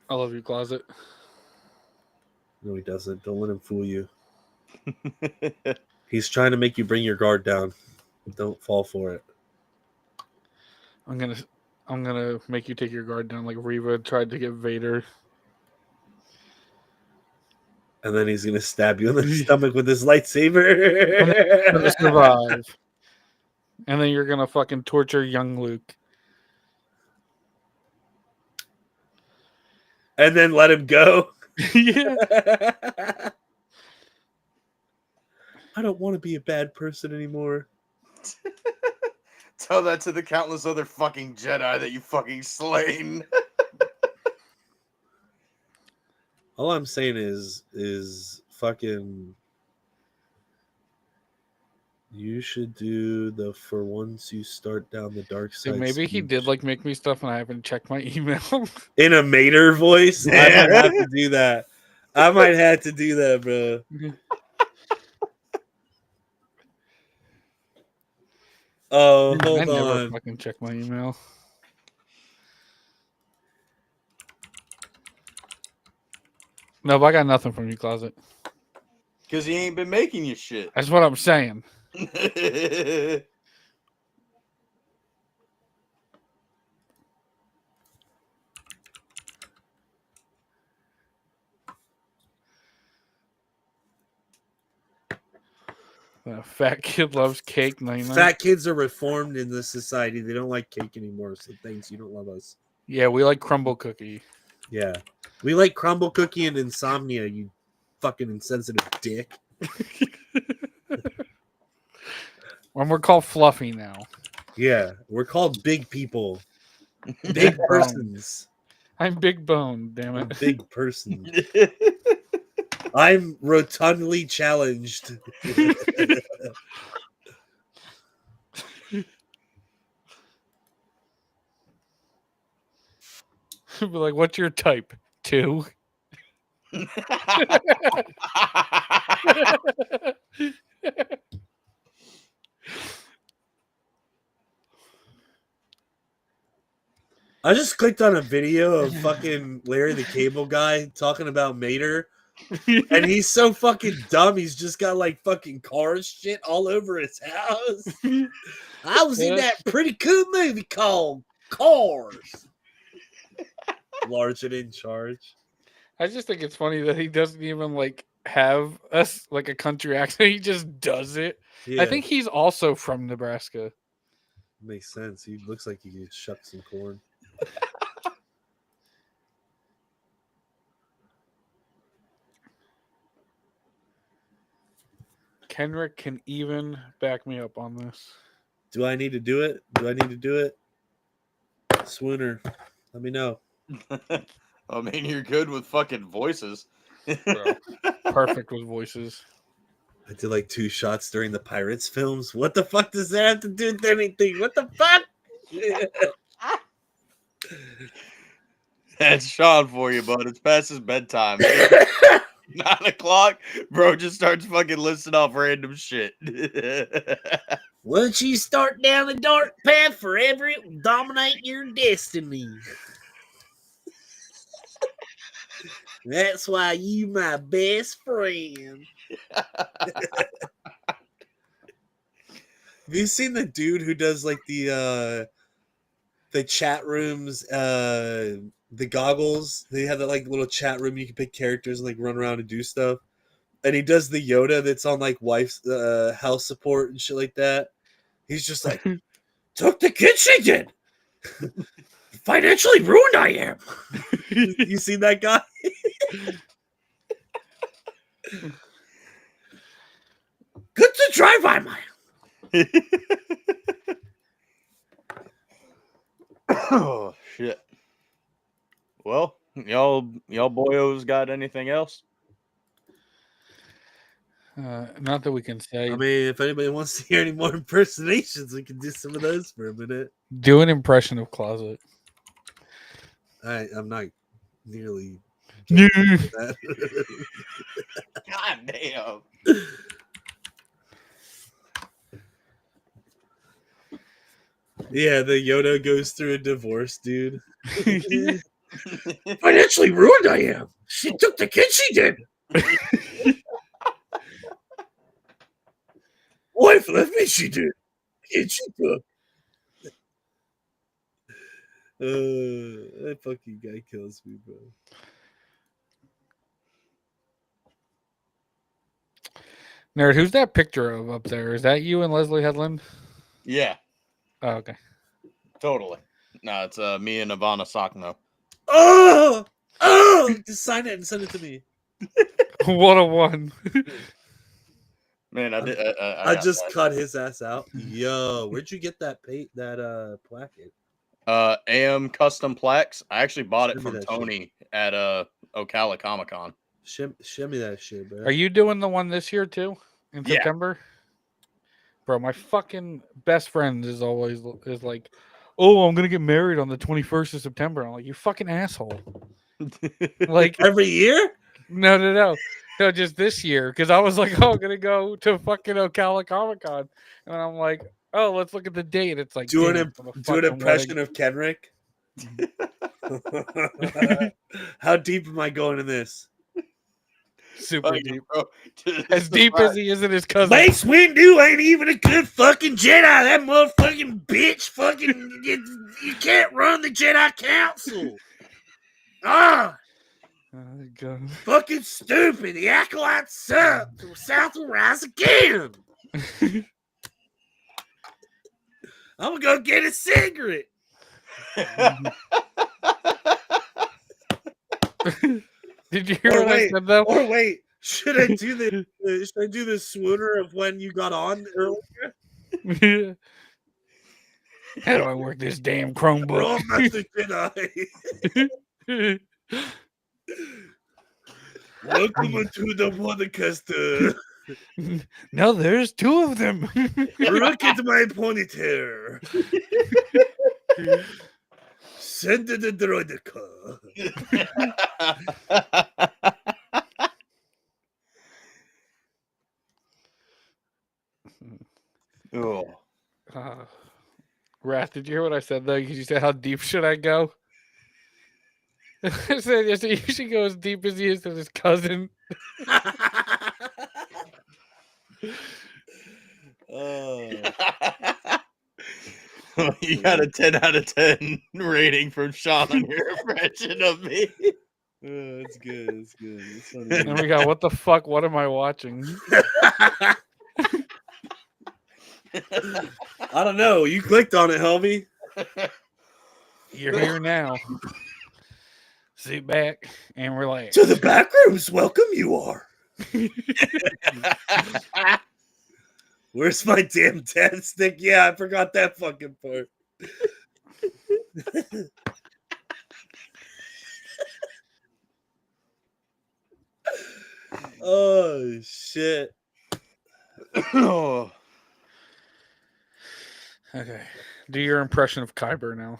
I love you, Closet. No, he doesn't. Don't let him fool you. He's trying to make you bring your guard down. Don't fall for it. I'm gonna make you take your guard down like Reva tried to get Vader. And then he's gonna stab you in the stomach with his lightsaber. And then you're gonna survive. And then you're gonna fucking torture young Luke. And then let him go. Yeah. I don't want to be a bad person anymore. Tell that to the countless other fucking Jedi that you fucking slain. All I'm saying is fucking you should do the for once you start down the dark side. Dude, maybe he did like make me stuff and I haven't checked my email. In a Mater voice. I might have to do that. I might have to do that, bro. Oh, hold I never on. fucking check my email. No, but I got nothing from you, Closet. Because he ain't been making you shit. That's what I'm saying. Fat kid loves cake. 99. Fat kids are reformed in this society. They don't like cake anymore. So thanks, you don't love us. Yeah, we like crumble cookie. Yeah, we like crumble cookie and insomnia. You fucking insensitive dick. When we're called fluffy now. Yeah, we're called big people, big persons. I'm big bone. Damn it, big person. I'm rotundly challenged. Be like, what's your type? 2. I just clicked on a video of fucking Larry the Cable Guy talking about Mater, and he's so fucking dumb. He's just got like fucking cars shit all over his house. I was in that pretty cool movie called Cars. Large and in charge. I just think it's funny that he doesn't even like have us like a country accent. He just does it. Yeah. I think he's also from Nebraska. Makes sense. He looks like he could shuck some corn. Kenrick can even back me up on this. Do I need to do it? Swooner, let me know. I mean, you're good with fucking voices. Bro, perfect with voices. I did like 2 shots during the Pirates films. What the fuck does that have to do with anything? What the fuck? That's Sean for you, bud. It's past his bedtime. 9:00, bro just starts fucking listing off random shit. Once you start down the dark path, forever it will dominate your destiny. That's why you my best friend. Have you seen the dude who does like the chat rooms, the goggles? They have that like little chat room you can pick characters and like run around and do stuff. And he does the Yoda that's on like wife's house support and shit like that. He's just like, took the kid she did. Financially ruined I am. You seen that guy? Good to drive by mine. Oh shit. Well, y'all boyos got anything else? Not that we can say. I mean, if anybody wants to hear any more impersonations, we can do some of those for a minute. Do an impression of Closet. I'm not nearly. God damn. Yeah, the Yoda goes through a divorce, dude. Financially ruined I am. She took the kid she did. Wife left me, she did. Kid she took. That fucking guy kills me, bro. Nerd, who's that picture of up there? Is that you and Leslie Headland? Yeah. Oh, okay. Totally. No, it's me and Ivana Sakno. Oh! Just sign it and send it to me. What a one. Man, I just cut his ass out. Yo, where'd you get that placket? AM Custom Plaques. I actually bought it from Tony at Ocala Comic Con. Shimmy that shit, bro. Are you doing the one this year too? In September? Bro, my fucking best friend is like, oh, I'm gonna get married on the 21st of September. I'm like, you fucking asshole. Like every year? No, just this year. Because I was like, oh, I'm gonna go to fucking Ocala Comic Con, and I'm like, oh, let's look at the date. It's like, do an impression of Kenrick. How deep am I going in this? Super deep. Bro. As deep as he is in his cousin. Mace Windu ain't even a good fucking Jedi. That motherfucking bitch fucking you can't run the Jedi Council. Ah, Oh, God. fucking stupid. The acolytes suck. The South will rise again. I'm gonna go get a cigarette. Did you hear what I said though? Or wait, should I do the swooner of when you got on earlier? How do I work this damn Wrong Chromebook? message, Jedi. Welcome to the podcast. No, there's two of them. Look at my ponytail. Send to the droidica. Oh. Wrath, did you hear what I said though? Because you said, how deep should I go? I said, yes, you should go as deep as he is to his cousin. You got a 10 out of 10 rating from Sean on your impression of me. That's good. That's good. That's funny. And we got, what the fuck? What am I watching? I don't know. You clicked on it, homie. You're here now. Sit back and relax. To the back rooms, welcome you are. Where's my damn dad stick? Yeah, I forgot that fucking part. Oh shit. Oh. Okay. Do your impression of Kyber now.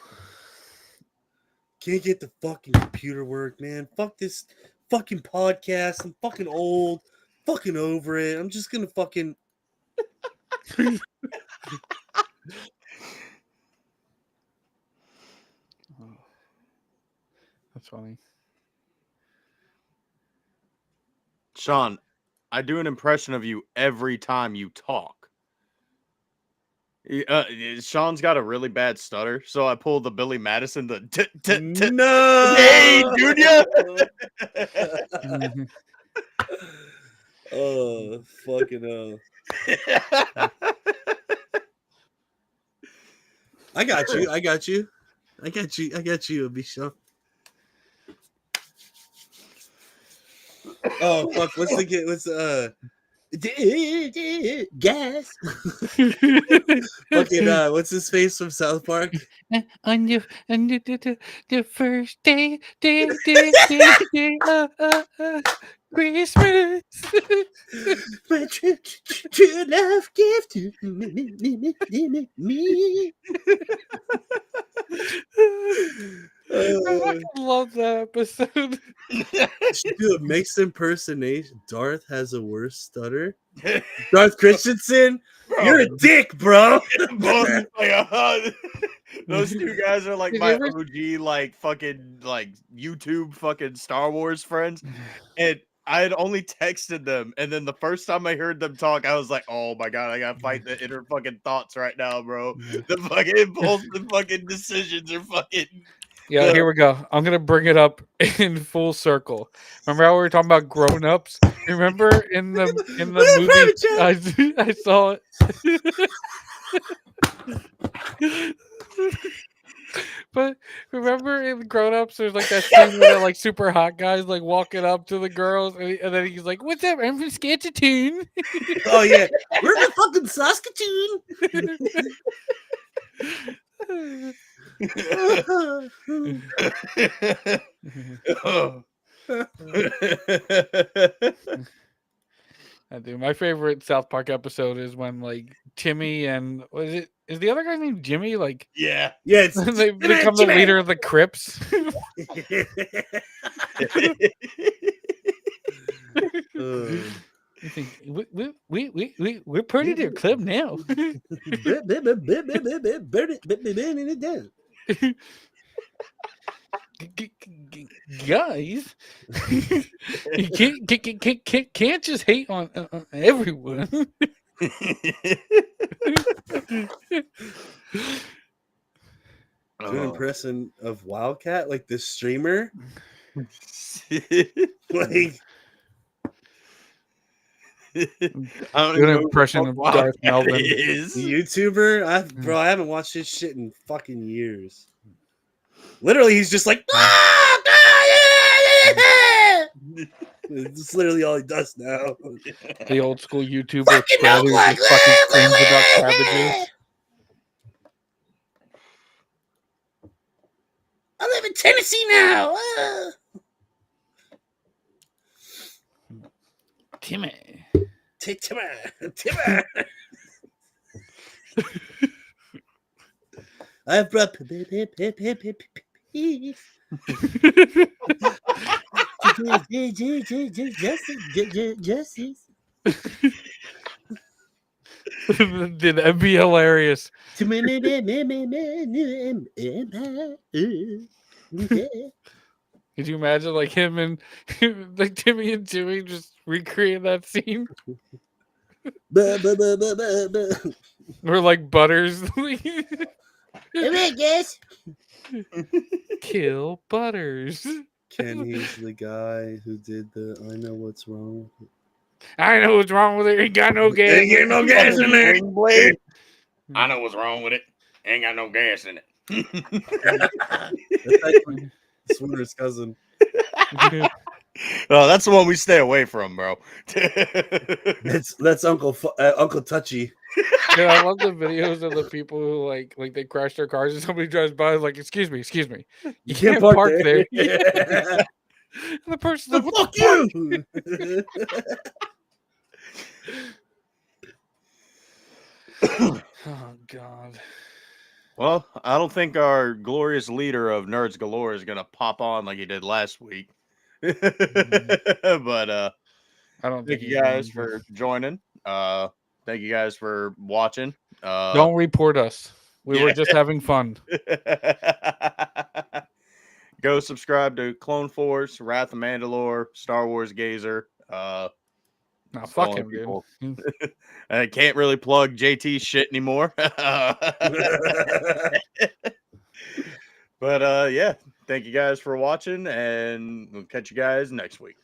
Can't get the fucking computer work, man. Fuck this fucking podcast. I'm fucking old. Fucking over it. I'm just gonna fucking. That's funny. Sean, I do an impression of you every time you talk. Sean's got a really bad stutter, so I pulled the Billy Madison. No. Hey, Junior. Oh, fucking hell. I got you, Abisha. Oh fuck! What's gas? Fucking what's his face from South Park? On the first day, Christmas. My true love gift to me. I fucking love that episode. Dude, makes impersonation. Darth has a worse stutter. Darth Christensen, Bro. you're a dick, bro. Both, like, those two guys are like Did my you ever- OG, like fucking, like YouTube fucking Star Wars friends, and I had only texted them, and then the first time I heard them talk, I was like, "Oh my god, I gotta fight the inner fucking thoughts right now, bro. The fucking impulsive fucking decisions are fucking." Yeah, here we go. I'm gonna bring it up in full circle. Remember how we were talking about grown-ups? Remember in the movie I saw it. But remember in grown-ups, there's like that scene where like super hot guys like walking up to the girls, and then he's like, "What's up? I'm from Saskatchewan." Oh yeah, we're the fucking I do. My favorite South Park episode is when like Timmy and is the other guy named Jimmy? Like Yeah. It's they become the leader of the Crips. I think we're part of their club now. guys, you can't just hate on everyone. Good impression of Wildcat, like this streamer. Like, Good impression of Darth Melvin. YouTuber. I haven't watched his shit in fucking years. Literally, he's just like, it's literally all he does now. The old school YouTuber Fred who just fucking screams about cabbages. I live in Tennessee now. Timmy. Timmer. I've brought peace. Justice. Dude, that'd be hilarious. Could Could you imagine like him and like Timmy and Jimmy just recreate that scene? Or like Butters. Guys. Kill Butters. Ken, he's the guy who did the I know what's wrong with it. I know what's wrong with it. Ain't got no gas. Ain't no gas in there. Blade. I know what's wrong with it. Ain't got no gas in it. That's actually Swinner's cousin. Oh, that's the one we stay away from, bro. That's Uncle Touchy. Yeah, I love the videos of the people who like they crash their cars and somebody drives by like, excuse me, you can't park there. Yeah. The person's like, Fuck you. Oh God. Well, I don't think our glorious leader of Nerds Galore is gonna pop on like he did last week. But I don't thank think you guys for joining. Thank you guys for watching. Don't report us. We were just having fun. Go subscribe to Clone Force, Wrath of Mandalore, Star Wars Gazer. Nah, fuck him, dude. I can't really plug JT's shit anymore. But yeah, thank you guys for watching, and we'll catch you guys next week.